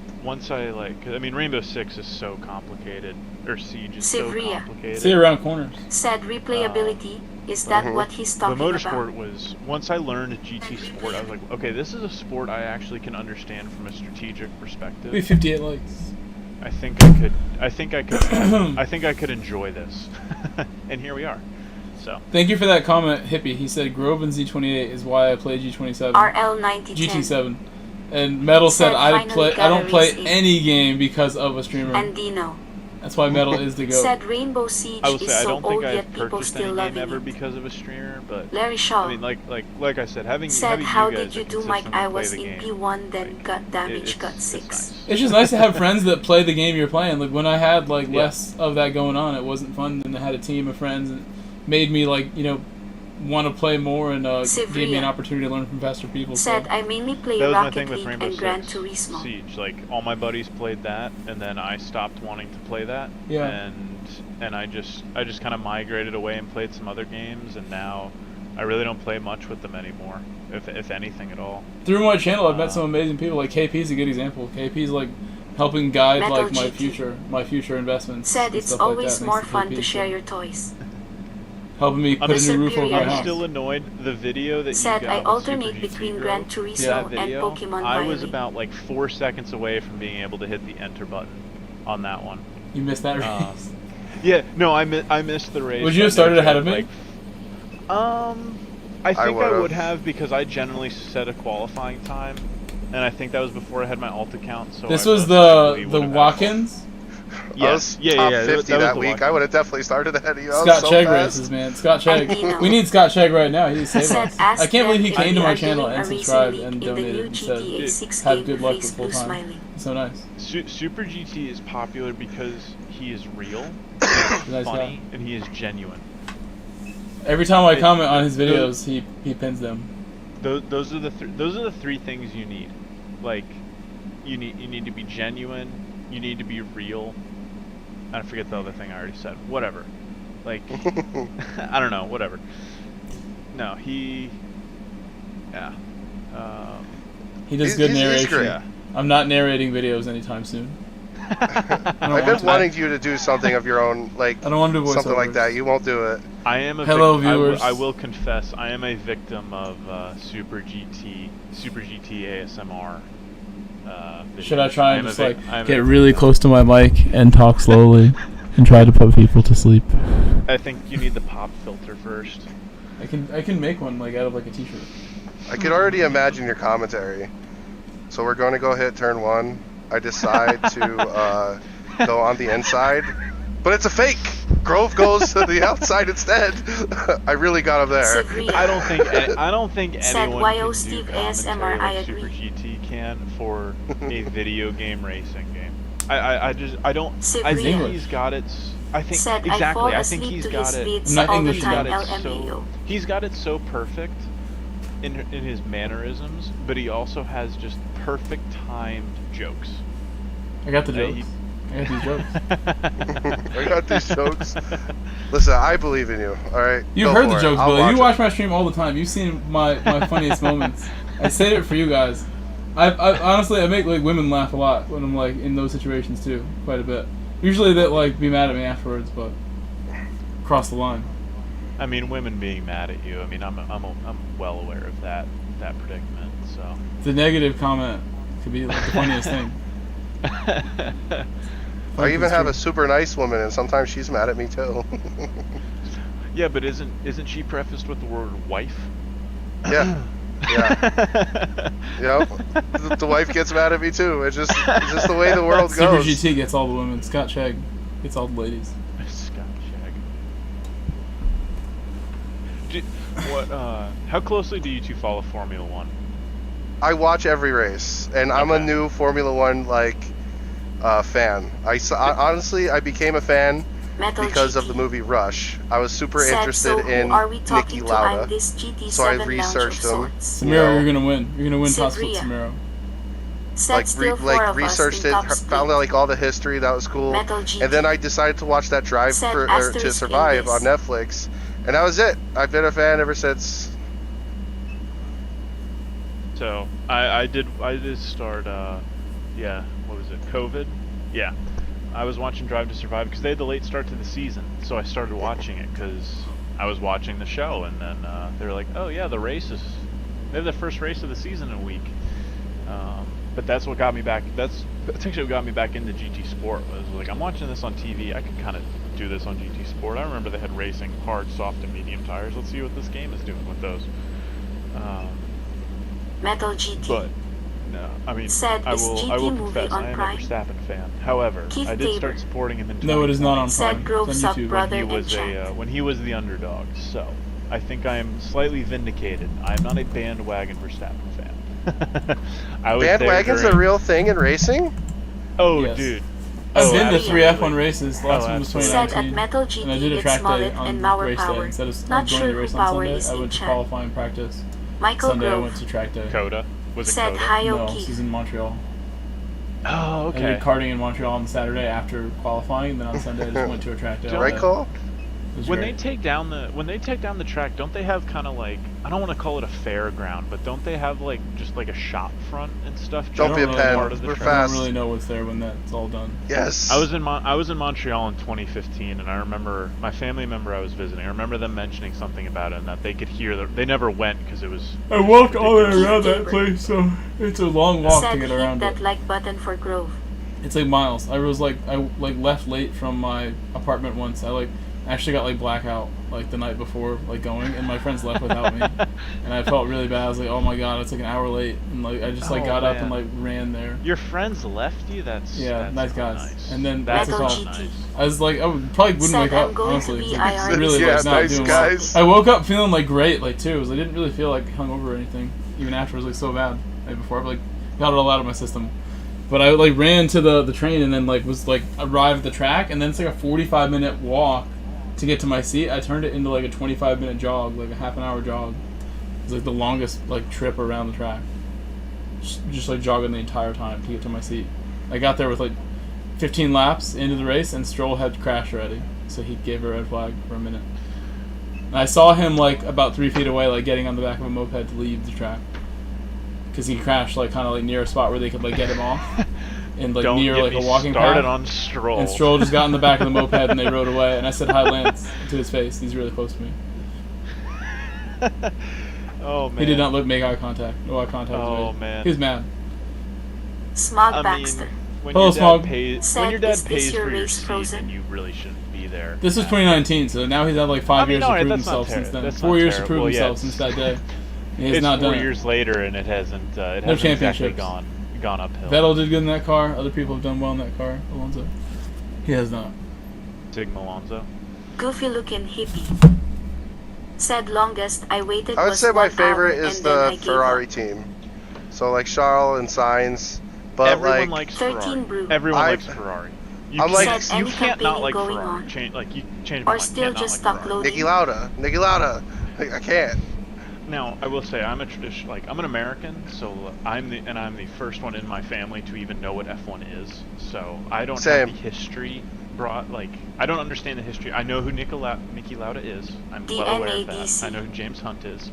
I like, I mean, Rainbow Six is so complicated, or Siege is so Sevilla. complicated. See around corners. Said replayability. Is that what he's The talking motorsport about? was, once I learned GT Sport, I was like, okay, this is a sport I actually can understand from a strategic perspective. We have 58 likes. I think I could enjoy this, and here we are. So Thank you for that comment, Hippie. He said Grove and Z28 is why I play G27. RL 9010. GT7. And Metal said Said I finally don't play got a race any game because of a streamer. And Dino. That's why Metal is the GOAT. Said Rainbow Siege I will is say I so don't think old I've yet people purchased still any loving game ever it. because of a streamer, but Larry Shaw. I mean, like I said, having Said you how guys did you that do, Mike? consistently I play was the in game, P1 then like, got damage, it's got 6. nice. It's just nice to have friends that play the game you're playing. Like when I had like Yeah. less of that going on, it wasn't fun. And I had a team of friends and made me like want to play more and gave me an opportunity to learn from faster people. Said So. I mainly play That was my Rocket thing with League Rainbow and Gran Six Turismo. Siege. Like all my buddies played that, and then I stopped wanting to play that. Yeah. And I just kind of migrated away and played some other games, and now I really don't play much with them anymore, if anything at all. Through my channel, I've met some amazing people. Like KP's a good example. KP's like helping guide Metal like my future investments. Said and it's stuff always like that, more thanks fun KP, to share so. your toys. Helping me put a new roof over my I'm house. I'm still annoyed. The video that Said you got I with alternate Super between GT, Gran bro, Turismo that and video, Pokemon I was Violet. about like 4 seconds away from being able to hit the enter button on that one. You missed that race. Yeah, no, I missed the race. Would you have started ahead of me? I think I would've. would have, because I generally set a qualifying time, and I think that was before I had my alt account. So This I was most the likely would've had Watkins. I was Yeah, top yeah, 50 that was that the week. one. I would have definitely started ahead of you. I was Scott so Chegg fast. races, man. Scott Chegg. Dino. We need Scott Chegg right now. He's saving Said us. ask I can't believe he them if came to they my are channel doing and a racing subscribed league and in the donated new and said, GTA 6 have game, good luck face the full blue time. smiling. So nice. Super GT is popular because he is real, Nice funny, guy. and he is genuine. Every time I comment on his videos, he pins them. Those are the three things you need. Like, you need to be genuine. You need to be real. I forget the other thing I already said. Whatever. Like, I don't know. Whatever. No, yeah. He does He's- good he's narration. great. Yeah. I'm not narrating videos anytime soon. I've been wanting you to do something of your own, like I don't want to do voiceovers. something like that. You won't do it. I am a Hello, victim. viewers. I will confess, I am a victim of Super GT ASMR. Videos. Should I try and am a just vic- like I am get a really victim. close to my mic and talk slowly and try to put people to sleep? I think you need the pop filter first. I can make one like out of like a t-shirt. I could already imagine your commentary. So we're going to go hit turn 1. I decide to go on the inside, but it's a fake. Grove goes to the outside instead. I really got him there. Sevilla. I don't think Said anyone YO can do Steve commentary ASMR, like I Super agree. GT can for a video game racing game. I don't. Sevilla. I think English. he's got it. I think Said exactly. I fall I think asleep he's to got his it. beats Not all English, the he's time, got LMAO. He's got it so perfect in his mannerisms, but he also has just perfect timed jokes. I got the Hey, jokes. I got these jokes. I got these jokes. Listen, I believe in you. All right. You've Go heard for the it. jokes, I'll Billy. You it. watch my stream all the time. You've seen my funniest moments. I say it for you guys. I honestly I make like women laugh a lot when I'm like in those situations too, quite a bit. Usually they like be mad at me afterwards, but cross the line. I mean, women being mad at you. I mean, I'm well aware of that predicament. So. The negative comment could be like the funniest thing. I even have a super nice woman, and sometimes she's mad at me too. Yeah, but isn't she prefaced with the word wife? Yeah. Yeah. Yep. The wife gets mad at me too. It's just the way the world Super goes. GT gets all the women. Scott Chegg gets all the ladies. Scott Chegg. How closely do you two follow Formula One? I watch every race, and I'm a Okay. new Formula One fan. Honestly, I became a fan Metal because GT. of the movie Rush. I was super Said, interested so who in are we Niki talking to? I'm Lauda. this GT7 So I lounge of researched him. sorts. Samiro, You know, you're gonna win. You're gonna win top split, Sevilla. Samiro. Said Like still four of us researched in it, top found split. out like all the history. That was cool. Metal GT. And then I decided to watch that Drive Said to asterisk Survive in on this. Netflix, and that was it. I've been a fan ever since. So I did start. What was it? COVID. Yeah. I was watching Drive to Survive because they had the late start to the season, so I started watching it because I was watching the show, and then they were like, "Oh yeah, the races. They have the first race of the season in a week." But that's what got me back. That's actually what got me back into GT Sport. Was like, I'm watching this on TV. I could kind of do this on GT Sport. I remember they had racing, hard, soft, and medium tires. Let's see what this game is doing with those. Metal GT. But no, I mean, Said, I is will GT movie confess, on I am Prime? a Verstappen fan. However, Keith I did Tabor. start supporting him in No, it is not on 2020 Said Prime. Grove It's on Sub YouTube. Brother He and was Chat. when he was the underdog. So I think I am slightly vindicated. I am not a bandwagon Verstappen fan. I was there Bandwagon's a during- real thing in racing. Oh, Yes. dude. I've Oh, been to absolutely. 3 F1 races. The last Oh, one was absolutely. Said at 2019. Metal And I did GT a it's track day Smollett on and Mauer race day. Power. Instead of Not joining sure the who race on Power Sunday, is I in went to chat. qualifying practice. Michael Sunday I Grove. went to track day. Coda. Was it Said Coda? Hayo No, Keith. she's in Montreal. Oh, I okay. did karting in Montreal on Saturday after qualifying, and then on Sunday I just went to a track day. all Right, day. Cole? It was When great. they take down the track, don't they have kind of like, I don't want to call it a fairground, but don't they have like just like a shop front and stuff? Don't be a really pen. part of the We're track? I fast. don't really know what's there when that's all done. Yes. I was in Montreal in 2015, and I remember my family member I was visiting. I remember them mentioning something about it, and that they could hear. They never went because it was. I walked all the way ridiculous. around that place, so it's a long walk Said to get hit around that it. like button for Grove. It's like miles. I left late from my apartment once. I actually got like blackout like the night before like going, and my friends left without me, and I felt really bad. I was like, oh my god, it's like an hour late, and like I just like Oh, got up man. and like ran there. Your friends left you? That's Nice guys. Nice. And then that's Metal all. GT. I was like, probably wouldn't Said wake I'm up going honestly. to be It's like, IR. really Yeah, like not nice doing guys. well. I woke up feeling like great like too. I didn't really feel like hungover or anything even after. It was like so bad like before. I like got it all out of my system. But I like ran to the train and then like was like arrived at the track, and then it's like a 45-minute walk to get to my seat. I turned it into like a 25-minute jog, like a half an hour jog. It was like the longest like trip around the track. Just like jogging the entire time to get to my seat. I got there with like 15 laps into the race, and Stroll had crashed already, so he gave a red flag for a minute. And I saw him like about 3 feet away, like getting on the back of a moped to leave the track. Because he crashed like kind of like near a spot where they could like get him off, and like Don't near get like a me walking started path. on Stroll. And Stroll just got in the back of the moped and they rode away. And I said hi, Lance, to his face. He's really close to me. Oh man. He did not make eye contact. No eye contact. Oh, with me. man. He was mad. Smog I mean, Baxter. when Hello, your Smog. dad pays, Said, when your dad "Is this pays your for your race seat, frozen?" then you really shouldn't be there. This was 2019, so now he's had like 5 years to alright, prove that's not himself since then. that's 4 not years to terrible. prove Well, yeah, himself since that day. And he has It's not 4 done it. years later, and it hasn't. It No hasn't exactly championships. gone uphill. Vettel did good in that car. Other people have done well in that car. Alonso. He has not. Sigma Alonso. Goofy looking hippie. Said longest I waited I would was say my 1 favorite hour, is and then I the gave Ferrari up. team. So like Charles and Sainz, but Everyone like likes 13 Ferrari. brew. Everyone I- likes Ferrari. You I'm like- can't, Said you any can't not campaigning like going Ferrari. on. Change you change my Or mind. still Can't not just like stuck Ferrari. loading. Niki Lauda. Like, I can't. Now, I will say I'm I'm an American, so I'm the first one in my family to even know what F1 is. So I don't Same. have the history I don't understand the history. I know who Niki Lauda is. I'm The well aware of that. NADC. I know who James Hunt is.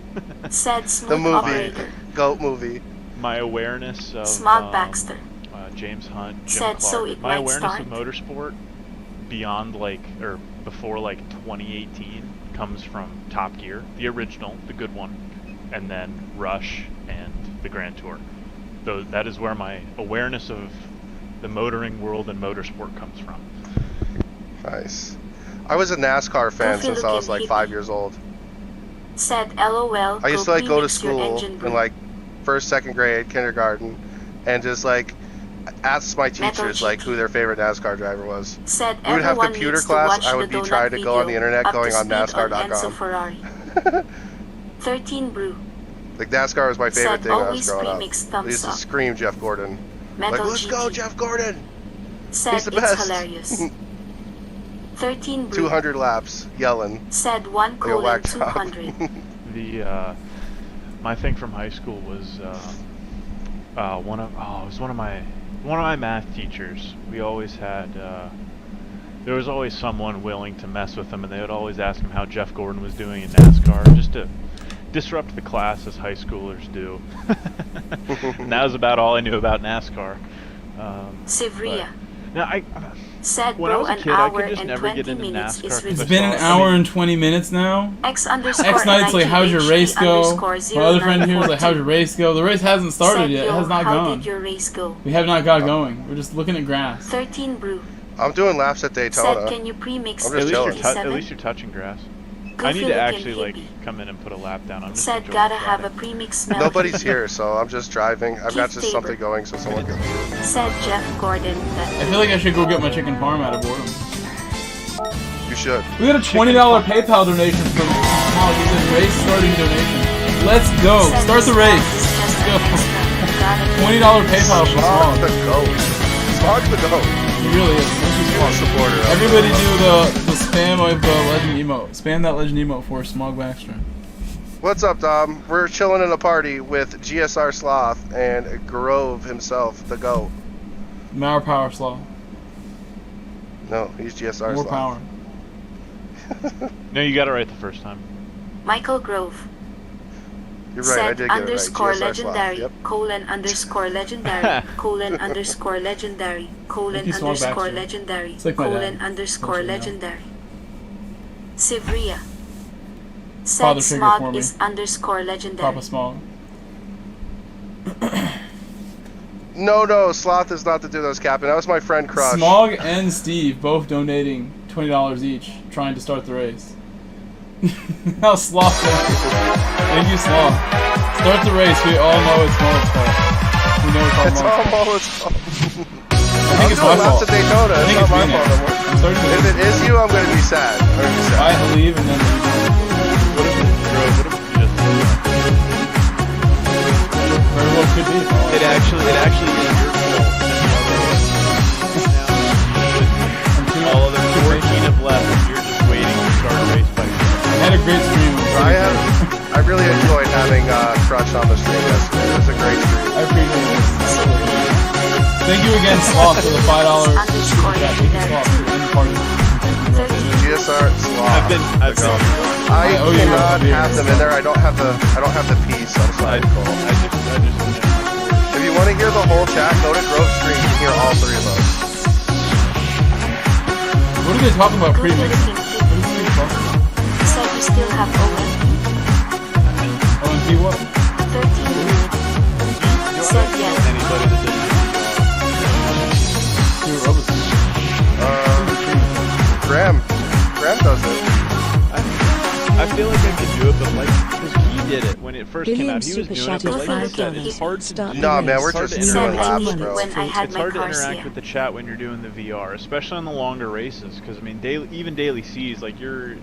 Said The smooth movie, operator. GOAT movie. My awareness of Smog Baxter. James Hunt, Jim Said Clark. so it My might awareness start. of motorsport beyond before 2018 comes from Top Gear, the original, the good one, and then Rush and the Grand Tour. That is where my awareness of the motoring world and motorsport comes from. Nice. I was a NASCAR fan Goofy since I was looking like hippie. 5 years old. Said LOL. I used to like go to premix your school engine brew. in like first, second grade, kindergarten, and just like ask my teachers like who their favorite NASCAR driver was. Said we would have everyone computer needs to class, watch I would the be trying donut to go on the video, internet, up to going on speed NASCAR.com. Enzo Ferrari. 13 brew. Like NASCAR was my favorite Said thing when I was always growing up. premix I thumbs used to up. scream Jeff Gordon. Metal Like, let's GT. go, Jeff Gordon! Said He's the it's best. hilarious. 13 brew. 200 laps, yelling. Said Like a 1:200. whack job. The my thing from high school was one of my math teachers. We always had there was always someone willing to mess with him, and they would always ask him how Jeff Gordon was doing in NASCAR, just to disrupt the class as high schoolers do. And that was about all I knew about NASCAR. Sevilla. Now Said when I bro was a an kid, I hour could just and never 20 get into minutes NASCAR. is 'cause I It's ridiculous. been an saw- I hour mean, and 20 minutes now. X_. X Knight's like, how's your race go? My other friend here was like, how's your race go? The race hasn't started yet. It has not How gone. did your race go? We have not got going. We're just looking at grass. 13 brew. I'm doing laps at Said Daytona. can you premix I'm At just least, you're chilling. at least you're touching grass. I Goofy need to looking actually like hippie. come in and put a lap down. I'm just Said enjoying gotta have a Friday. premix smell. Nobody's here, so I'm just driving. I've got Keith just something Tabor. going so someone can. Said Jeff Gordon I that feel like I should go get my chicken parm out of boredom. You should. We got a $20 PayPal donation from Paul. He said race starting donation. Let's go. said Start the Smog race. is just Let's an go. extra. Gotta be- $20 PayPal from Smog the Smog. goat. Smog the goat. He really is. Thank you so Smog much. supporter. Everybody do the spam of the legend emote. Spam that legend emote for Smog Baxter. What's up, Dom? We're chilling in a party with GSR Sloth and Grove himself, the goat. More power slaw. No, he's GSR More Sloth. power. No, you got it right the first time. Michael Grove. You're right, I Said did get it right. underscore GSR legendary, Yep. colon underscore legendary, colon underscore legendary, colon you swung back underscore to it. legendary, It's like my colon dad. underscore Actually, no. legendary. Sivria. Said Father figure for Smog me. is underscore legendary. Papa Small. No, Sloth is not the dude that was capping. That was my friend Crush. Smog and Steve both donating $20 each, trying to start the race. How Sloth. Thank you, Sloth. Start the race. We all know it's Mullet's fault. We know it's all It's Mullet's all fault. Mullet's fault. I think it's my I'm doing laps fault. of Daytona. I It's think not it's my me fault now. anymore. I'm starting to If it is you, I'm gonna be sad. I'm gonna be sad. I believe and then What if it drove? What if it just? very well could be. It actually is your fault. All other 14 have left, and you're just waiting to start a race by yourself. I had a great stream. I really enjoyed having Crush on the stream yesterday. It was a great stream. I appreciate it. Thank you again, Sloth, for the $5 super chat. Thank you, Sloth, for being part of it. GSR Sloth. I've been. I owe you cannot a beer. have them in there. I don't have the piece. I'm sorry, Cole. I just. If you want to hear the whole chat, go to Grove Stream. You can hear all three of us. What are they talking about Good pre-mix? looking What are they talking about? Said you still have OMP. OMP what? 13. Said yes. Anybody that didn't. Stuart Robertson. Graham does it. I feel like I could do it, but like, because he did it when it first came Billion out. He was super doing it, chatted but like I 5 said, dollars. it's hard to Start do. the Nah, man, race. we're It's hard just to Said doing interact. I laps, need bro. when I had It's my hard to cars interact here. with the chat when you're doing the VR, especially on the longer races. Because I mean, even daily C's, like you're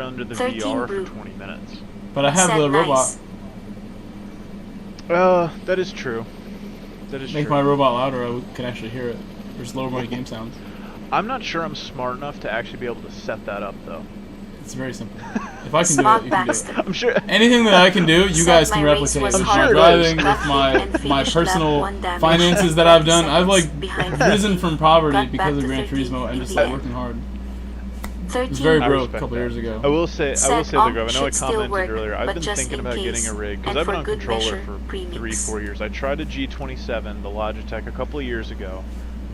under the 13 VR brew. for 20 minutes. But I have Said the robot. nice. That is true. That is Make true. my robot louder, I can actually hear it. There's lower my game sounds. I'm not sure I'm smart enough to actually be able to set that up though. It's very simple. If I can do it, Smog you can do it. bastard. I'm sure. Anything that I can do, you Said guys my can race replicate. was With hard. my I'm sure it driving, is. with my Finished personal lap 1 damage finances in that I've 30 done. I've like seconds behind risen fifth. from poverty Got because back of to Gran 13 Turismo and in just the like end. working hard. 13. I was very I broke a respect couple that. years ago. I will say Said the Grove. I know I should still commented work, earlier. I've but been just thinking in about case, getting a rig because and I've been for on good controller measure, for premix. 3-4 years. I tried a G27, the Logitech, a couple of years ago,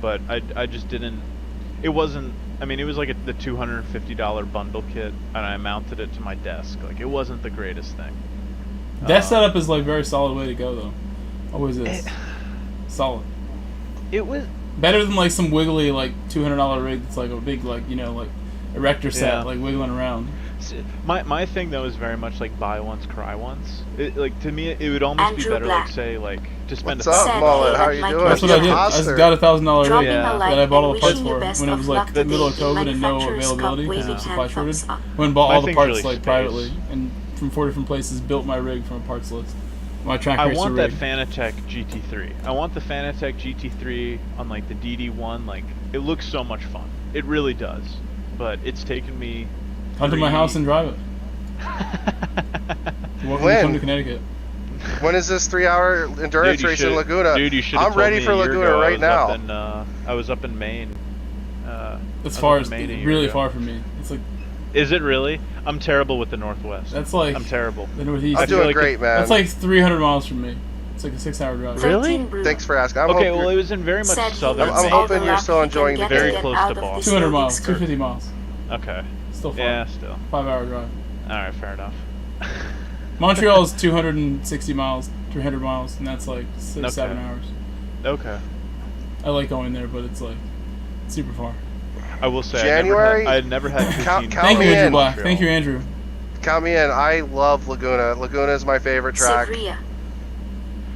but I just didn't. It wasn't. I mean, it was like the $250 bundle kit, and I mounted it to my desk. Like, it wasn't the greatest thing. That setup is like very solid way to go though. Always is. Solid. It was. Better than like some wiggly like $200 rig that's like a big like like erector set Yeah. like wiggling around. My thing though is very much like buy once, cry once. Like to me, it would almost be Andrew better Black. like say like to spend What's a up, Said Mullet? How are hey, you like doing? That's what You're I did. an I Imposter. got a $1,000 Dropping rig Yeah. a like that I bought all and the parts wishing you for best when it of was luck like the middle of today. COVID and no Manufacturer's Cup availability because waving of supply hand shortage. thumbs up. Went and bought My all the thing's parts really like space. privately and from 4 different places built my rig from a parts list. My track I racer want that rig. Fanatec GT3. I want the Fanatec GT3 on like the DD1. Like it looks so much fun. It really does. But it's taken me. Come to my house and drive it. You're welcome to come to Connecticut. When is this 3-hour endurance Dude, you race in should- Laguna? Dude, you should. I'm ready for Laguna right now. I was up in Maine. As I far was as in Maine a year really ago. far from me. It's like Is it really? I'm terrible with the Northwest. that's like I'm terrible. the Northeast. I'm feel doing like great, man. That's like 300 miles from me. It's like a 6-hour drive. Really? 13 brew. Thanks for asking. Okay, well it was in very much Said he southern needs I'm Maine. all the hoping you're luck still he enjoying can the get Very to get close out to of this Boston. 200 loading miles, skirt. 250 miles. Okay. Still far. Yeah, still. 5-hour drive. All right, fair enough. Montreal is 260 miles, 300 miles, and that's like 6-7 Okay. hours. Okay. I like going there, but it's like super far. I will say January? I had never had Count- 15 count Thank you, me Andrew in. Black. Thank you, Andrew. Count me in. I love Laguna. Laguna is my favorite track. Sivria.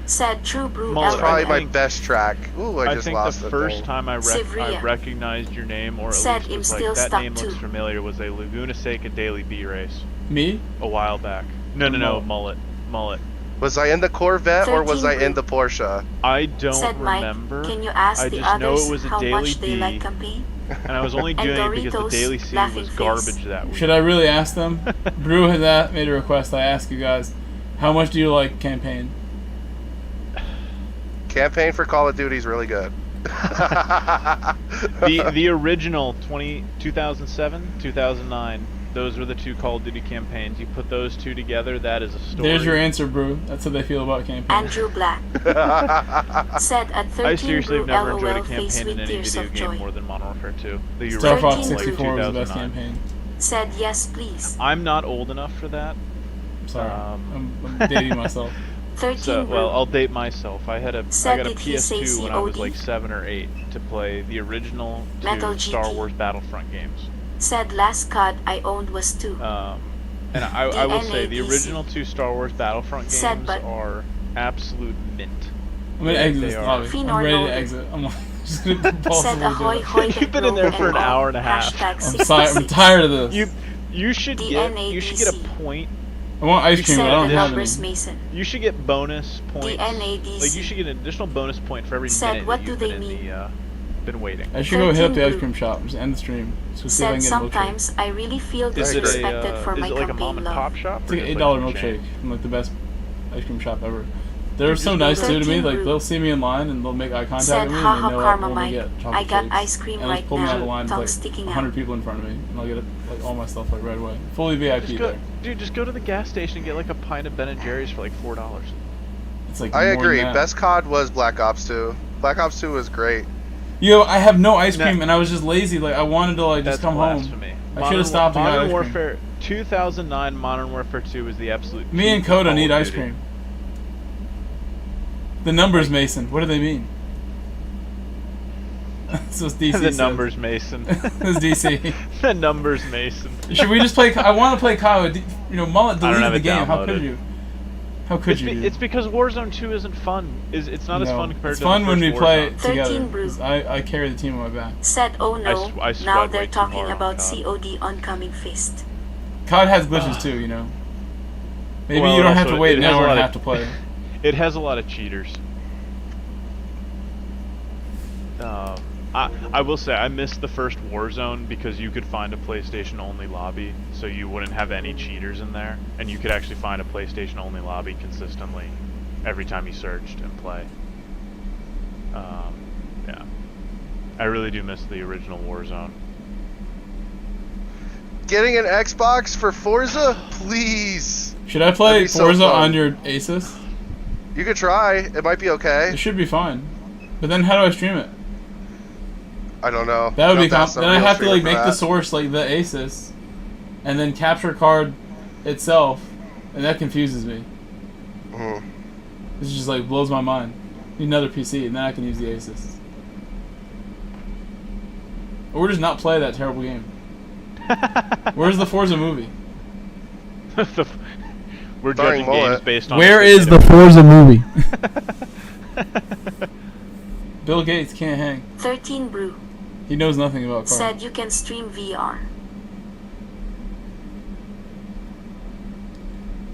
Said True Brew Mullet, It's probably LLM. my think- best track. Ooh, I I just think lost the the first thing. time I Sivria. recognized your name, or at Said least him was still like, that stuck name looks too. familiar, was a Laguna Seca Daily B race Me? a while back. No, Mullet. Was I in the Corvette or was 13 I in the Porsche? I don't Said Mike, remember. can you ask I the just know others it was a how Daily much they B, like campaign? and I was only And doing it because Doritos, the Daily C laughing was face. garbage that week. Should I really ask them? Brew has made a request. I ask you guys, how much do you like campaign? Campaign for Call of Duty is really good. The original 2007, 2009 Those were the 2 Call of Duty campaigns. You put those 2 together, that is a story. There's your answer, bro. That's how they feel about campaigns. Andrew Black said at 13 I seriously have never enjoyed a LOL face campaign in with any tears video of game joy. more than Modern Warfare 2. The Star original, Fox like, 64 was the best 2009. campaign. Said yes please. I'm not old enough for that. I'm sorry. I'm dating myself. 13 So, well, Brew I'll date myself. I got a did he say PS2 when I was COD? like 7 or 8 to play the original 2 Metal Star GT. Wars Battlefront games. said last COD I owned was 2. And I will say the NADC. original 2 Star Wars Battlefront Said, games but- are absolute mint. I'm gonna exit They this are. lobby. I'm Phenol ready to loaded. exit. I'm just gonna said impulsively ahoy do it. hoy You've been in there for an hour and a half. I'm 66. sorry. I'm tired of this. You should get a NADC. point. I want ice cream, said but I don't the have numbers any. Mason. You should get bonus points. NADC. Like you should get an additional bonus point for every Said, minute what that do you've they been in mean? the been waiting. I should go hit up the 13 ice cream shop. Just end the stream. So see if I Said can get a milkshake. sometimes I really feel Is it disrespected for is my it like a mom campaign and love. pop shop? It's or like an just $8 like a chain? milkshake from like the best ice cream shop ever. They're You so just nice go too to me. 13 Like Brew they'll see me in line and they'll make eye contact Said with me and haha they know karma I'll only Mike. get chocolate I got shakes. ice cream And right just pull me out of the now. line. Tongue Like sticking 100 out. people in front of me, and I'll get like all my stuff like right away. Fully VIP Just go, there. dude. Just go to the gas station and get like a pint of Ben & Jerry's for like $4. It's like I more agree. than that. Best COD was Black Ops 2. Black Ops 2 was great. Yo, I have no ice cream, No. and I was just lazy. Like I wanted to like just That's come home. blasphemy. I should have stopped and got Modern ice cream. Warfare 2009 Modern Warfare 2 is the absolute. Me peak and of Coda Call of need ice Duty. cream. The numbers, Mason. What do they mean? This was DC. The says. numbers, Mason. This is DC. The numbers, Mason. Should we just play? I want to play Kyle. You know, Mullet I don't have deleted the it game. How downloaded. could you? How could you? It's because Warzone 2 isn't fun. It's not as fun compared it's to fun the when first we play Warzone. together. 13 Brew 'cause I carry the team on my back. Said oh no, I now sweat they're way too talking hard on about COD. COD oncoming fist. COD has glitches too, you know. Maybe Well, you don't have also to wait it an has a hour lot and of- have to play. It has a lot of cheaters. I will say I missed the first Warzone because you could find a PlayStation only lobby, so you wouldn't have any cheaters in there, and you could actually find a PlayStation only lobby consistently every time you searched and play. Yeah, I really do miss the original Warzone. Getting an Xbox for Forza? Please. Should I play That'd be so Forza fun. on your Asus? You could try. It might be okay. It should be fine. But then how do I stream it? I don't know. That would be You'll have to then I ask have to a real like make streamer the for source like the Asus, and then capture card itself, and that confuses me. that. Mhm. This just like blows my mind. Need another PC, and then I can use the Asus. Or just not play that terrible game. Where's the Forza movie? We're Starring judging games Mullet. based on. Where if is they the get Forza movie? Bill Gates can't hang. 13 Brew He knows nothing about cars. said you can stream VR.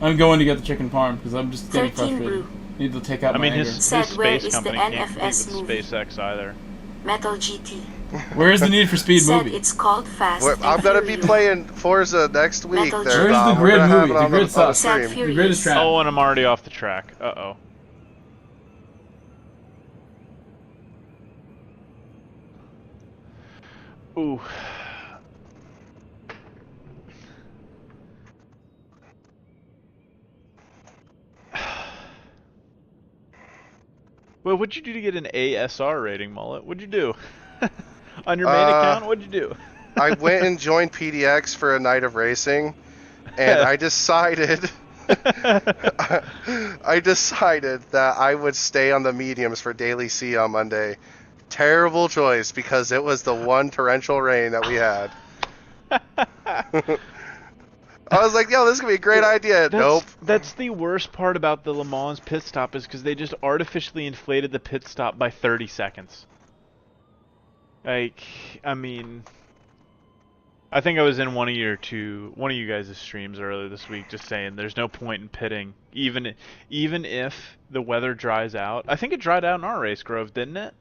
I'm going to get the chicken parm because I'm just getting 13 frustrated. Brew Need to take out I my mean, anger. his Said, where space is the company can't compete NFS with movie? SpaceX either. Metal GT Where's the Need for Speed said movie? it's called Fast Well, and I'm gonna be Furious. playing Forza next week. Metal There, Where's the Dom. We're grid gonna have movie? it The on grid on sucks. Sad stream. The grid is trash. Oh, and I'm already off the track. Uh-oh. Ooh. Well, what'd you do to get an ASR rating, Mullet? What'd you do? On your main account, what'd you do? I went and joined PDX for a night of racing, and I decided that I would stay on the mediums for Daily C on Monday. Terrible choice because it was the one torrential rain that we had. I was like, yo, this is going to be a great idea. Nope. That's the worst part about the Le Mans pit stop is because they just artificially inflated the pit stop by 30 seconds. Like, I mean, I think I was in one of you guys' streams earlier this week just saying there's no point in pitting, even if the weather dries out. I think it dried out in our race, Grove, didn't it?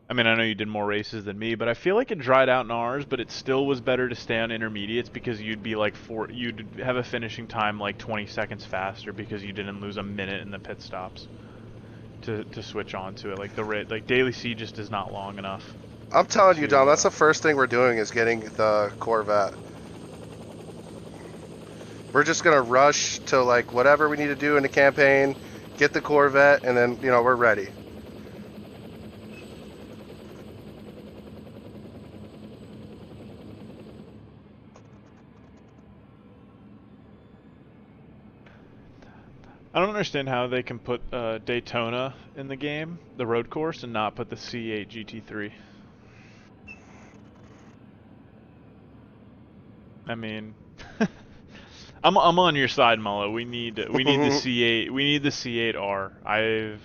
I mean, I know you did more races than me, but I feel like it dried out in ours, but it still was better to stay on intermediates because you'd be like you'd have a finishing time like 20 seconds faster because you didn't lose a minute in the pit stops to switch on to it. Like like Daily C just is not long enough. I'm telling you, Dom, that's the first thing we're doing is getting the Corvette. We're just gonna rush to like whatever we need to do in the campaign, get the Corvette, and then we're ready. I don't understand how they can put Daytona in the game, the road course, and not put the C8 GT3. I mean, I'm on your side, Mullo. We need the C8. We need the C8R.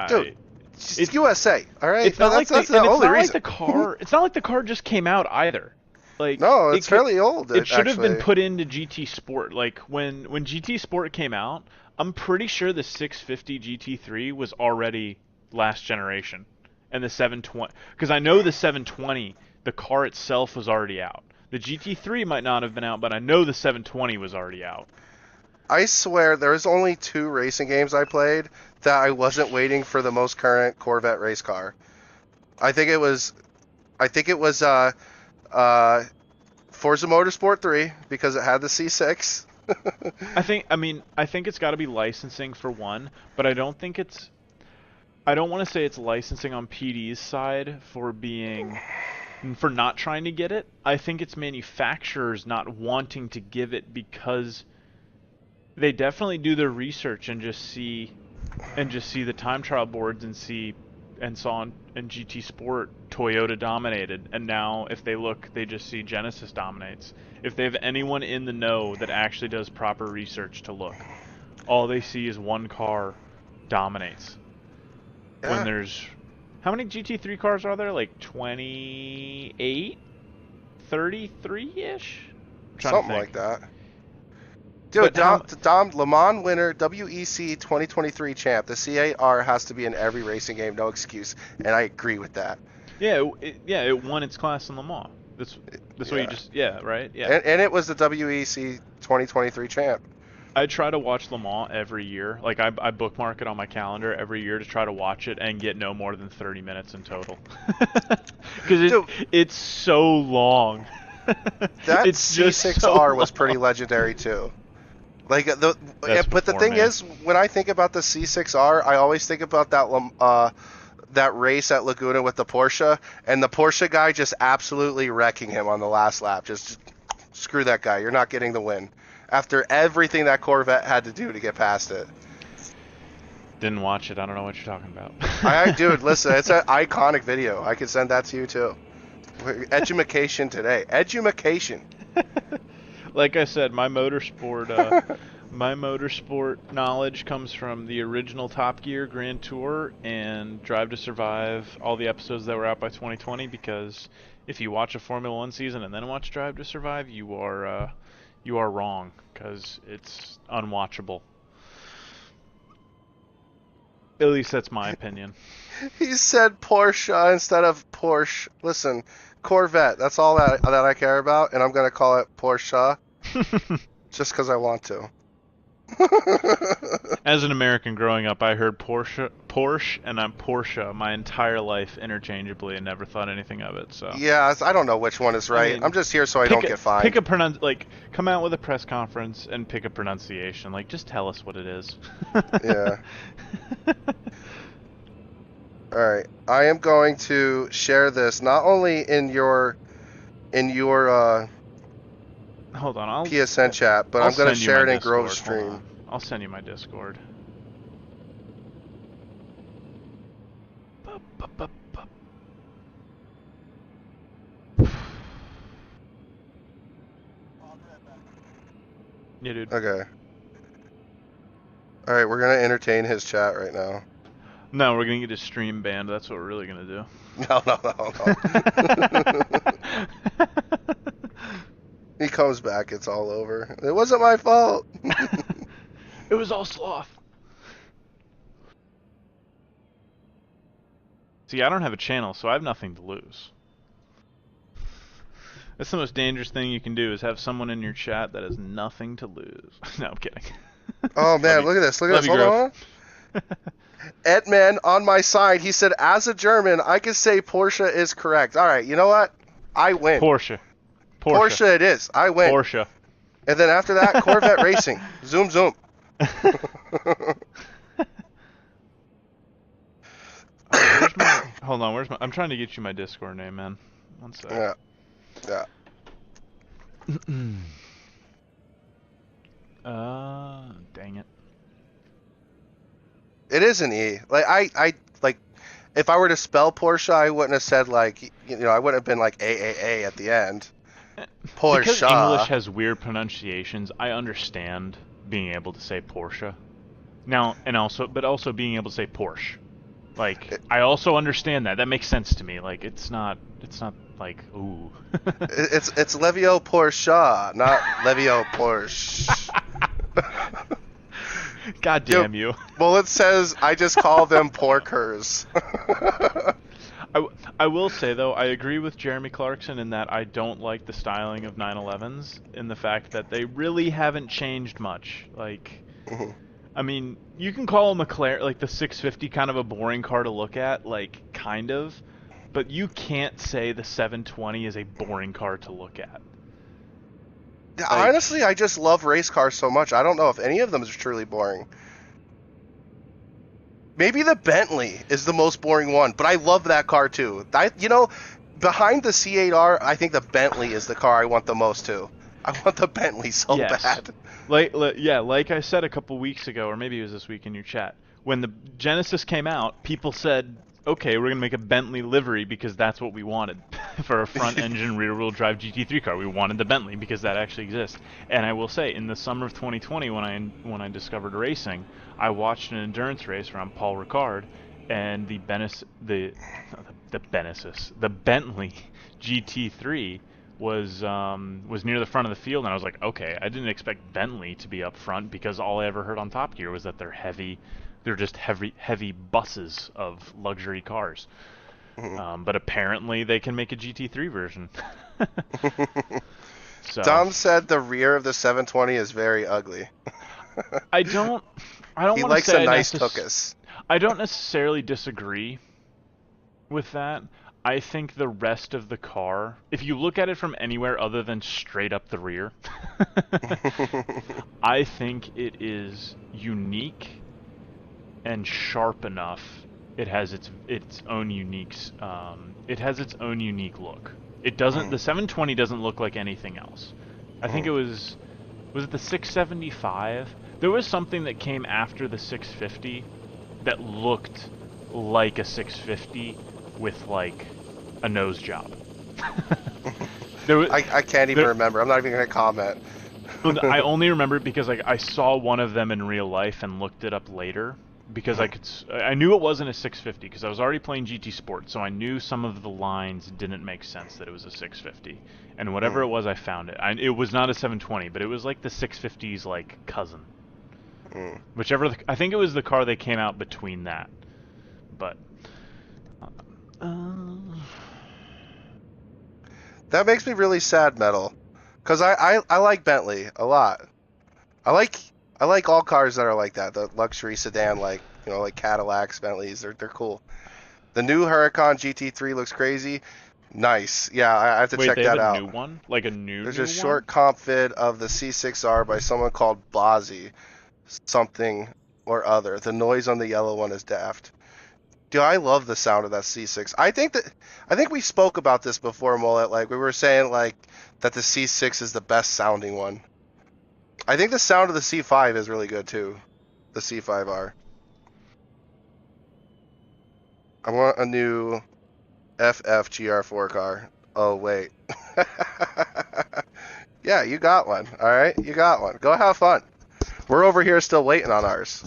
Dude, it's USA, all right. It's not that's like the only reason. Like the car. It's not like the car just came out either. Like no, it's fairly old. It should have been put into GT Sport. Like when GT Sport came out, I'm pretty sure the 650 GT3 was already last generation, and the 720. Because I know the 720, the car itself was already out. The GT3 might not have been out, but I know the 720 was already out. I swear there's only 2 racing games I played that I wasn't waiting for the most current Corvette race car. I think it was Forza Motorsport 3 because it had the C6. I think it's got to be licensing for one, but I don't want to say it's licensing on PD's side for not trying to get it. I think it's manufacturers not wanting to give it because they definitely do their research and just see the time trial boards and saw in GT Sport Toyota dominated, and now if they look, they just see Genesis dominates. If they have anyone in the know that actually does proper research to look, all they see is one car dominates. Yeah. When there's how many GT3 cars are there? Like 28, 33-ish? Something like that. Dude, Dom, Le Mans winner, WEC 2023 champ. The C8R has to be in every racing game, no excuse, and I agree with that. Yeah, it won its class in Le Mans. That's what you just right. Yeah, and it was the WEC 2023 champ. I try to watch Le Mans every year. Like I bookmark it on my calendar every year to try to watch it and get no more than 30 minutes in total. Because it's so long. That C6R was pretty legendary too. Like but the thing is, when I think about the C6R, I always think about that race at Laguna with the Porsche, and the Porsche guy just absolutely wrecking him on the last lap. Just screw that guy. You're not getting the win. After everything that Corvette had to do to get past it. Didn't watch it. I don't know what you're talking about. Dude, listen, it's an iconic video. I can send that to you too. Edumacation today. Edumacation. Like I said, my motorsport knowledge comes from the original Top Gear Grand Tour and Drive to Survive, all the episodes that were out by 2020, because if you watch a Formula 1 season and then watch Drive to Survive, you are wrong, because it's unwatchable. At least that's my opinion. He said Porsche instead of Porsche. Listen, Corvette, that's all that I care about, and I'm going to call it Porsche just because I want to. As an American growing up, I heard Porsche, and I'm Porsche my entire life interchangeably and never thought anything of it. So yeah, I don't know which one is right. I mean, I'm just here so I don't get fined. Come out with a press conference and pick a pronunciation. Like, just tell us what it is. Yeah. All right, I am going to share this not only in your hold on, PSN chat, but I'm going to share it in Grove Stream. I'll send you my Discord. Yeah, dude. Okay. All right, we're going to entertain his chat right now. No, we're going to get his stream banned. That's what we're really going to do. No. He comes back, it's all over. It wasn't my fault. It was all sloth. See, I don't have a channel, so I have nothing to lose. That's the most dangerous thing you can do, is have someone in your chat that has nothing to lose. No, I'm kidding. Oh man, look at this. Hold on. Edman on my side. He said, as a German, I can say Porsche is correct. All right, you know what? I win. Porsche. Porsche it is. I win. Porsche. And then after that, Corvette Racing. Zoom, zoom. Hold on, where's my... I'm trying to get you my Discord name, man. One sec. Yeah. Yeah. Dang it. It is an E. Like I like if I were to spell Porsche, I wouldn't have said like I wouldn't have been like AAA at the end. Porsche. Because English has weird pronunciations, I understand being able to say Porsche. Now, but also being able to say Porsche. Like, I also understand that. That makes sense to me. Like, it's not like, ooh. it's Levio Porsche, not Levio Porsche. God damn you. Well, it says I just call them porkers. I will say, though, I agree with Jeremy Clarkson in that I don't like the styling of 911s in the fact that they really haven't changed much. Like, I mean, you can call a McLaren, like the 650, kind of a boring car to look at, like, kind of, but you can't say the 720 is a boring car to look at. Like, honestly, I just love race cars so much. I don't know if any of them is truly boring. Maybe the Bentley is the most boring one, but I love that car too. Behind the C8R, I think the Bentley is the car I want the most too. I want the Bentley so bad. Like I said a couple weeks ago, or maybe it was this week in your chat, when the Genesis came out, people said, okay, we're going to make a Bentley livery because that's what we wanted for a front-engine, rear-wheel drive GT3 car. We wanted the Bentley because that actually exists. And I will say, in the summer of 2020, when I discovered racing, I watched an endurance race around Paul Ricard, and the Bentley GT3 was near the front of the field, and I was like, okay, I didn't expect Bentley to be up front because all I ever heard on Top Gear was that they're just heavy buses of luxury cars. But apparently they can make a GT3 version. So, Dom said the rear of the 720 is very ugly. I don't He want likes to say a nice tuchus. I don't necessarily disagree with that. I think the rest of the car, if you look at it from anywhere other than straight up the rear, I think it is unique and sharp enough. It has its own unique look. It doesn't. The 720 doesn't look like anything else. I think it was it the 675? There was something that came after the 650 that looked like a 650 with like a nose job. I can't even remember. I'm not even going to comment. I only remember it because I saw one of them in real life and looked it up later. Because I knew it wasn't a 650 because I was already playing GT Sport, so I knew some of the lines didn't make sense that it was a 650. And whatever it was, I found it. It was not a 720, but it was like the 650's like cousin. I think it was the car they came out between that. But that makes me really sad, Metal, because I like Bentley a lot. I like all cars that are like that, the luxury sedan, like Cadillacs, Bentleys. They're cool. The new Huracan GT3 looks crazy. Nice. Yeah, I have to check that out. Wait, they have a new one? Like a new There's new a short comp vid of the C6R by someone called Bozzy something or other. The noise on the yellow one is daft. Dude, I love the sound of that C6. I think we spoke about this before, Mullet. Like, we were saying like that the C6 is the best sounding one. I think the sound of the C5 is really good too. The C5R. I want a new FF GR4 car. Oh, wait. Yeah, you got one. All right, you got one. Go have fun. We're over here still waiting on ours.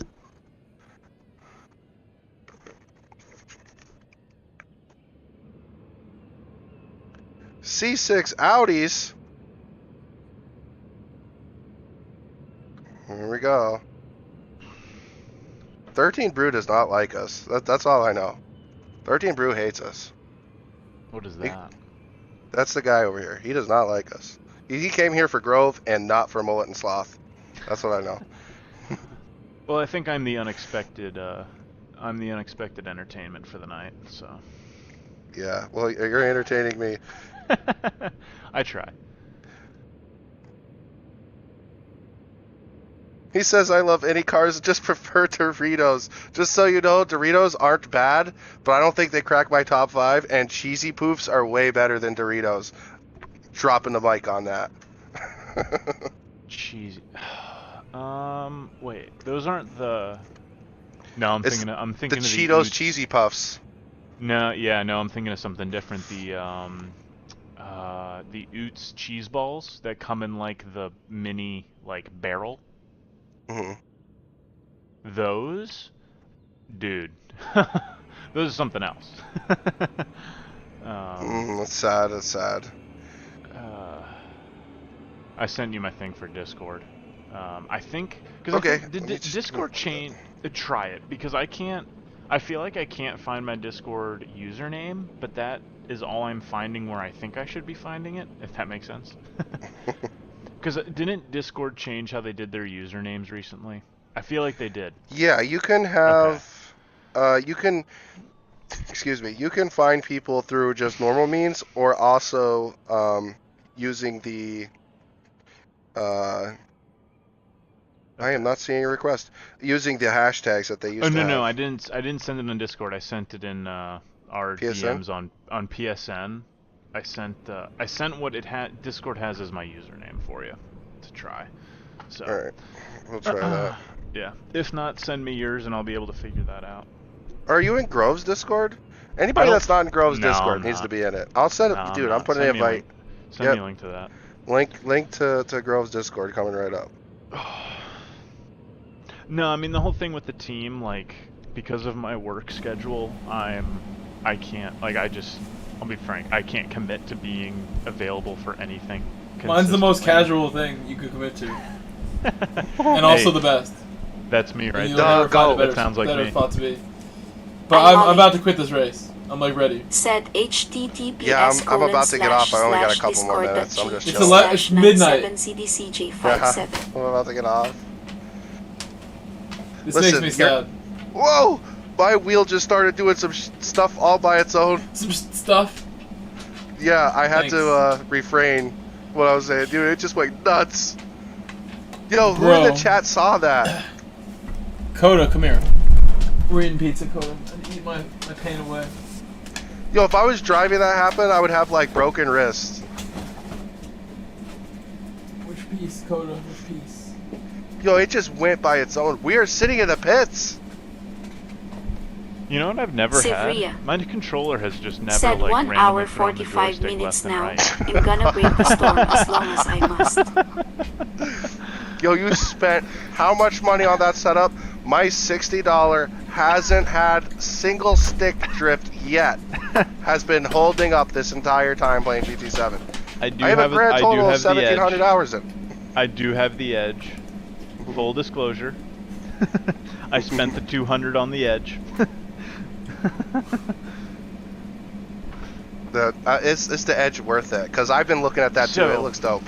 C6 Audis. Here we go. 13 Brew does not like us. That's all I know. 13 Brew hates us. What is that? That's the guy over here. He does not like us. He came here for Grove and not for Mullet and Sloth. That's what I know. Well, I think I'm the unexpected the unexpected entertainment for the night. So. Yeah. Well, you're entertaining me. I try. He says, I love any cars, just prefer Doritos. Just so you know, Doritos aren't bad, but I don't think they crack my top 5, and Cheesy Poofs are way better than Doritos. Dropping the mic on that. Cheesy. Wait, those aren't the... No, I'm thinking of the the Cheetos Oots. Cheesy Puffs. No, yeah, no, I'm thinking of something different. The Oots cheese balls that come in like the mini like barrel. Mm-hmm. Those, dude, those are something else. That's sad. That's sad. I sent you my thing for Discord. I think because Okay. did Discord change? Try it because I can't. I feel like I can't find my Discord username, but that is all I'm finding where I think I should be finding it. If that makes sense. Because didn't Discord change how they did their usernames recently? I feel like they did. Yeah, you can have, you can find people through just normal means, or also using the, I am not seeing a request. Using the hashtags that they used to have. No, I didn't send it on Discord. I sent it in our PSN? DMs on PSN. I sent what Discord has as my username for you to try. So. All right, we'll try that. Yeah. If not, send me yours and I'll be able to figure that out. Are you in Grove's Discord? Anybody that's not in Grove's Discord needs to be in it. I'll send it, dude. I'm putting an invite. Send me a link to that. Link to Grove's Discord coming right up. No, I mean the whole thing with the team, like because of my work schedule, I can't. Like I'll be frank, I can't commit to being available for anything. Mine's the most casual thing you could commit to, and also the best. That's me, right? That sounds like me. Thought to be. But I'm about to quit this race. I'm like ready. Said HTTPS. Yeah, I'm about to get off. I only got a couple more minutes. I'm just chilling. It's midnight. I'm about to get off. This makes me sad. Whoa! My wheel just started doing some stuff all by its own. Some stuff? Yeah, I had to refrain what I was saying. Dude, it just went nuts. Yo, who in the chat saw that? Coda, come here. We're eating pizza, Coda. I eat my pain away. Yo, if I was driving that happen, I would have like broken wrists. Which piece, Coda? Which piece? Yo, it just went by its own. We are sitting in the pits. You know what I've never Sevilla. had? My controller has just never Said like 1 hour 45 minutes now. I'm gonna break the storm as long as I must. Yo, you spent how much money on that setup? My $60 hasn't had single stick drift yet. Has been holding up this entire time playing GT7. I have a grand total of 1,700 hours in. I do have the Edge. Full disclosure. I spent the 200 on the Edge. Is the Edge worth it? Because I've been looking at that too. It looks dope.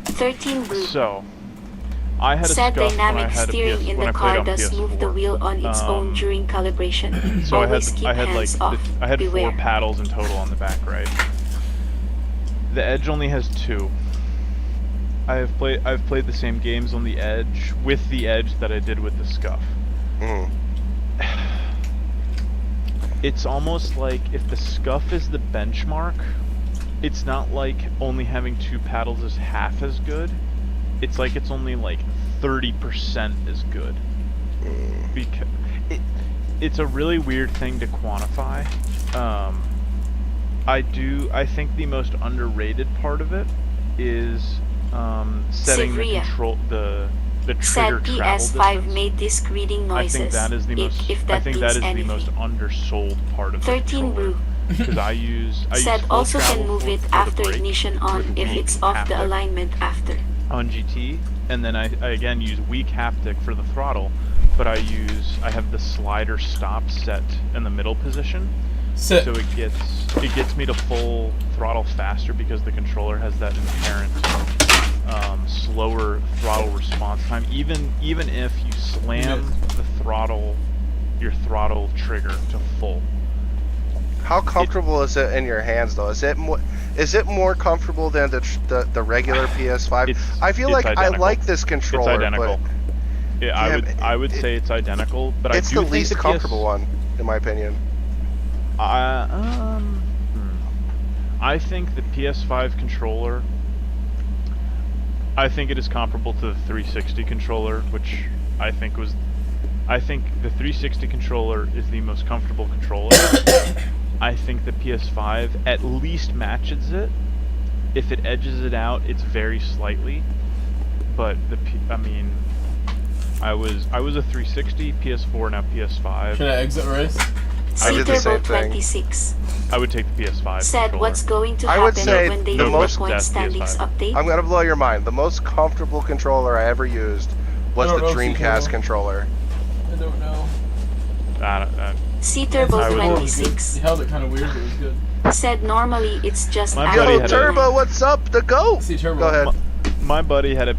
13 blue. So, I had Said a dynamic steering in the car does move the wheel on its own during calibration. So Always keep hands off. I had Beware. 4 paddles in total on the back right. The Edge only has 2. I've played the same games on the Edge with the Edge that I did with the Scuff. It's almost like if the Scuff is the benchmark, it's not like only having 2 paddles is half as good. It's like it's only like 30% as good. Because it's a really weird thing to quantify. I think the most underrated part of it is setting the control the trigger travel PS5 made disc reading noises. I think that is the most. I think that is the most undersold part of the 13 blue. Because I use Said full also can travel move it for the after brake ignition on with if weak it's off the haptic alignment after. on GT, and then I again use weak haptic for the throttle, but I have the slider stop set in the middle position. So it gets me to full throttle faster because the controller has that inherent slower throttle response time. Even if you slam the throttle your throttle trigger to full. How comfortable is it in your hands, though? Is it more comfortable than the regular PS5? I feel like identical. I like this controller. It's identical. But Yeah, I would say it's identical, but it's I do the think least the comfortable one, in my opinion. I think the PS5 controller, I think it is comparable to the 360 controller, which I think the 360 controller is the most comfortable controller. I think the PS5 at least matches it. If it edges it out, it's very slightly. But I was a 360, PS4, now PS5. Should I exit race? I did the same thing. 26 I would take the PS5 said controller. what's going to I would happen say when they the do the most- point standings PS5. update? I'm gonna blow your mind. The most comfortable controller I ever used was I the don't know if you Dreamcast know. controller. I don't know. C Turbo I would- It was good. 26 He held it kind of weird, but it was good. said normally it's just My after buddy Yo, had a- Turbo, what's up? The GOAT! See Turbo. Go ahead. My buddy had a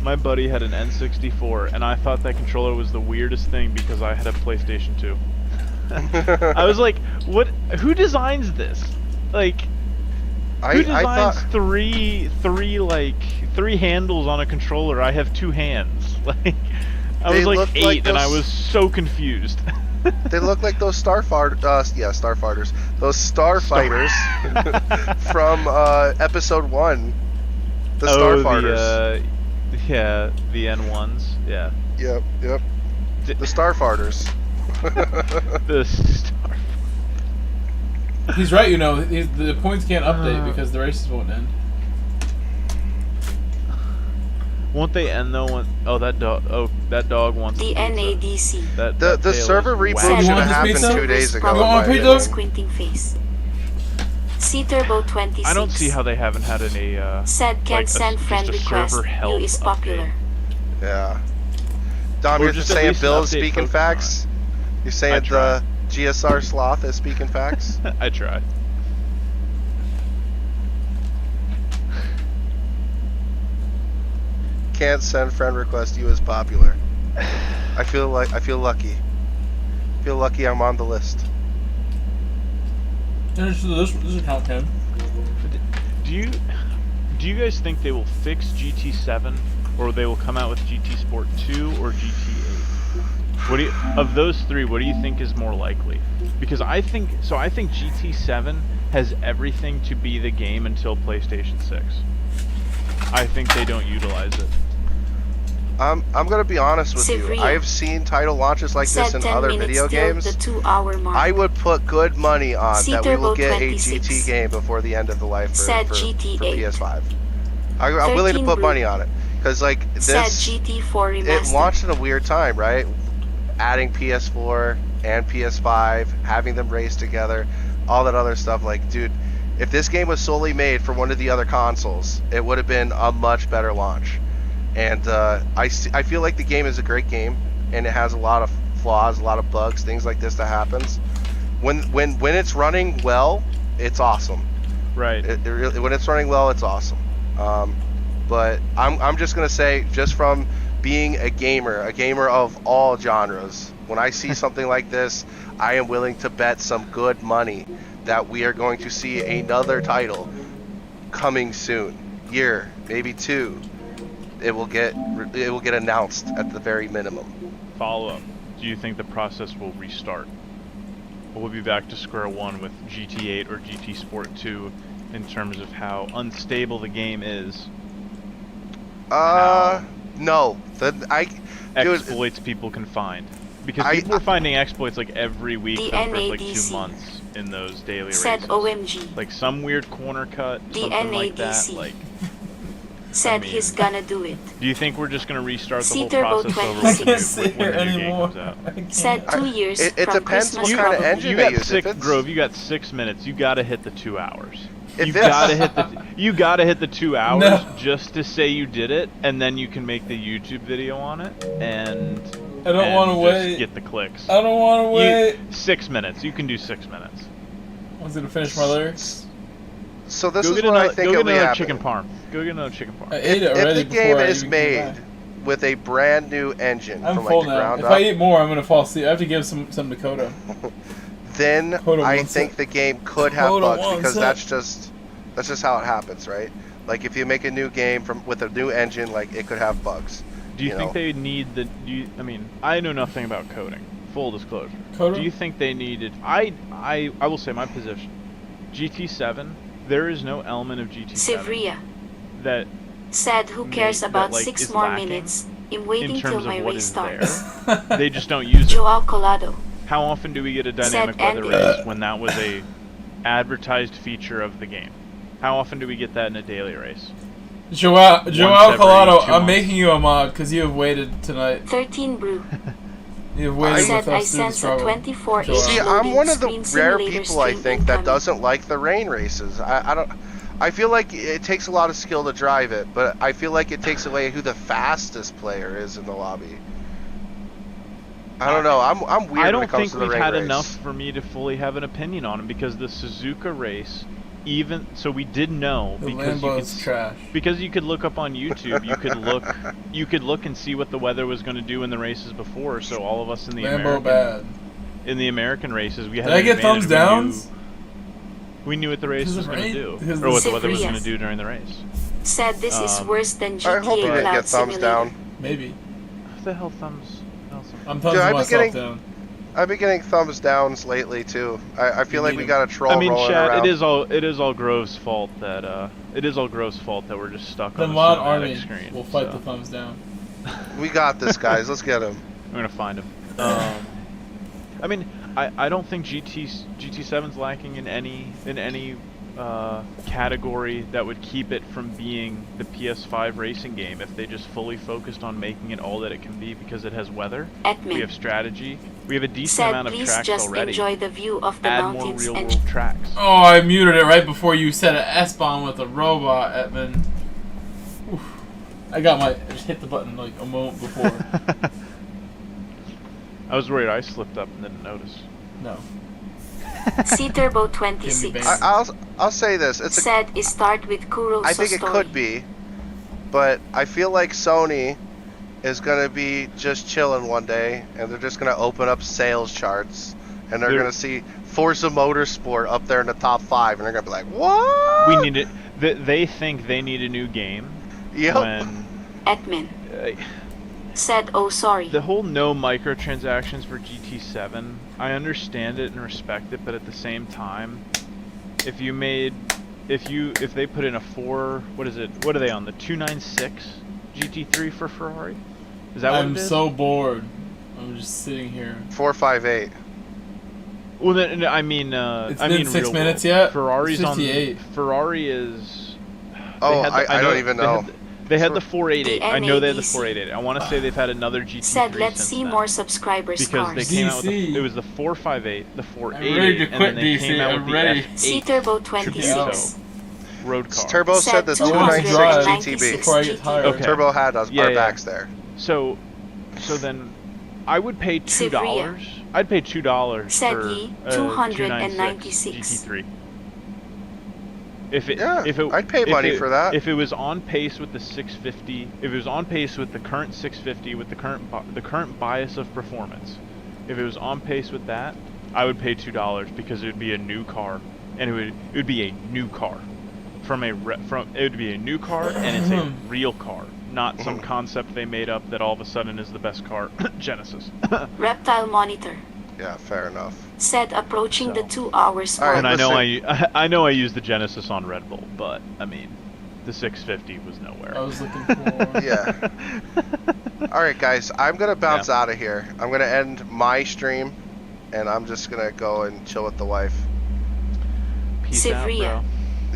my buddy had an N64, and I thought that controller was the weirdest thing because I had a PlayStation 2. I was like, what? Who designs this? Like, who designs three handles on a controller? I have 2 hands. Like, I was They like look 8, like and I those- was so confused. They look like those Starfighters. Those Starfighters from episode 1. The Starfighters. The N1s. Yeah. Yep. The Starfighters. The star. He's right, you know. The points can't update because the races won't end. Won't they end though? That dog wants the pizza. NADC. The tail server is reboot wagging. should You want have this happened pizza? 2 days ago. You Probably want in my pizza? opinion. Squinting face. C Turbo 26 I don't see how they haven't had any. said can like send friend just a request. server You health is update. popular. Yeah. Dom, Or you're just just at saying least an Bill's update speaking focus facts? You're saying try. the GSR sloth is speaking facts? I try. Can't send friend request, you is popular. I feel lucky. Feel lucky I'm on the list. This is count 10. Do you guys think they will fix GT7, or they will come out with GT Sport 2 or GT8? Of those 3, what do you think is more likely? Because I think GT7 has everything to be the game until PlayStation 6. I think they don't utilize it. I'm gonna be honest with you. Sivria. I've seen title launches like this Said in 10 other minutes video till games. the 2-hour mark. I would put good money on C that we will Turbo get 26 a GT game before the end of the life for Said for GT8. PS5. I'm willing to 13 put Blue. money on it because like said this, GT4 it remastered. launched at a weird time, right? Adding PS4 and PS5, having them race together, all that other stuff. Like, dude, if this game was solely made for one of the other consoles, it would have been a much better launch. And I feel like the game is a great game, and it has a lot of flaws, a lot of bugs, things like this that happens. When it's running well, it's awesome. Right. When it's running well, it's awesome. But I'm just gonna say, just from being a gamer of all genres, when I see something like this, I am willing to bet some good money that we are going to see another title coming soon, year, maybe 2. It will get announced at the very minimum. Follow up. Do you think the process will restart? Or we'll be back to square one with GT8 or GT Sport 2 in terms of how unstable the game is? No. Exploits people can find. Because people were finding exploits like every week The for the first like NADC. 2 months in those daily said races. OMG. Like some weird corner cut, The something like that. NADC. Like, said mean- he's gonna do it. do you think we're just gonna restart the C whole Turbo process over 26. I when can't the sit new- here when the new game anymore. comes out? I can't. Said 2 years it from depends Christmas what kind of probably. engine You they got use. six, If it's- Grove. You got 6 minutes. You gotta hit the 2 hours. If You it's- gotta hit the. You gotta hit the 2 hours No. just to say you did it, and then you can make the YouTube video on it, and I don't want to just wait. get the clicks. I don't want to wait. 6 minutes. You can do 6 minutes. I was gonna finish my lyrics. So this Go is get what I another, think go will get be another happening. chicken parm. Go get another chicken parm. I ate it If already the game before I is even came made back. with a brand new engine I'm from full like the now. ground If up, I eat more, I'm gonna fall asleep. I have to give some to Coda. then Coda I wants think it. the game could have Coda bugs wants because it. that's just how it happens, right? Like if you make a new game with a new engine, like it could have bugs. Do you think know? they need the? I mean, I know nothing about coding. Full disclosure. Coda? Do you think they needed? I will say my position. GT7. There is no element of GT7 Sivria that said, who cares that, about like, 6 is more lacking minutes? I'm in waiting till terms my of what race is starts. there. They just don't use it. Joao Colado How often do we get a dynamic Said weather Andy. race when that was a advertised feature of the game? How often do we get that in a daily race? Joao every Colado, 2 I'm months. making you a mod because you have waited tonight. 13 Brew You have waited said, with I us through the sense a struggle. 24 Joao. See, inch I'm loading one of the screen rare simulator people I stream think that incoming. doesn't like the rain races. I don't. I feel like it takes a lot of skill to drive it, but I feel like it takes away who the fastest player is in the lobby. I don't know. I'm weird I when don't it comes think to the we've rain had race. enough for me to fully have an opinion on him because the Suzuka race, even so, we did know The because Lambo's trash. because you could look up on YouTube, you could look and see what the weather was going to do in the races before. So all of us in the Lambo bad. American races, we had Did I an get advantage. thumbs downs? We knew what the race Because was of going to rain? do, Because or what the of weather was going to Sivrias. do during the race. Said this is worse than I hope you GTA didn't Cloud get thumbs Simulator. down. Maybe. What the hell thumbs? I'm Dude, thumbsing I've been myself getting- down. I've been getting thumbs downs lately too. I feel You like need we 'em. got a troll I mean, rolling chat. around. It is all Grove's fault that we're just stuck The on the mod cinematic army screen. will fight so. the thumbs down. We got this, guys. Let's get him. I'm gonna find him. I mean, I don't think GT7's lacking in any category that would keep it from being the PS5 racing game if they just fully focused on making it all that it can be because it has weather, we have Admin strategy, we have a decent said, amount of please tracks just already. enjoy the view of the Add more mountains real and world tracks. Oh, I muted it right before you said an S-bomb with a robot, Edmund. Oof. I just hit the button like a moment before. I was worried I slipped up and didn't notice. No. C-Turbo Give me 26 bang. I'll say this. It's a, said, it start with Kuro's I think it story. could be, but I feel like Sony is gonna be just chilling one day, and they're just gonna open up sales charts, and they're gonna see Forza Motorsport up there in the top 5, and they're gonna be like, "What?" We need it. They think they need a new game. Yep. When Admin uh, said, oh sorry. the whole no microtransactions for GT7, I understand it and respect it, but at the same time, if they put in a what are they on, the 296 GT3 for Ferrari? Is that what I'm it is? so bored. I'm just sitting here. 458. Well, then, I mean, It's I been mean 6 real minutes world. yet? Ferrari's It's on. 58. Ferrari is. Oh, I don't even know. They had the 488. I know they had the NADC. 488. I want to say they've had another GT3 Said, let's since see then. more subscribers Because they cars. came out with DC. it was the 458, the I'm ready 488, to and quit then they DC, came out I'm with the ready. F8 C-Turbo Tributo 26 road car. Turbo said the Said 296 GTB. Before I get tired. Okay. Turbo had us Yeah, our yeah. backs there. So then, I would pay $2. Sivria. I'd pay $2 Said for ye, a 296. GT3. If it, Yeah, I'd pay money for that. If it was on pace with the 650, if it was on pace with the current 650, with the current bias of performance, if it was on pace with that, I would pay $2 because it would be a new car, and it would be a new car, it would be a new car, and it's a real car, not some concept they made up that all of a sudden is the best car, Genesis. Reptile Monitor Yeah, fair enough. said, approaching the So. 2 hours All right, mark. And listen. I know I used the Genesis on Red Bull, but I mean, the 650 was nowhere. I was looking for. Yeah. All right, guys. I'm gonna bounce out of here. I'm gonna end my stream, and I'm just gonna go and chill with the wife. Peace out, Sivria. bro.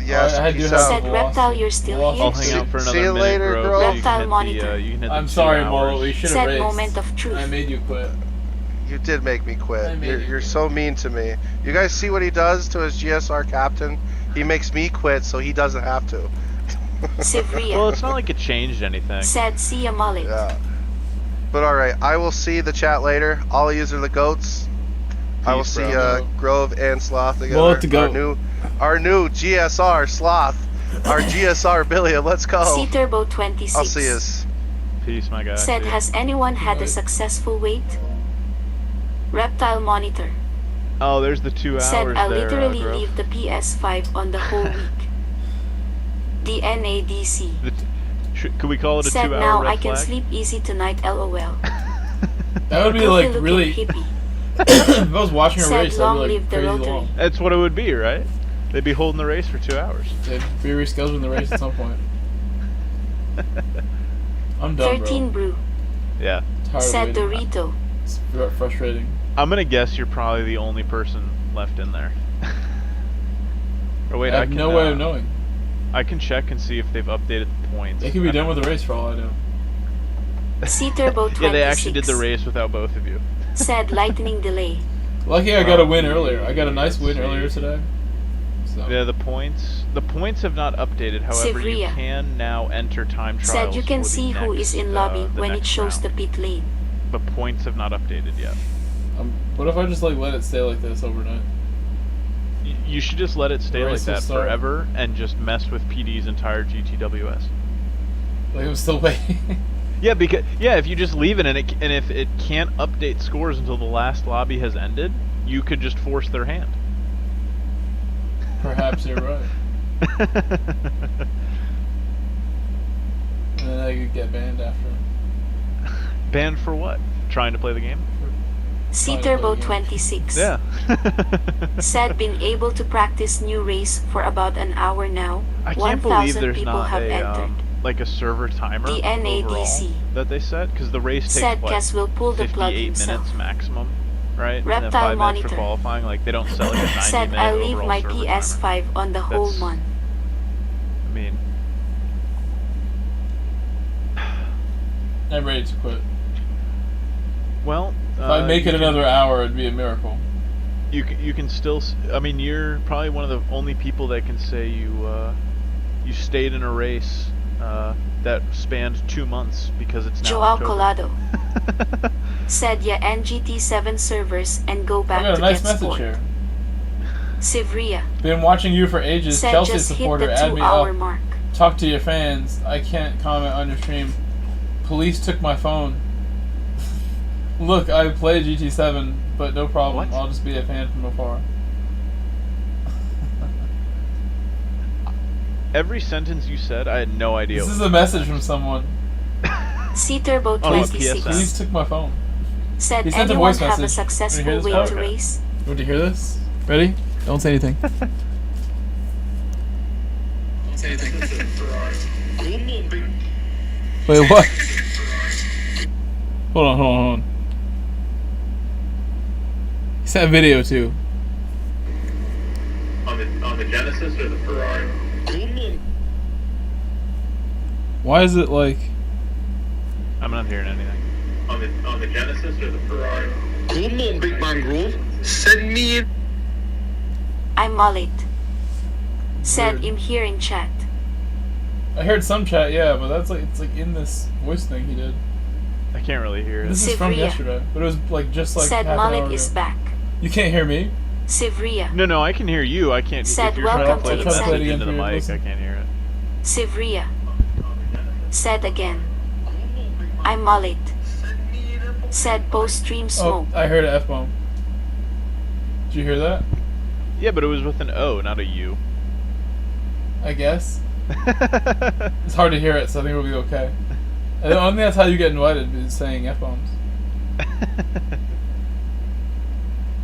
Yes, I do peace have out. Said, some Reptile, you're still I'll here? I'll hang out for See another you minute, later, bro. bro. So you Reptile can monitor. you can hit the I'm 2 sorry, hours. Molo. We should have Said, raced. moment of truth. I made you quit. You did make me I quit. made You're, you you're quit. so mean to me. You guys see what he does to his GSR captain? He makes me quit so he doesn't have to. Sivria. Well, it's not like it changed anything. Said, see ya mullet. Yeah. But alright, I will see the chat later. All of yous are the goats. I will Peace, see bro. Grove and Sloth together. Mullet the goat. Our new GSR Sloth. Our GSR Billion. Let's go. C-Turbo 26 I'll see yous. Peace, my guy. Said, See ya. has anyone had a Right. successful wait? Reptile Monitor. Oh, there's the 2 hours Said, I there, literally Grove. leave the PS5 on the whole week. The NADC. Could we call it a Said, 2 hour now red I can flag? sleep easy tonight, LOL. That would be Goofy like looking really. hippie. If I was watching a Said, race, that'd long be like live the crazy rotary. long. That's what it would be, right? They'd be holding the race for 2 hours. They'd be rescheduling the race at some point. I'm done, 13 bro. brew. Yeah. Tired Said of waiting. Dorito. It's frustrating. I'm gonna guess you're probably the only person left in there. Or wait, I have can, no way of knowing. I can check and see if they've updated the points. They could be done with the race for all I know. C-Turbo 26. Yeah, they actually did the race without both of you. Said lightning delay. Lucky I got a win earlier. I got a nice win earlier today. So. Yeah, the points have not updated. However, you Sevilla. can now enter time trials. Said you can for the see who next, is in lobby the when it next shows the round. pit lane. But points have not updated yet. What if I just like let it stay like this overnight? You should just let it stay The like race will that start. forever and just mess with PD's entire GTWS. Like I'm still waiting. Yeah, because if you just leave it and if it can't update scores until the last lobby has ended, you could just force their hand. Perhaps you're right. And then I could get banned after. Banned for what? Trying to play the game? C-Turbo 26. Yeah. Said been able to practice new race for about an hour now. I can't believe 1,000 there's people not have a entered. like a server timer The NADC. overall that they set, because the race Said takes what, Kes will pull the plug 58 himself. minutes maximum, right? And then Reptile 5 minutes Monitor. for qualifying. Like they don't set like a 90 Said minute I leave overall my server PS5 timer. on the whole That's- month. I mean, I'm ready to quit. well, If I make you it can- another hour, it'd be a miracle. You can still. I mean, you're probably one of the only people that can say you stayed in a race that spanned 2 months because it's now Joao October. Colado. Said yeah NGT7 servers and go I back got a to nice get message sport. here. Sivria. Been watching you for ages. Said Chelsea just hit supporter, the add me 2-hour up. mark. Talk to your fans. I can't comment on your stream. Police took my phone. Look, I play GT7, but no problem. What? I'll just be a fan from afar. Every sentence you said, I had no idea. This what is a message from someone. C-Turbo Oh, it's 26. PSN. Police took my phone. Said He sent a anyone voice have a message. successful Wanna hear way this to part? race? You want to hear this? Ready? Don't say anything. Wait, what? Hold on. He sent a video too. On the Genesis or the Ferrari? Why is it like? I'm not hearing anything. On the Genesis or the Ferrari? Come on, big man Grove. Send me in. I'm Mullet. Said Weird. I'm here in chat. I heard some chat, yeah, but that's like it's like in this voice thing he did. I can't really hear it. This is from Sivria. yesterday, but it was like just like Said half an hour Mullet ago. is back. You can't hear me? Sivria. No, I can hear you. I can't. Said if you're trying welcome to play to the Insanity. message into the Again for your mic, listen. I can't hear it. Sivria. Said again. I'm Mullet. Said post stream Oh, smoke. I heard an F-bomb. Did you hear that? Yeah, but it was with an O, not a U. I guess. It's hard to hear it, so I think we'll be okay. And the only thing that's how you get invited is saying F-bombs.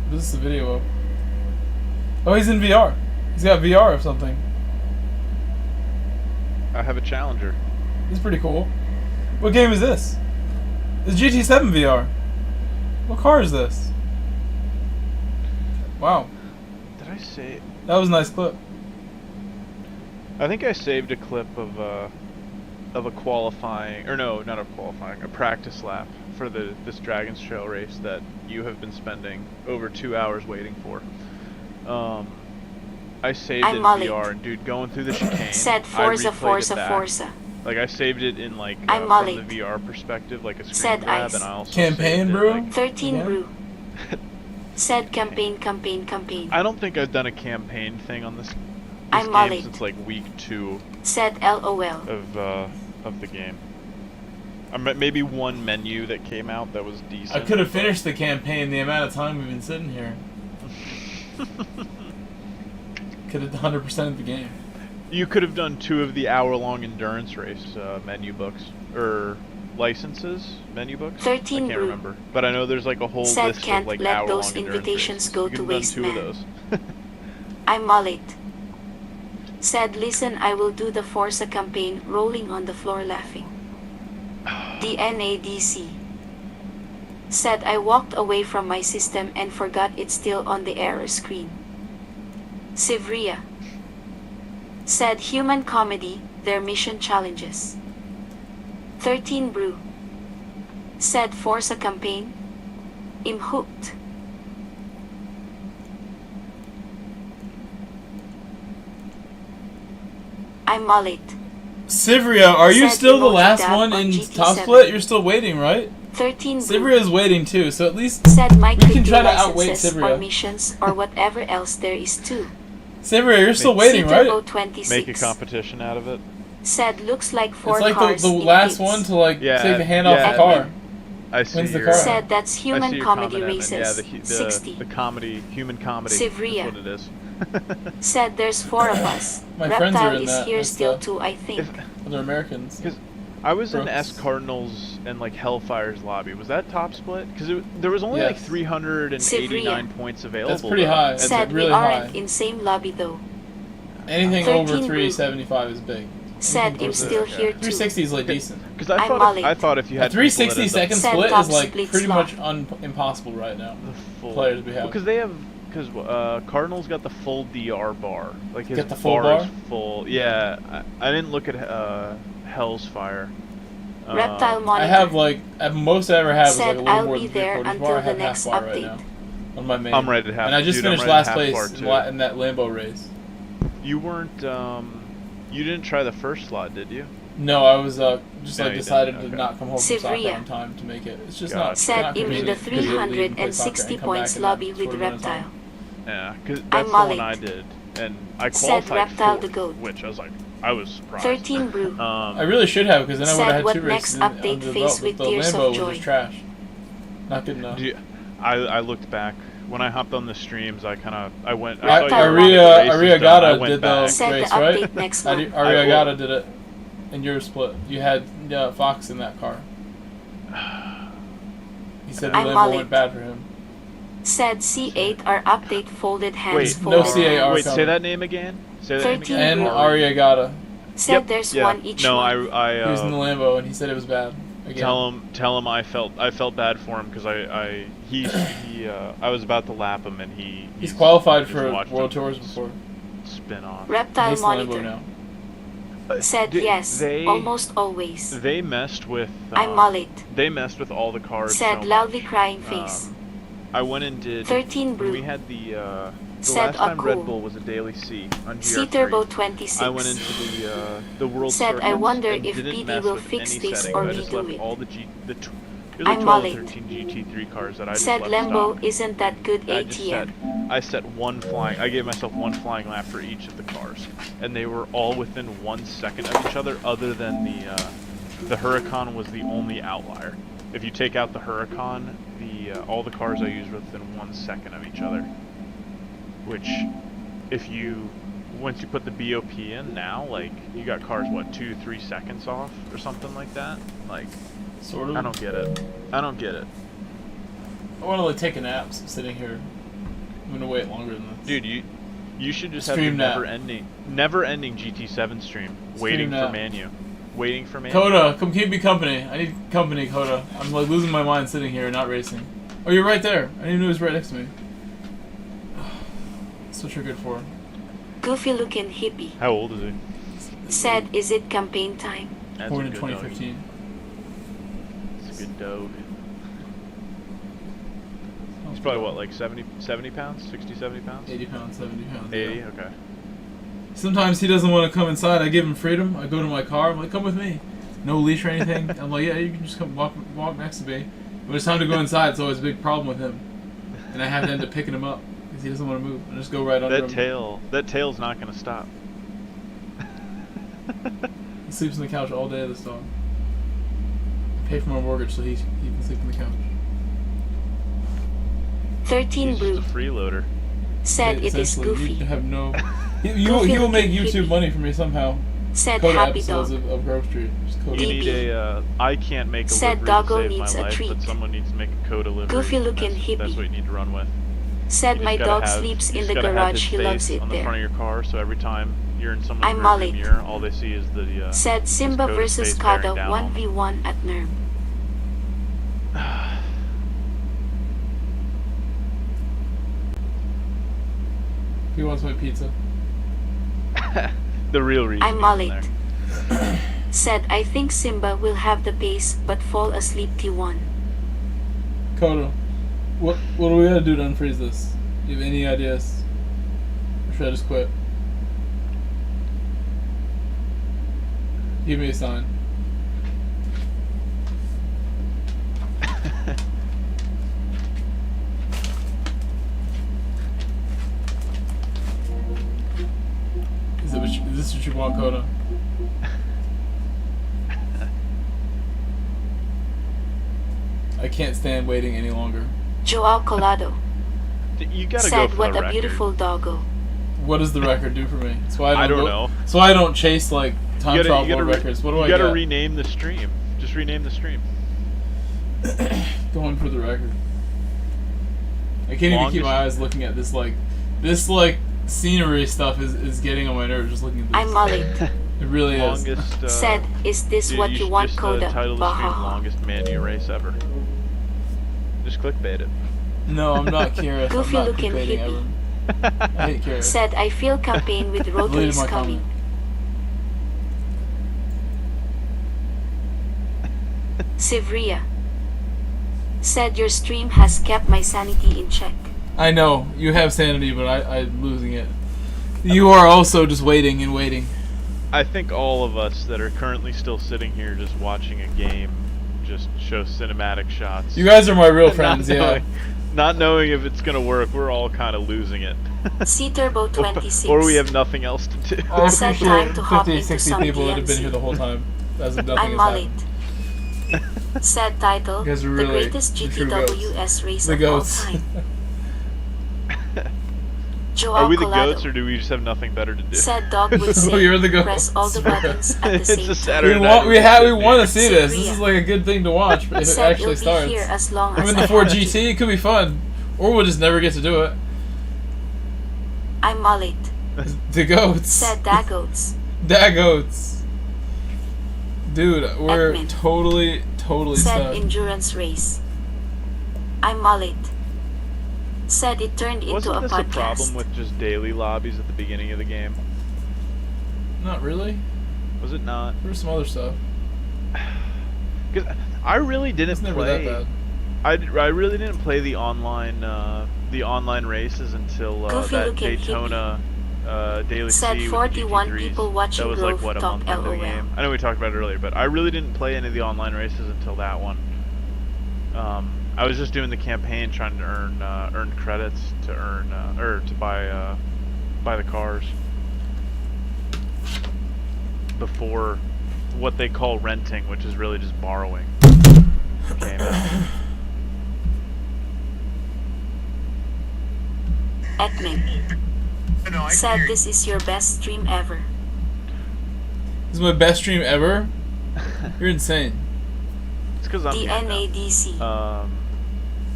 This is the video of. Oh, he's in VR. He's got VR or something. I have a challenger. This is pretty cool. What game is this? It's GT7 VR. What car is this? Wow. Did I say? That was a nice clip. I think I saved a clip of a qualifying, or no, not a qualifying, a practice lap for this Dragon's Trail race that you have been spending over 2 hours waiting for. I saved I'm it in Molly. VR, and dude, going through the chicane, Said I Forza, replayed Forza, it back. Forza. Like I saved it in like I'm from Molly. the VR perspective, like a screen Said grab, Ice. and I also Campaign, saved it, bro? like- 13 Yeah. brew. Said campaign. I don't think I've done a campaign thing on this I'm game Molly. since like week 2 Said LOL. of the game. Maybe one menu that came out that was decent. I could have finished the campaign the amount of time we've been sitting here. Could have 100%ed the game. You could have done 2 of the hour-long endurance race menu books or licenses menu books. 13 I can't Brew remember, but I know there's like a whole said list can't of like let hour-long those endurance invitations races. go You to could have done waste, 2 of man. those. I'm mullet. Said listen, I will do the Forza campaign, rolling on the floor laughing. The NADC said I walked away from my system and forgot it's still on the error screen. Sivria said human comedy, their mission challenges. 13 Brew said Forza campaign, I'm hooked. I'm mullet. Sivria, are you Said still the emoji last dab one on in GT7. Top Split? You're still waiting, right? 13 Brew Sivria is waiting too, so at least said Mike we could can do try to outwait licenses or Sivria. missions or whatever else there is too. Sivria, you're still waiting, right? Turbo 26 Make a competition out of it. said looks like 4 It's like cars the in last pits. one to like Yeah, take the hand yeah, off the car. I see Wins the your, car. Said that's I see human your comedy comment, Evan. races. Yeah, the 60 the comedy, human comedy. Sivria. That's what it is. said there's 4 of us. My friends are Reptile in is that. here That's still the- too, I think. They're Americans. Because I was in Brooks. S Cardinals and like Hellfire's lobby. Was that top split? Because there was only like Yes. 389 points available. That's pretty though. high. And It's Said really we aren't high. in same lobby though. Anything 13 over Brew 375 is big. Said Anything I'm over still okay. here too. 360 is like decent. Because I I'm thought mullet. I thought if you A had 360 people second Said split top is like split pretty slot. much impossible right now. the full players we have. Because they have Cardinals got the full DR bar. Like his Get the full bar bar? is full. Yeah, I didn't look at Hell's Fire. Reptile monitor. I have like at most I ever have is like a Said little I'll more be than there 3/4 bar. until I the have next half bar right update. now on my main. I'm ready to have. And I just dude, I'm finished ready to last half place bar, too. in that Lambo race. You weren't. You didn't try the first slot, did you? No, I was just No, like you decided didn't, to okay. not come home from soccer Sivria. on time to make it. It's just Gotcha. not. Said not I'm in the convenient because you leave and play soccer 360 and come points back in that lobby with short amount of time. Reptile. Yeah, because I'm that's the one mullet. I did, and I Said qualified Reptile fourth, the goat. which I was like, I was surprised. 13 Brew I really should have because then I would Said have had what 2 races next update under the face belt. with The tears of Lambo was joy. just trash. Not good enough. I looked back when I hopped on the streams. I went. Reptile I saw you were Monitor. the races Aria done, I Gata went did back. the Said race, the right? update next month. Aria I Gata did it in your split. You had Fox in that car. He said the I'm Lambo mullet. went bad for him. Said C8 our update folded hands Wait, no folded CAR hands. Wait, say coming. that name again. Say that name 13 again. And Brew. Aria Gata. Said Yep, there's yeah. one each No, month. I He was in the Lambo and he said it was bad. Again. tell him I felt bad for him because I was about to lap him and He's qualified just for watched World him Tours before. spin off. Reptile He's the Lambo monitor. now. Said yes, almost always. They messed with. I'm mullet. They messed with all the cars. Said so loudly much. crying face. I went and did. 13 when Brew we had the Said last time cool. Red Bull was a daily C on C GR3. Turbo 26. I went into the world Said, I circuits wonder and if didn't PD mess will with fix any this settings. or I just redo left it. all the there's like I'm 12 or mullet. 13 GT3 cars that I just Said left Lambo stock. isn't that good I just ATM. I set one flying. I gave myself one flying lap for each of the cars, and they were all within 1 second of each other. Other than the Huracan was the only outlier. If you take out the Huracan, all the cars I used were within 1 second of each other. Which, once you put the BOP in now, like you got cars what 2-3 seconds off or something like that. Like, Sort of. I don't get it. I don't get it. I want to like take a nap. So I'm sitting here. I'm gonna wait longer than this. Dude, you should just Stream have nap. the never-ending GT7 stream, waiting nap. for Manu, waiting for Manu. Coda, come keep me company. I need company, Coda. I'm like losing my mind sitting here and not racing. Oh, you're right there. I didn't know he was right next to me. That's what you're good for. Goofy looking hippie. How old is he? Said, is it campaign time? That's Born a in good 2015. Dog. It's a good dog. He's probably what, like 70 pounds, 60, 70 pounds? 80 pounds, 70 pounds. 80. Yeah. Okay. Sometimes he doesn't want to come inside. I give him freedom. I go to my car. I'm like, come with me. No leash or anything. I'm like, yeah, you can just come walk next to me. When it's time to go inside, it's always a big problem with him. And I have to end up picking him up because he doesn't want to move. I just go right under him. That tail's not gonna stop. He sleeps on the couch all day, this dog. pay for my mortgage so he can sleep on the couch. 13 He's Brew just a freeloader. said it is Essentially, goofy. You have no. He Goofy will make looking YouTube hippie. money for me somehow. Said Code Happy episodes Dog. of Grove Street. Just code You DB. need a, I can't make a Said livery Doggo to save needs my a life, treat. but someone needs to make a co-delivery. Goofy looking That's hippie. what you need to run with. Said You my just gotta dog have- sleeps you in just the gotta have garage. his He loves face it on the there. front of your car, so every time you're in someone's I'm rearview Malik. mirror, all they see is the, Said Simba Coda's versus face Kada bearing down on them. 1v1 at NERM. He wants my pizza. the real reason. I'm he's in Malit. there. Said I think Simba will have the pace but fall asleep T1. Kodo, what do we gotta do to unfreeze this? Do you have any ideas? Or should I just quit? Give me a sign. Is this what you want, Kodo? I can't stand waiting any longer. Joao Colado You gotta go said for what the a record. beautiful doggo. What does the record do for me? That's why I don't know. That's why I don't chase like time You trial gotta world records. What do I You gotta get? rename the stream. Just rename the stream. Going for the record. I can't even keep my eyes looking at this scenery stuff is getting on my nerves just looking at this. I'm Malit. It really is. Longest. Said, is this Dude, what you should want, just, Coda? title the stream Bahaha. longest Manu race ever. Just clickbait it. No, I'm not curious. I'm Goofy not looking debating hippie. ever. I hate curious. Said I feel campaign with Deleted rotaries my coming. Sivria said your stream has kept my sanity in check. I know you have sanity, but I'm losing it. You are also just waiting and waiting. I think all of us that are currently still sitting here just watching a game just show cinematic shots. You guys are my real friends, yeah. Not knowing if it's gonna work, we're all kind of losing it. C-Turbo 26 Or we have nothing else to do. I Set appreciate time to hop 50, into 60 some people that have been DMC. here the whole time. As if nothing I'm has Malit. happened. Said title, You guys are the really greatest the true goats. GTWS race The of all goats. time. Joao Are we the Colado goats, or do we just have nothing better to do? said dog would say, Oh, you're the goats. press all the buttons at the It's same a time. Saturday We night want to see Sangria. this. This is like a good thing to watch if it Said actually it'll starts. be here as long I'm as in the I Ford have GT. to. It could be fun, or we'll just never get to do it. I'm Malit. The goats. Said Dagoats. Dagoats. Dude, we're Admin. totally Said stuck. endurance race. I'm Malit. Said it turned into Wasn't a this podcast. a problem with just daily lobbies at the beginning of the game? Not really. Was it not? There's some other stuff. Because I really didn't It's never play. that bad. I really didn't play the online races until Goofy that looking Daytona Daily Said C with 41 GT3s. people watching That was Grove like what, a talk month into the LOL. game. I know we talked about it earlier, but I really didn't play any of the online races until that one. I was just doing the campaign, trying to earn credits to or to buy the cars before what they call renting, which is really just borrowing. Came out. Edmund. Said this is your best stream ever. This is my best stream ever. You're insane. It's because I'm here now. DNADC.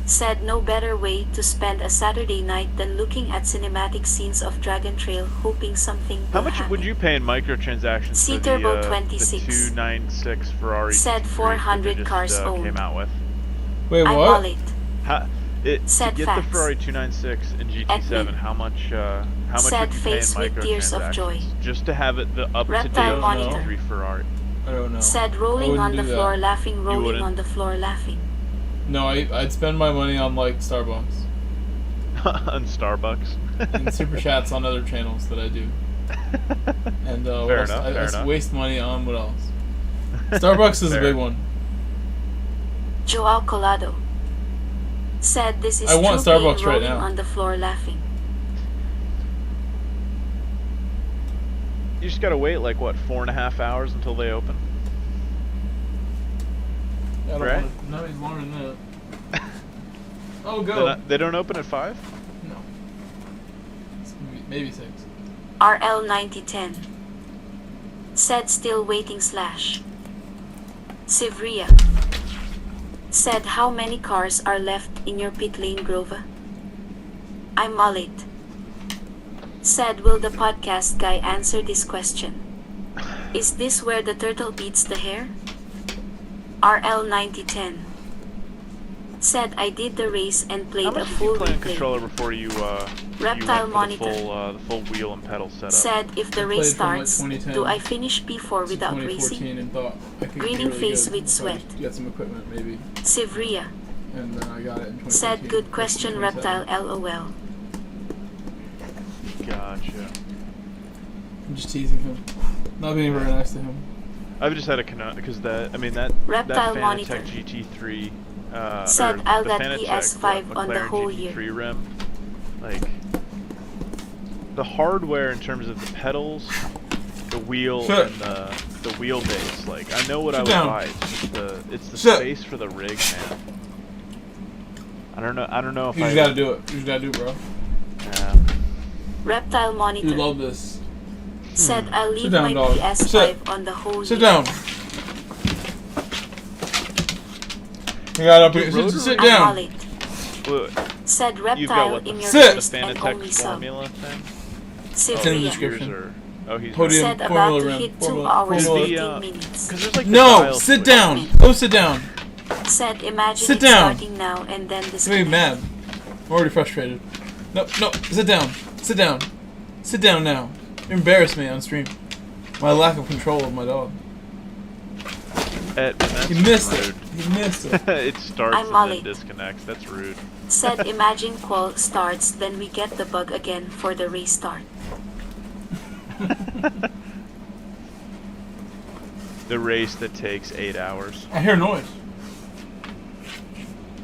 Said no better way to spend a Saturday night than looking at cinematic scenes of Dragon Trail, hoping something How will much happen. would you pay in microtransactions for C-Turbo the 26 296 Ferrari? Said GT3 400 that they just, cars came owned. out with? Wait, I'm what? Malit. To Said get facts. the Ferrari 296 and GT7, Edmund. how much Said would you pay in face with tears of joy. microtransactions just to have it the up to date Reptile monitor. GT3 Ferrari? I don't know. Said I rolling wouldn't on the do floor, that. laughing, rolling wouldn't? on the floor, laughing. No, I'd spend my money on like Starbucks On Starbucks. and super chats on other channels that I do. And what Fair else? enough, I fair enough. waste money on what else? Starbucks is a Fair. big one. Joao Colado. Said this is I want true pain, Starbucks right rolling now. on the floor, laughing. You just gotta wait like what, 4.5 hours until they open? I don't Right? want to, no, he's longer than that. Oh, go. They don't open at 5? No. It's maybe 6. RL9010. Said still waiting / Sivria. Said how many cars are left in your pit lane, Grova? I'm Mullet. Said will the podcast guy answer this question? Is this where the turtle beats the hare? RL9010. Said I did the race and How played a much did you full play on replay. controller before you Reptile went monitor. for the full wheel and pedal setup? Said if the I race played from, like, starts, 2010 do I finish P4 without 2014 racing? and thought I could Grinning be really face good with if I sweat. just get some equipment maybe, Sivria. and then I got it in 2014. Said good question, 2017. Reptile LOL. Gotcha. I'm just teasing him. Not being very nice to him. I've just had a because that Reptile that monitor. Fanatec GT3 Said or I'll the get Fanatec, PS5 on the McLaren whole GT3 year. rim, like the hardware in terms of the pedals, the wheel, Sit. and the wheelbase. Like I know what I would down. buy. It's the Sit. space for the rig, man. I don't know if You I just gotta do it. You just gotta do it, bro. Yeah. Reptile monitor. You love this. Said I'll leave down, my dog. PS5 Sit. on the whole Sit year. down. You got up here. Rotor- Sit I'm down. Mullet. Look, Said you've got Reptile what in your Sit. the first and only Fanatec sub. formula thing. It's in the Sivria. description. Yours are, he's Podium. Said about Formula to Rim. hit 2 Formula- hours Formula- 15 minutes. Because there's like the No, dial sit switch. down. Go sit down. Said imagine Sit it down. starting now and then I'm this. getting mad. I'm already frustrated. No, sit down. Sit down. Sit down now. You embarrass me on stream. My lack of control of my dog. That's He missed rude. it. He missed it. It starts I'm and Mullet. then disconnects. That's rude. Said imagine qual starts, then we get the bug again for the restart. The race that takes 8 hours. I hear noise.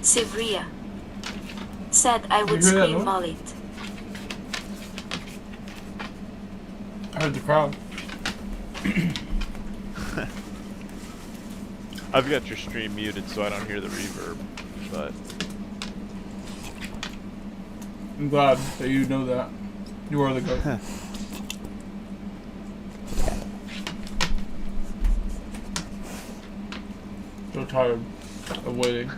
Sivria. Said I would You hear that scream noise? Mullet. I heard the crowd. I've got your stream muted so I don't hear the reverb, but I'm glad that you know that. You are the goat. So tired of waiting.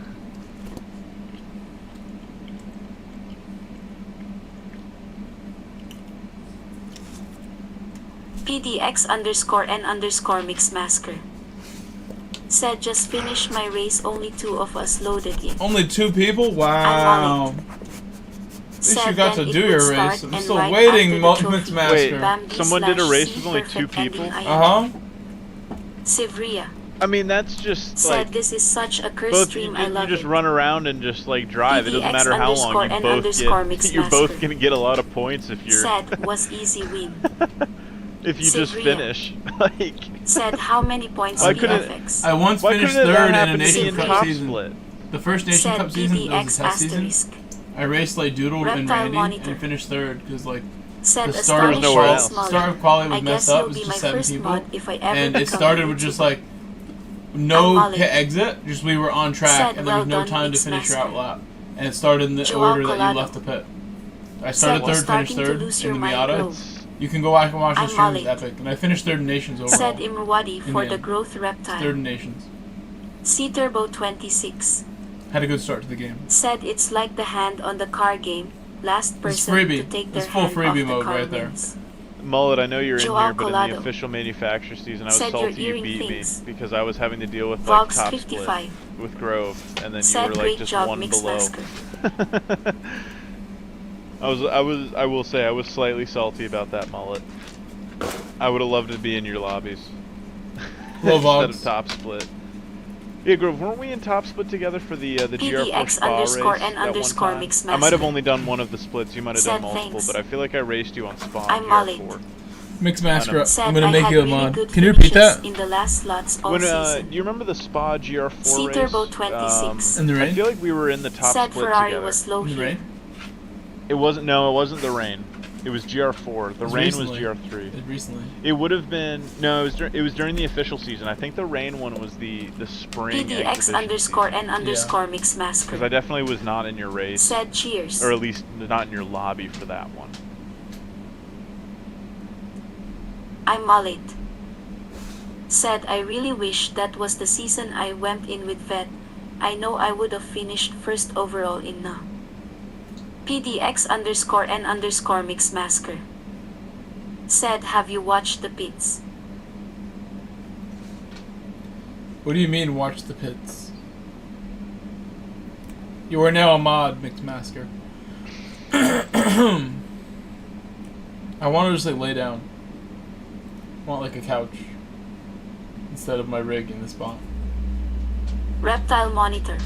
PDX_N_Mixmasker. Said just finished my race, only 2 of us loaded in. Only 2 people? I'm Wow. on At least you got to do your race. I'm still right waiting, after the Mix trophy. Wait, Master. someone did a race Bambi/C with only 2 perfect ending people? I am. Uh-huh. Sivria. I mean that's just Said like this is such a cursed both stream, you, I you love just it. run around and just like drive. It doesn't PDX matter how long. You both _N_Mixmaster. you're both gonna get a lot of points if you're Said was easy win. if you just Sivria. finish. Like Said how many points Why couldn't- VFX. I once why finished couldn't that third in a happen to Nation me in Cup top season. split? The first Nation Said Cup season, that was PDX a test season. asterisk. I raced like Doodle and Reptile Randy monitor. and finished third because like Said the start of astonish nowhere all else. smaller. start of quality was I messed guess up. It you'll was be just my 7 first people, mod if I ever and it become started a with just YouTuber. like no I'm Molly. pit exit. Just we were on track Said and there was well no done, time to Mix finish your Master. outlap, and it started in the Joao order that you Collado. left the pit. I Said started was third, finished starting to third lose in your the mind, Miata. bro. You can go back and watch the I'm stream. It's Molly. epic, and I finished third in Nations overall. Said Imwadi for the the end. growth reptile. Third in Nations. C-Turbo 26. Had a good start to the game. Said it's like the hand on the car game. Last person freebie. to take their It's full hand freebie off the mode car right there. wins. Mullet, I know you're in Joao here, but in the Collado. official manufacturer season, I was Said your salty you earring beat things. me because I was having to deal with like Vox top 55. split with Grove, and then you Said were like great just job, one Mix below. Master. I will say I was slightly salty about that, Mullet. I would have loved to be in your lobbies Low instead Vox. of top split. Yeah, Grove, weren't we in top split together for the GR4 PDX Spa race _N that one _ time? Mix I might have Master. only done one of the splits. You might have Said done multiple, thanks. but I feel like I raced you on Spa I'm and Molly. GR4. Mix Master up. Said I'm gonna I make had you a really mod. good Can you repeat finishes that? in the last slots all When season. you remember the Spa GR4 C-Turbo race? 26. In the I rain? feel like we were in the top Said split Ferrari together. was low In the here. rain? It wasn't. No, it wasn't the rain. It was GR4. The was rain recently. was GR3. Recently. It would have been no. It was during the official season. I think the rain one was the spring. PDX_N_Mix Because I Masker. definitely was not in your race, Said cheers. or at least not in your lobby for that one. I'm Mullet. Said I really wish that was the season I went in with Vet. I know I would have finished first overall in na. PDX_N_Mix Masker. Said have you watched the pits? What do you mean, watch the pits? You are now a mod, Mixmasker. I want to just like lay down. I want like a couch instead of my rig in the spot. Reptile Monitor.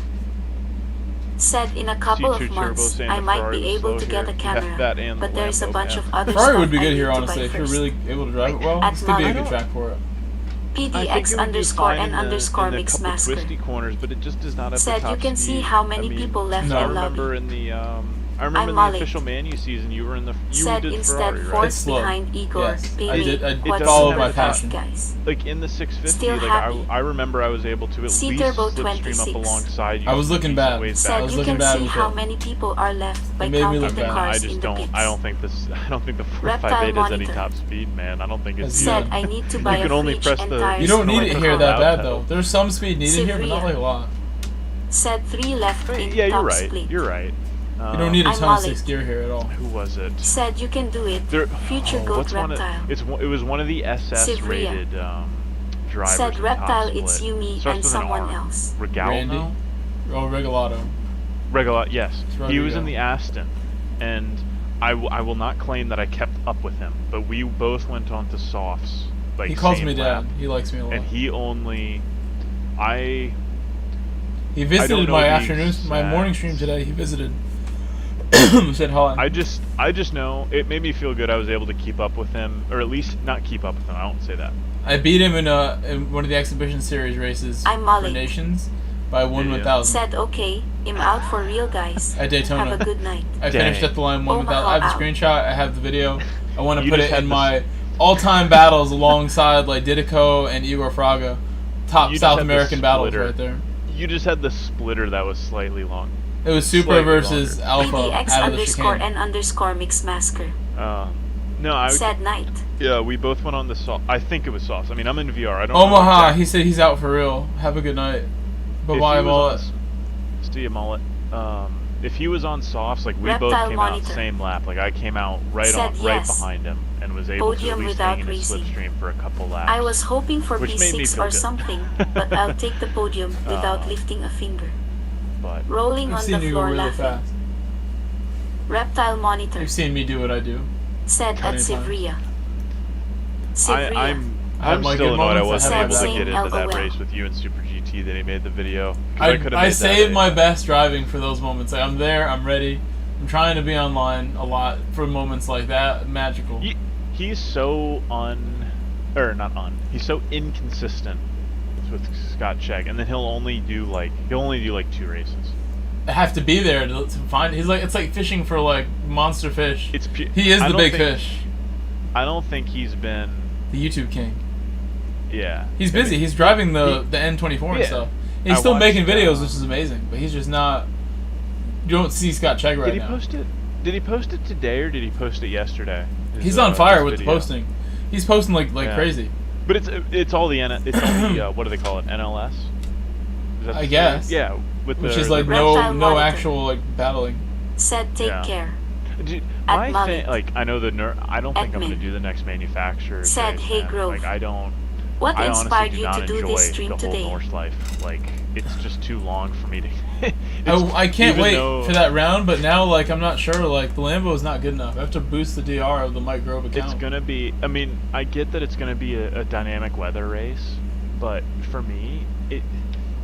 Said in a couple C2 of months Turbo saying I the might Ferrari be was able slow to get here. a camera, That and but the there's a Lambo bunch cam. of other Ferrari stuff would be I good need here, to honestly. buy If you're first. really able to drive it well, At this could be a Mali. good track for it. I think it would be fine in PDX_N_Mix the couple Masker. twisty corners, but it just does not have Said the top you can see speed. how many I mean, people left No. I the lobby. remember in the I'm in the Molly. official Manu season, you were in the Said did instead Ferrari, right? fourth It's slow. behind Igor. Yes, Baby, I did does follow have my the passion. guys. Like in the 650, Still like happy. I remember I was able to at See least Turbo slipstream up 26. alongside you. I was looking decent bad. ways I back. Said was you looking can bad see with how it. many people are left by It made me counting look the bad. cars I in just the don't. pits. I don't think the Reptile 458 has any Monitor. top speed, man. I don't think it's. That's Said I need to buy You can a only fridge press and the- tires You don't for need the it here car. that bad pedal. though. There's some speed needed here, but not like a lot. Said 3 left I mean, in yeah, you're top right. split. You're right. You don't need a I'm ton of Molly. 6 gear here at all. Who was it? Said you can do it. There, Future goat what's one of, reptile. it was one of the SS Sivria. rated drivers. Said in reptile top it's split. you, me, Starts and with an someone R. else. Regal? Randy? No? Oh, Regalato. Yes. It's He was in Rodrigo. the Aston, and I will not claim that I kept up with him, but we both went on to softs. Like He calls same me lap, dad. He likes me a lot. and he only. He visited know my the afternoon, my exact- morning stream today. He visited. Said hi. I just know it made me feel good. I was able to keep up with him, or at least not keep up with him. I won't say that. I beat him in one of the exhibition series races I'm for Molly. Nations by 1/1000 Said okay, I'm out for real guys. at Daytona. Have a good night. I finished Dang. at the line 1/1000. Omaha I have the out. screenshot. I have the video. I want to You put just it had in this- my all-time battles alongside like Didico and Igor Fraga, top You just South had the American battles splitter. right there. You just had the splitter that was slightly long. It was Super Slightly versus Alpha out of the chicane. PDX_N_Mix Masker. No, I Said night. yeah, we both went on the soft. I think it was soft. I mean, I'm in VR. I don't. know Omaha, exactly. he said he's out for real. Have a good night. Bye If bye, he was on mullet. s- See you, mullet. If he was on softs, like we both Reptile came Monitor. out same lap. Like I came out right Said right yes. behind him and was able to Podium at least without hang in his racing. slipstream for a couple laps. I was hoping for Which made me P6 feel or good. something, but I'll take the podium without lifting a finger. But Rolling I've on seen the you go floor really laughing. fast. Reptile Monitor. You've seen me do what I do. Said at Many times. Sivria. Sivria. I'm my still good annoyed I moments. wasn't I able have to my get into that LOL. race with you and Super GT that he made the video. 'Cause could've I made that saved a- my best driving for those moments. Like, I'm there, I'm ready. I'm trying to be online a lot for moments like that. Magical. He's so he's so inconsistent with Scott Chegg, and then he'll only do like 2 races. I have to be there to find. It's like fishing for like monster fish. He is I the don't big think- fish, I don't think he's been. the YouTube king. Yeah. He's I mean, busy. He's driving the N24 and Yeah. stuff. He's I still watched, making videos, which is amazing. But he's just not. You don't see Scott Chegg right Did he now. post it? Did he post it today or did he post it yesterday? He's on fire his with the video. posting. He's posting like Yeah. crazy. But it's all the what do they call it? NLS. Is that I the guess. Yeah, with Which the, is like Reptile no Monitor. actual like battling. Said take Yeah. care. Dude, At my Mullet. thing, like I know I don't think I'm gonna Admin. do the next manufacturer. Said, thing, "Hey, man. Grove. Like I don't. What I inspired honestly do you not to do enjoy this stream the today? whole Norse life. Like it's just too long for me to. I can't even wait though for that round, but now like I'm not sure. Like the Lambo is not good enough. I have to boost the DR of the Mike Grove account. It's gonna be. I mean, I get that it's gonna be a dynamic weather race, but for me,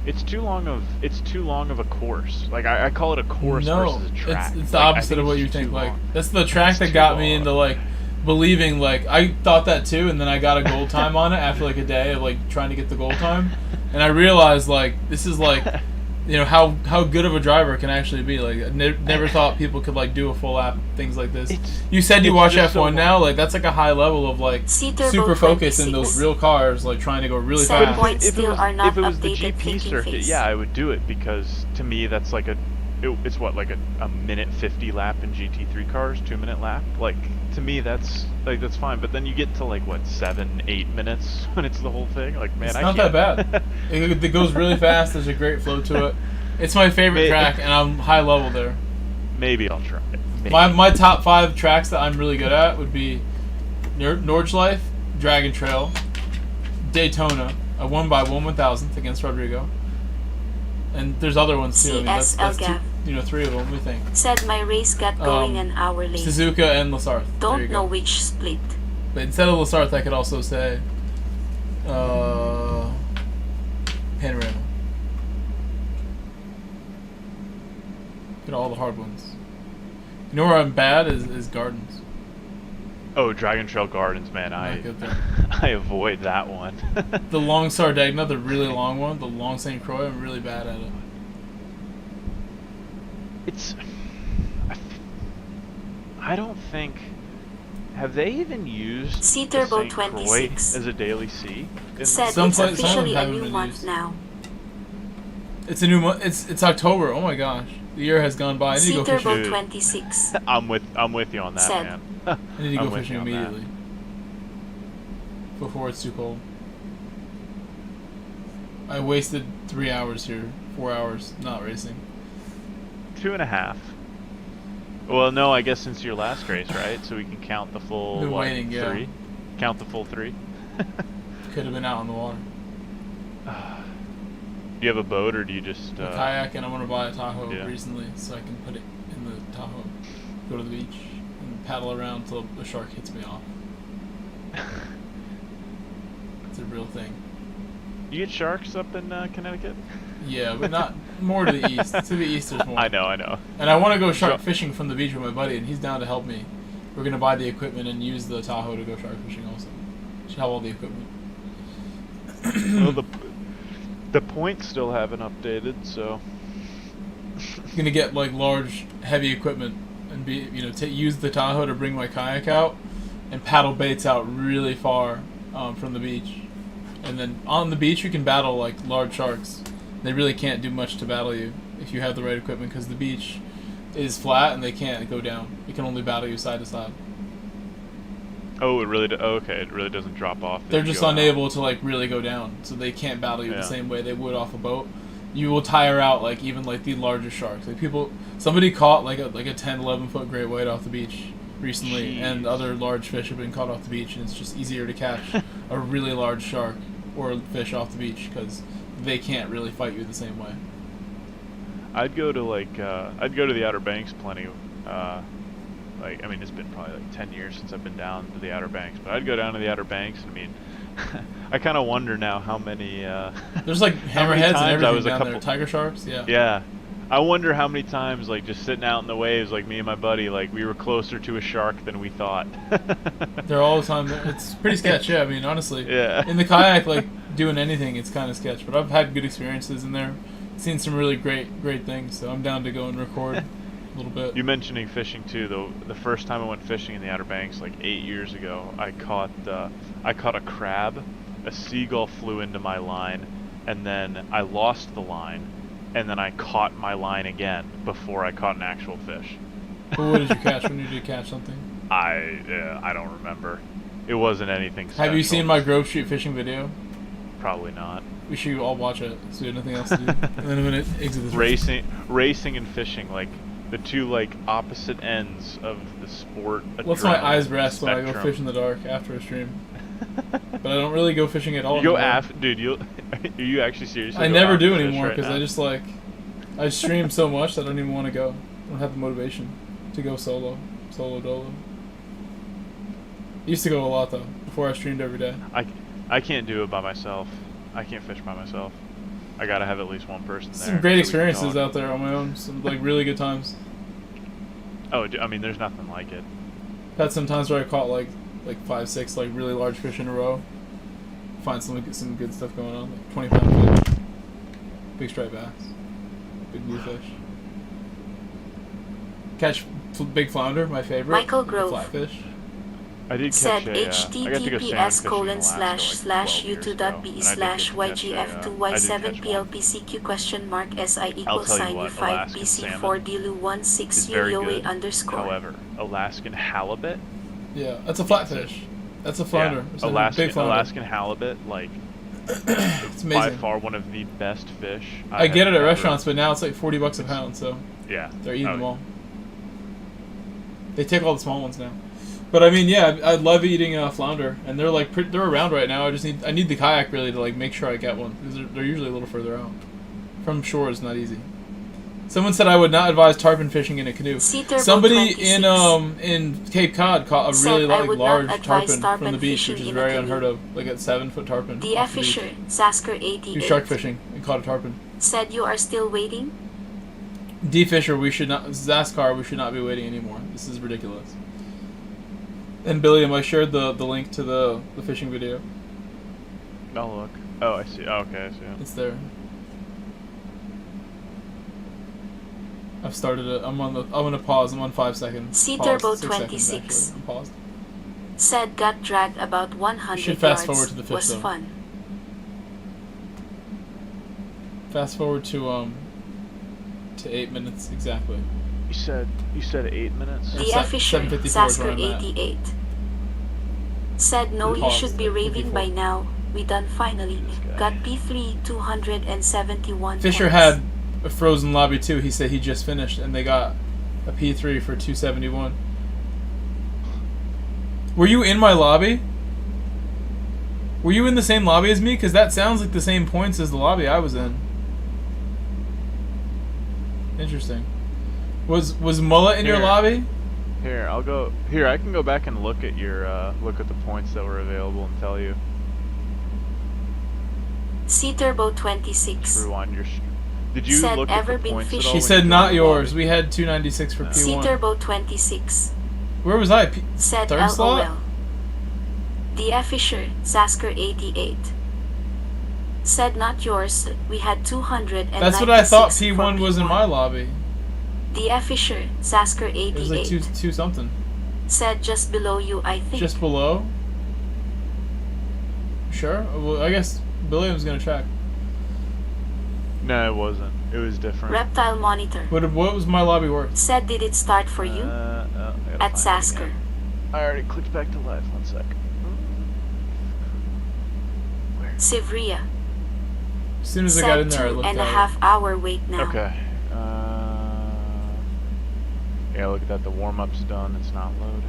it's too long of a course. Like I call it a course versus a track. It's the Like, I opposite of what it's you just think. too Like long. that's the track It's that too got me long. into like believing. Like I thought that too, and then I got a gold time on it after like a day of like trying to get the gold time, and I realized like this is like you know how good of a driver can actually be. Like, I never thought people could like do a full lap, things like this. You said you watch F1 now, like that's like a high level of like super focus in those real cars, like trying to go really fast. Points still are not if it was the updated, GP thinking circuit, face. yeah, I would do it because to me that's like it's what, like a minute 50 lap in GT3 cars, 2-minute lap. Like to me that's fine. But then you get to like what 7-8 minutes when it's the whole thing. Like man, It's I not can't. that bad. It goes really fast. There's a great flow to it. It's my favorite track, and I'm high level there. Maybe I'll try it. Maybe. My top 5 tracks that I'm really good at would be Nordschleife, Dragon Trail, Daytona. I won by 1/1000th against Rodrigo. And there's other ones too. I mean, that's two, 3 of them, we think. Said my race got going an hour late. Suzuka and Lasarth. Don't know which split. But instead of Lasarth, I could also say Panorama. Get all the hard ones. You know where I'm bad is Gardens. Oh, Dragon Trail Gardens, man. I avoid that one. The long Sardegna, the really long one, the long St. Croix, I'm really bad at it. I don't think. Have they even used C the Turbo St. Croix 26 as a daily C? said Some it's places- some officially a haven't new been month used. now. It's a new month. It's October. Oh my gosh, the year has gone by. I need to C go Turbo fishing. Dude. 26 I'm with you on that, Said. man. I need to I'm go with fishing you on that. immediately before it's too cold. I wasted 3 hours here, 4 hours not racing. 2.5. Well, no, I guess since your last race, right? So we can count the full Been waiting, yeah. 3. Count the full 3. Could have been out on the water. Do you have a boat or do you just A kayak, and I'm gonna buy a Tahoe yeah. recently, so I can put it in the Tahoe, go to the beach, and paddle around until the shark hits me off. It's a real thing. You get sharks up in Connecticut? Yeah, but not more to the east. To the east, there's more. I know. And I want to go shark fishing from the beach with my buddy, and he's down to help me. We're gonna buy the equipment and use the Tahoe to go shark fishing also. Should have all the equipment. Well, the points still haven't updated, so. Gonna get like large, heavy equipment and be use the Tahoe to bring my kayak out and paddle baits out really far from the beach. And then on the beach you can battle like large sharks. They really can't do much to battle you if you have the right equipment because the beach is flat and they can't go down. It can only battle you side to side. Oh, it really. Okay, it really doesn't drop off. as They're you just go out. unable to like really go down, so they can't battle you Yeah. the same way they would off a boat. You will tire out like even like the largest sharks. Like somebody caught like a 10, 11 foot great white off the beach recently, and Jeez. other large fish have been caught off the beach, and it's just easier to catch a really large shark or fish off the beach because they can't really fight you the same way. I'd go to the Outer Banks plenty. I mean, it's been probably like 10 years since I've been down to the Outer Banks, but I'd go down to the Outer Banks. And I mean, I kind of wonder now how many. There's like how many hammerheads and times I everything was a down there. couple- Tiger sharks, yeah. Yeah, I wonder how many times like just sitting out in the waves, like me and my buddy, like we were closer to a shark than we thought. They're all the time. It's pretty sketch, yeah. I mean, honestly, Yeah. in the kayak, like doing anything, it's kind of sketch. But I've had good experiences in there, seen some really great things. So I'm down to go and record a little bit. You mentioning fishing too, though. The first time I went fishing in the Outer Banks, like 8 years ago, I caught a crab. A seagull flew into my line, and then I lost the line, and then I caught my line again before I caught an actual fish. But what did you catch when you did catch something? I don't remember. It wasn't anything special. Have you seen my Grove Street fishing video? Probably not. We should all watch it, so we have nothing else to do. And then when it exits this Racing and fishing, like the two like opposite ends of the sport. What's my adrenaline eyes rest when I go spectrum. fish in the dark after a stream? But I don't really go fishing at all. You go anymore. dude. Are you actually serious? I You'll go never after do fish anymore right because now? I just like I stream so much that I don't even want to go. I don't have the motivation to go solo dolo. Used to go a lot though before I streamed every day. I can't do it by myself. I can't fish by myself. I gotta have at least one person there. Some great so we can experiences talk. out there on my own. Some like really good times. Oh, I mean, there's nothing like it. Had some times where I caught like 5, 6 like really large fish in a row. Find some good stuff going on, like 20-pound fish, big striped bass. Big blue fish. Catch big flounder, my favorite. Michael Grove. Flatfish. I did Said catch a, I got to go salmon fishing in Alaska like 12 years ago, and I did u2.be/YGF2Y7PLPCQ question mark SI equals I'll tell you sign what, U5 Alaskan BC4 salmon DLU 16 is very UOA good. underscore. However, Alaskan halibut, Yeah, that's a flatfish. That's a flounder. It's a big flounder. Alaskan halibut, like It's by amazing. far one of the best fish. I get it have at ever- restaurants, but now it's like $40 a pound, so Yeah, they're eating Oh, them all. They take all the small ones now. But I mean, yeah, I love eating flounder, and they're like they're around right now. I need the kayak really to like make sure I get one because they're usually a little further out. From shore is not easy. Someone said I would not advise tarpon fishing in a canoe. Somebody in Cape Cod caught a really large tarpon from the beach, which is very unheard of, like a 7-foot tarpon. DF Fisher, Sasker 88. He was shark fishing and caught a tarpon. Said you are still waiting? D Fisher, we should not. Zaskar, we should not be waiting anymore. This is ridiculous. And Billiam, I shared the link to the fishing video. I'll look. Oh, I see. Oh, okay, I see it. It's there. I've started it. I'm gonna pause. I'm on 5 seconds. C Pause. Turbo 6 seconds, 26. actually. I'm paused. Said got dragged about 100 should fast yards. forward to the fish, Was though. fun. Fast forward to 8 minutes exactly. You said 8 minutes. Yeah. DF Fisher, 7:54 is Sasker where I'm at. 88. Said no, you Pause, should be raving 54. by now. We done finally. This guy. Got P3 271 Fisher points. had a frozen lobby too. He said he just finished, and they got a P3 for 271. Were you in my lobby? Were you in the same lobby as me? Because that sounds like the same points as the lobby I was in. Interesting. Was Mullet in your Here. lobby? Here, I'll go. Here, I can go back and look at your look at the points that were available and tell you. C Turbo 26. Rewind your. Did you Said look at ever the been points at all? fishing? She when said you not joined the yours. lobby? We had 296 for C P1. Turbo 26. Where was I? Said Third slot? LOL. DF Fisher, Sasker 88. Said not yours. We had 296. That's what I thought for P1 was in my lobby. DF Fisher, Sasker It was like 88. two something. Said just below you, I think. Just below? Sure. Well, I guess Billiam's gonna check. No, it wasn't. It was different. Reptile Monitor. What was my lobby worth? Said did it start for you? I gotta At find it Sasker. again. I already clicked back to live. 1 sec. Sivria. As soon as I got in Said there, I looked at it. 2.5 hour wait now. Okay. Yeah, look at that. The warm-up's done. It's not loading.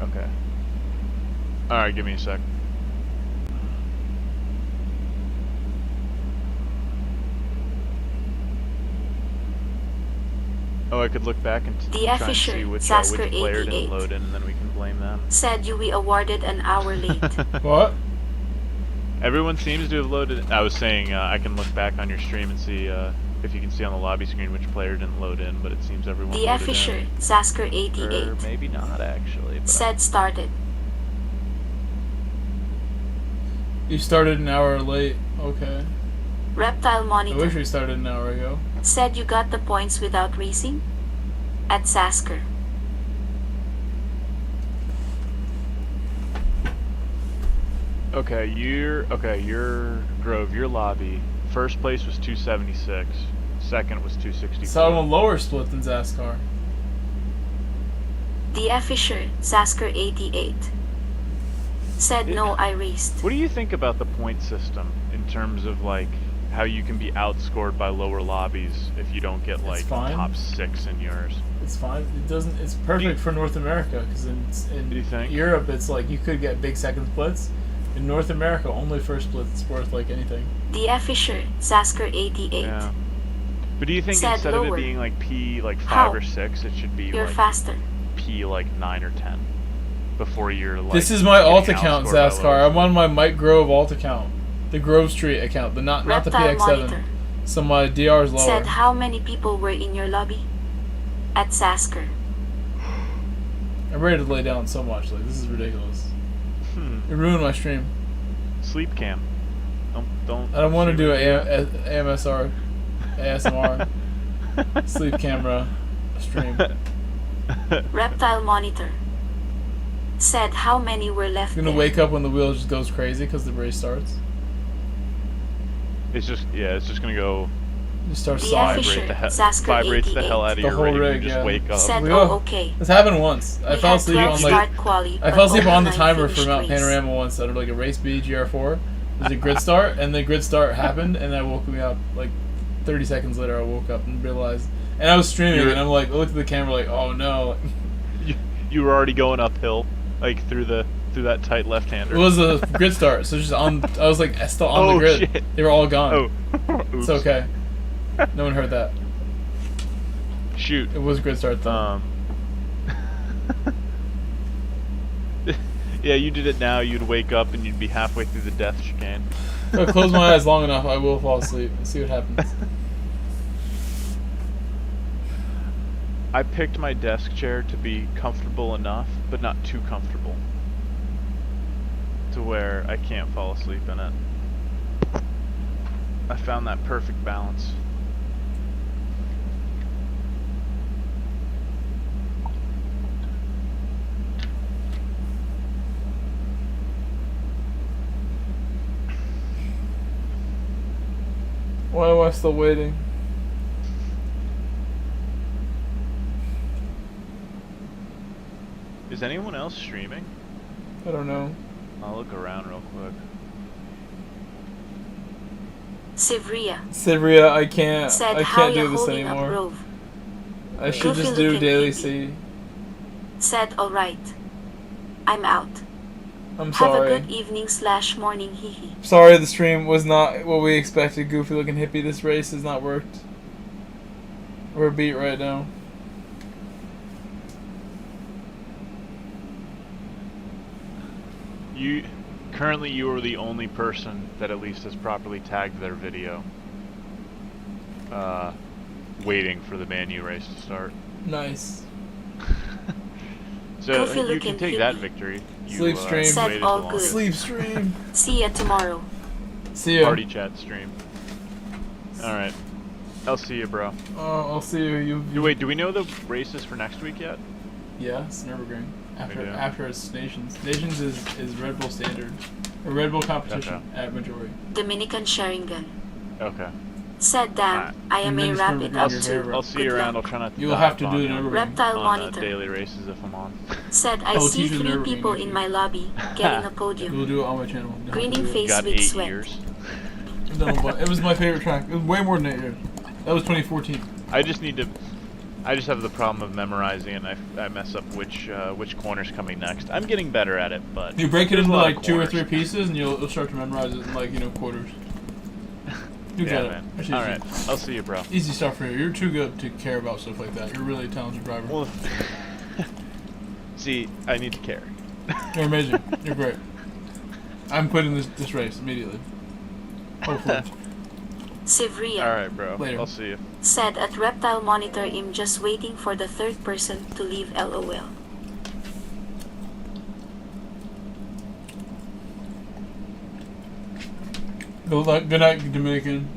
Okay. Alright, give me a sec. Oh, I could look back and The try and Fisher, see which Sasker player 88. didn't load in, and then we can blame them. Said you we awarded an hour late. What? Everyone seems to have loaded. I was saying I can look back on your stream and see if you can see on the lobby screen which player didn't load in, but it seems everyone The loaded Fisher, in. Sasker Or 88. maybe not, actually. But Said started. You started an hour late. Okay. Reptile I wish Monitor. we started an hour ago. Said you got the points without racing? At Sasker. Okay, your Grove, your lobby. First place was 276. Second was 264. So I'm a lower split than Zaskar. The Fisher, Sasker 88. Said no, I raced. What do you think about the point system in terms of like how you can be outscored by lower lobbies if you don't get like fine. top 6 in yours? It's fine. It doesn't. It's perfect for North America because in Do you think? Europe it's like you could get big second splits. In North America, only first splits worth like anything. The Fisher, Sasker 88. Yeah. But do you think Said instead of lower. it being like P like 5 How? or 6, it should be You're like faster. P like 9 or 10 before you're like. This is my alt getting account, outscored by Zaskar. lower I'm on my Mike Grove alt account, the Grove Street account, the not the Reptile PX7. Monitor. So my DR is lower. Said how many people were in your lobby? At Sasker. I'm ready to lay down so much. Like this is ridiculous. It ruined my stream. Sleep cam. Don't. I don't want to shoot do it. an AMSR. ASMR. Sleep camera. Stream. Reptile Monitor said how many were left You're gonna there. wake up when the wheel just goes crazy because the race starts. It's just gonna go Just starts The sliding. Fisher, Vibrates the Zasker hell out of The your whole rig. rig, You just yeah. wake up. said, We "Oh, go. okay." This happened once. I We fell had asleep 12 on like start quali, I but fell asleep only on the 9 timer for finished Mount race. Panorama once out of like a race B GR4. There's a grid start, and the grid start happened, and I woke me up like 30 seconds later. I woke up and realized, and I was streaming, and I'm like, I looked at the camera like, oh no. You were already going uphill, like through that tight left-hander. It was a grid start, so just on. I was like still on the grid. Shit. They were all gone. Oh, oops. It's okay. No one heard that. Shoot. It was a grid start though. Yeah, you did it now. You'd wake up and you'd be halfway through the death chicane. If I close my eyes long enough, I will fall asleep and see what happens. I picked my desk chair to be comfortable enough, but not too comfortable, to where I can't fall asleep in it. I found that perfect balance. Why am I still waiting? Is anyone else streaming? I don't know. I'll look around real quick. Sivria Sivria, I can't said, "How do ya this holding up, anymore. Rove?" I should Goofy just do looking daily hippie. C. Said, "All right, I'm out. I'm Have a sorry. good evening / morning, hee hee." Sorry, the stream was not what we expected. Goofy looking hippie. This race has not worked. We're beat right now. Currently you are the only person that at least has properly tagged their video. Waiting for the Man U race to start. Nice. So Goofy you can looking take that hippie. victory. You, Sleep stream. Said waited all the good. longest. Sleep stream. See ya tomorrow. See ya. Party chat stream. Alright. I'll see you, bro. I'll see you. Wait, do we know the races for next week yet? Yeah, it's Nürburgring. We do. After it's Nations. Nations is Red Bull standard. Or Red Bull competition at majority. Dominican Sharingan Okay. said, "Damn, Alright. I am And a then wrap just it remember up your too. favorite. I'll see you Good around. luck." I'll try not to You'll dive have to on do you the Nürburgring. Reptile on Monitor daily races if I'm on. said, "I will see teach you 3 Nürburgring people if in you- my lobby getting a We'll podium." do it on my channel. You don't have to Greening do it. face Got with 8 sweat. years. I've done a bunch. It was my favorite track. It was way more than 8 years. That was 2014. I just have the problem of memorizing and I mess up which corner's coming next. I'm getting better at it, but You break it there's a into lot of like 2 or corners. 3 pieces, and you'll start to memorize it in like quarters. You Yeah, get it. man. That's easy. Alright, I'll see you, bro. Easy stuff for you. You're too good to care about stuff like that. You're really a talented driver. Well, see, I need to carry. You're amazing. You're great. I'm quitting this race immediately. Hopefully. Sivria Alright, bro. Later. I'll see you. said at Reptile Monitor, "I'm just waiting for the third person to leave LOL." Good night, Dominican.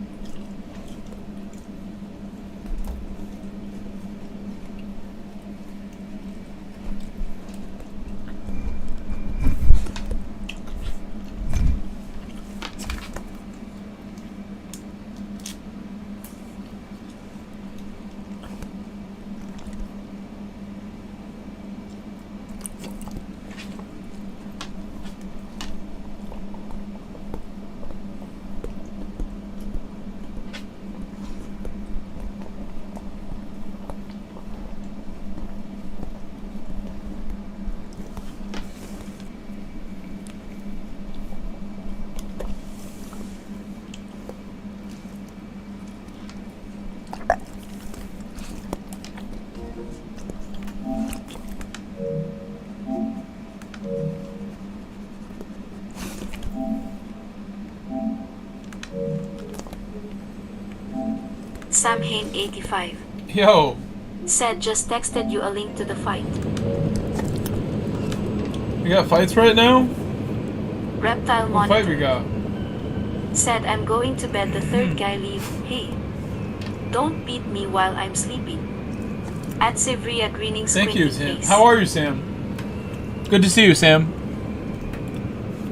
Samhain 85 Yo, said, "Just texted you a link to the fight." we got fights right now? Reptile What fight we Monitor got? said, "I'm going to bed, the third guy leave. Hey." Don't beat me while I'm sleeping. At Sevria grinning Thank squinty you, Sam. face. How are you, Sam? Good to see you, Sam.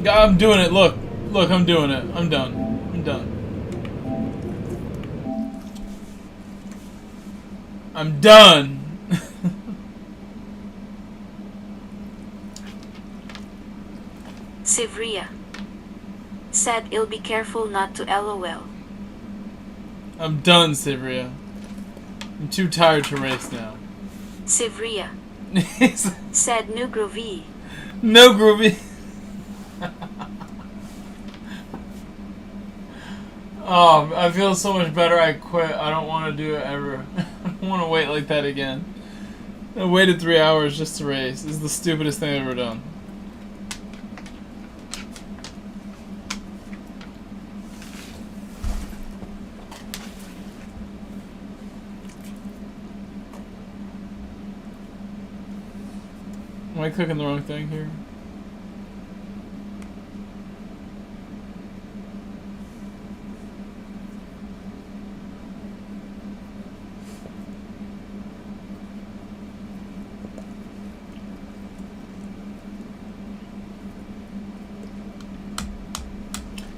Yeah, I'm doing it. Look, I'm doing it. I'm done. I'm done. I'm done. Sevria said he'll be careful not to LOL. I'm done, Sevria. I'm too tired to race now. Sevria said no groovy. No groovy. Oh, I feel so much better. I quit. I don't want to do it ever. I don't want to wait like that again. I waited 3 hours just to race. This is the stupidest thing I've ever done. Am I clicking the wrong thing here?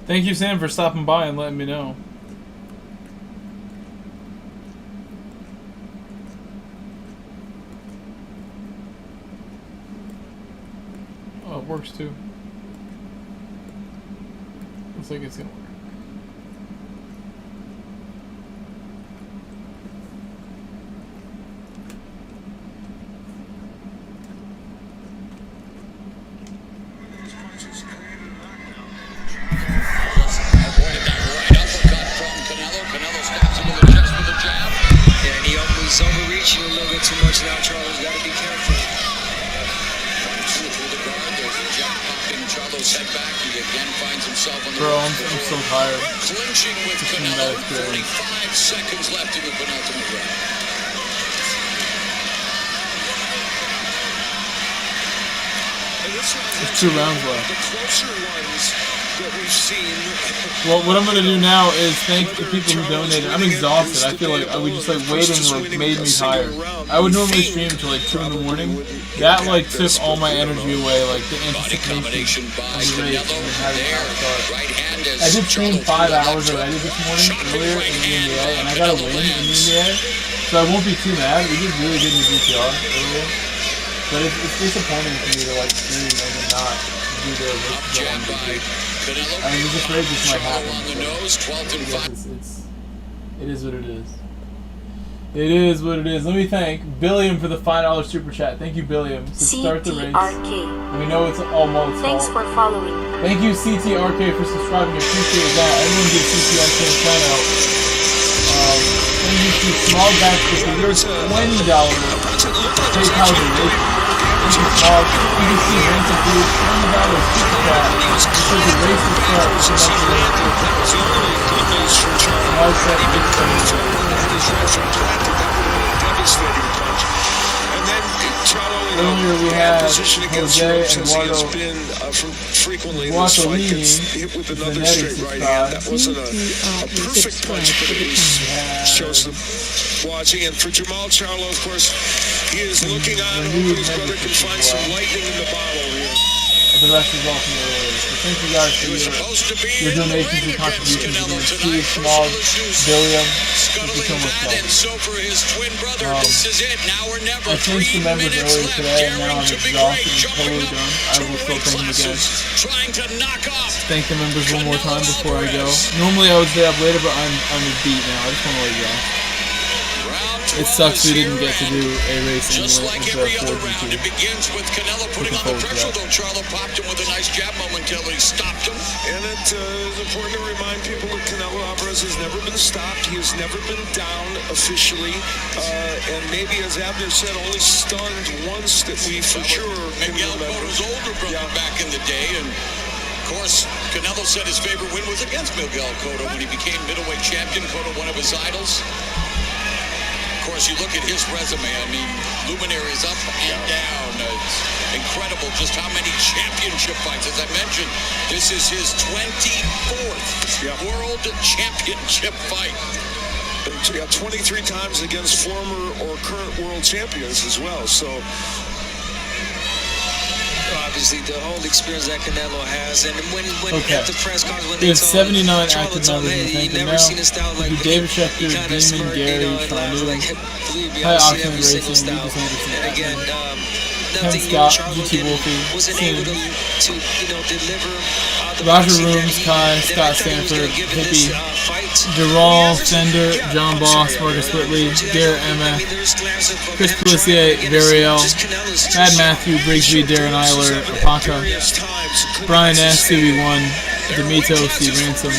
Thank you, Sam, for stopping by and letting me know. Oh, it works too. Looks like it's gonna work. He's overreaching a little bit too much now, Charlo's got to be careful. Through the guard, there's a jump popping Charlo's head back. He again finds himself on the Bro, I'm so tired. clinching with Canelo. 45 seconds left in the penultimate round. There's 2 rounds left. The closer ones that we've seen. Well, what I'm gonna do now is thank the people who donated. I'm exhausted. I feel like we just like waiting made me tired. I would normally stream until like 2 in the morning. That like took all my energy away, like the anticipation of the race and having it start. I did stream 5 hours already this morning earlier in the NBA, and I got a win in the NBA, so I won't be too mad. We did really good in the GTR earlier, but it's disappointing for me to like stream and then not do the races I wanted to do. I was afraid this might happen. It is what it is. It is what it is. Let me thank Billiam for the $5 super chat. Thank you, Billiam. To start the race. CTRK. We know it's all Mullet's Thanks fault. for following. Thank you, CTRK, for subscribing. Appreciate that. Everyone give CTRK a shout out. Thank you to Small Basket for your $20 PayPal donation. Thank you, Small. You can see Ransom for your $20 super chat. It says the race will start. Small set earlier we had Jose Eduardo Guasolini, Zanetti subscribed. That wasn't a perfect punch, but it shows them watching. And for Jamal Charlo, of course, he is looking on. Hoping his brother can find some lightning in the bottle here. The rest is all from earlier. So thank you guys for your donations and contributions again. Steve, Small, Billiam, thank you so much, guys. I changed the members earlier today, and now I'm exhausted and totally done. I will still thank them again. Thank the members one more time before I go. Normally I would stay up later, but I'm beat now. I just want to let you go. It sucks we didn't get to do a race anyway until 4G2. It begins with Canelo putting under pressure, though Charlo popped him with a nice jab momentarily stopped him. And it is important to remind people that Canelo Alvarez has never been stopped. He has never been down officially. And maybe, as Abner said, only stunned once that we for sure Miguel Cotto's older brother back in the day. And of course, Canelo said his favorite win was against Miguel Cotto when he became middleweight champion. Cotto, one of his idols. Of course, you look at his resume, I mean, luminaries up and down. It's incredible just how many championship fights. As I mentioned, this is his 24th World Championship fight. Yeah, 23 times against former or current world champions as well. So obviously the whole experience that Canelo has, and when Okay. at the press conference when We they have told 79 Charlo active told members him, in hey, Thank you You never Now. seen a style like We have David he Schechter, kinda Demon, smirked, Gary, you know, and I was Charlo, like, believe me, High I've seen Octane every single Racing, style. Lucas Anderson, And again, Ken nothing Scott, Charlo GT Wolfie, wasn't Sin, able to deliver the Roger boxing that Rooms, he- Kai, that I Scott thought he was Stanford, gonna give in Hippie, this, fight. Durall, Fender, John Boss, Marcus Whitley, Garrett Emma, Chris Pellissier, Variel, Chad Matthew, Brigsby, Darren Eiler, Apaka, Brian S, CB1, Demito, C. Ransom,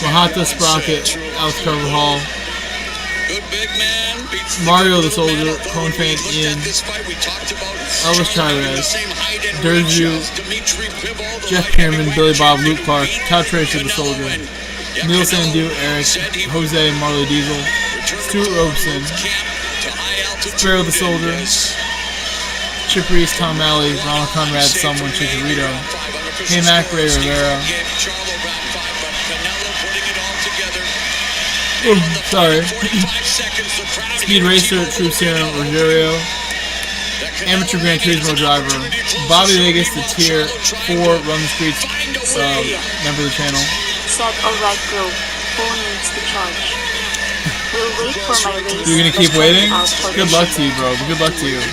Mahata Sprocket, Alex Carvajal, Mario the Soldier, Cone Fan Ian, Elvis Chavez, Durzu, Jeff Cameron, Billy Bob, Luke Clark, Couch Racer the Soldier, Neil Sandu, Eric, Jose, Marley Diesel, Stuart Robeson, Sparrow the Soldier, Chip Reese, Tom Alley, Ronald Conrad, Someone, Chicharito, Hey Mac, Ray Rivera. Oh, sorry. Speed Racer, True Serum, Rogerio, Amateur Gran Turismo driver, Bobby Vegas, the Tier 4 Run the Streets member of the channel. Said, alright bro, phone needs to charge. We'll wait for my race. You're gonna keep but waiting? out for Good the luck show. to you, bro. Good luck to you.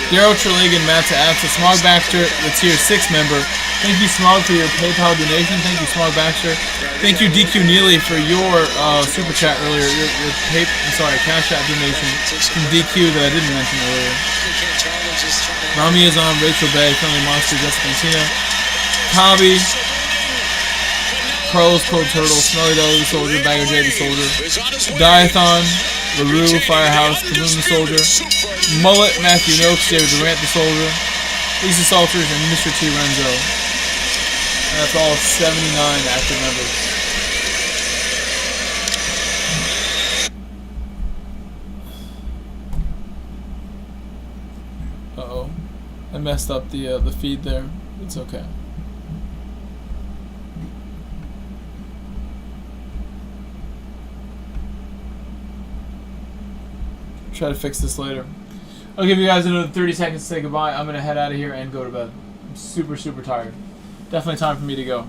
Daryl Trelegan, Matt to Absa, Smog Baxter, the Tier 6 member. Thank you, Smog, for your PayPal donation. Thank you, Smog Baxter. Thank you, DQ Neely, for your super chat earlier. Your Cash App donation from DQ that I didn't mention earlier. Rami is on, Rachel Bay, Friendly Monster, Jessica Tina, Cobby, Carlos Cold Turtle, Smelly Dolly the Soldier, Bagger J the Soldier, Diathon, LaRue, Firehouse, Kaboom the Soldier, Mullet, Matthew Noakes, David Durant the Soldier, Lisa Salters, and Mr. T. Renzo. And that's all 79 active members. Uh-oh. I messed up the feed there. It's okay. Try to fix this later. I'll give you guys another 30 seconds to say goodbye. I'm going to head out of here and go to bed. I'm super, super tired. Definitely time for me to go.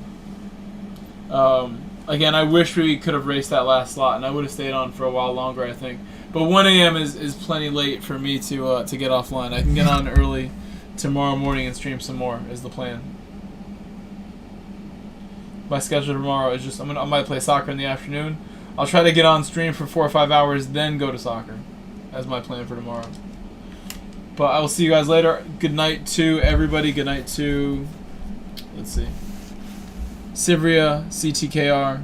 Again, I wish we could have raced that last slot, and I would have stayed on for a while longer, I think. But 1 a.m. is plenty late for me to get offline. I can get on early tomorrow morning and stream some more, is the plan. My schedule tomorrow is just, I might play soccer in the afternoon. I'll try to get on stream for 4 or 5 hours, then go to soccer. That's my plan for tomorrow. But I will see you guys later. Good night to everybody. Good night to, let's see, Sivria, CTKR,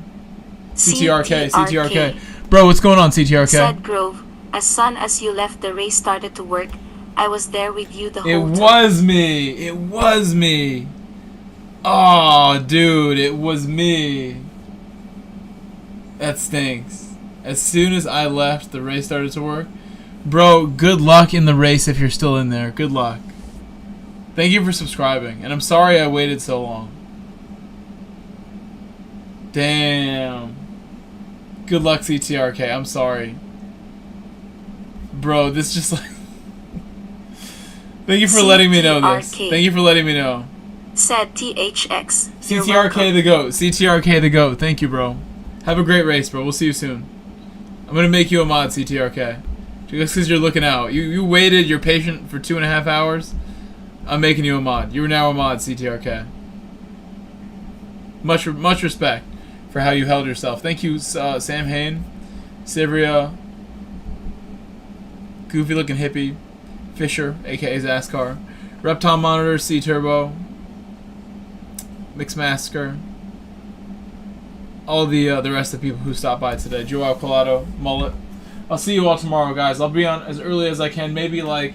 CTRK. Bro, what's going on, CTRK? Said Grove, as soon as you left the race started to work, I was there with you the whole time. It was me. It was me. Oh, dude, it was me. That stinks. As soon as I left, the race started to work. Bro, good luck in the race if you're still in there. Good luck. Thank you for subscribing. And I'm sorry I waited so long. Damn. Good luck, CTRK. I'm sorry. Bro, this just like... Thank you for letting me know this. Thank you for letting me know. Said THX. CTRK the GOAT. CTRK the GOAT. Thank you, bro. Have a great race, bro. We'll see you soon. I'm going to make you a mod, CTRK. Just because you're looking out. You waited, you're patient for 2.5 hours. I'm making you a mod. You are now a mod, CTRK. Much respect for how you held yourself. Thank you, Sam Hain, Sivria, Goofy Looking Hippie, Fisher, aka Zaskar, Reptile Monitor, C-Turbo, Mixmasker, all the rest of the people who stopped by today. Joao Colado, Mullet. I'll see you all tomorrow, guys. I'll be on as early as I can, maybe like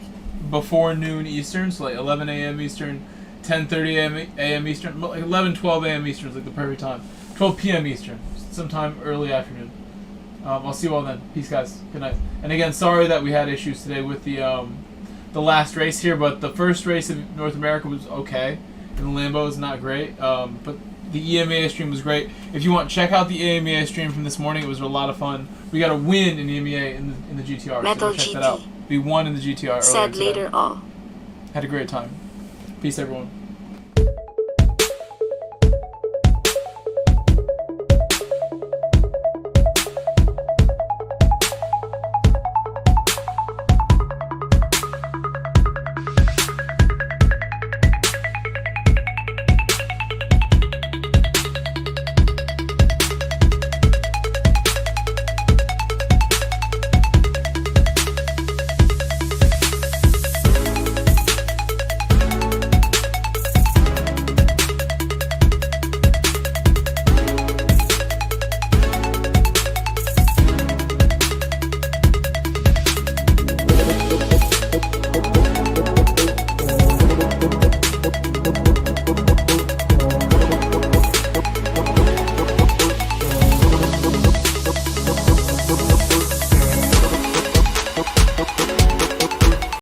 before noon Eastern, so like 11 a.m. Eastern, 10:30 a.m. Eastern, like 11, 12 a.m. Eastern is like the perfect time. 12 p.m. Eastern, sometime early afternoon. I'll see you all then. Peace, guys. Good night. And again, sorry that we had issues today with the last race here, but the first race in North America was okay, and the Lambo is not great. But The EMEA stream was great. If you want, check out the EMEA stream from this morning. It was a lot of fun. We got a win in EMEA in the GTR. Metal so check GT. that out. We won in the GTR. Said earlier today. later all. Had a great time. Peace, everyone.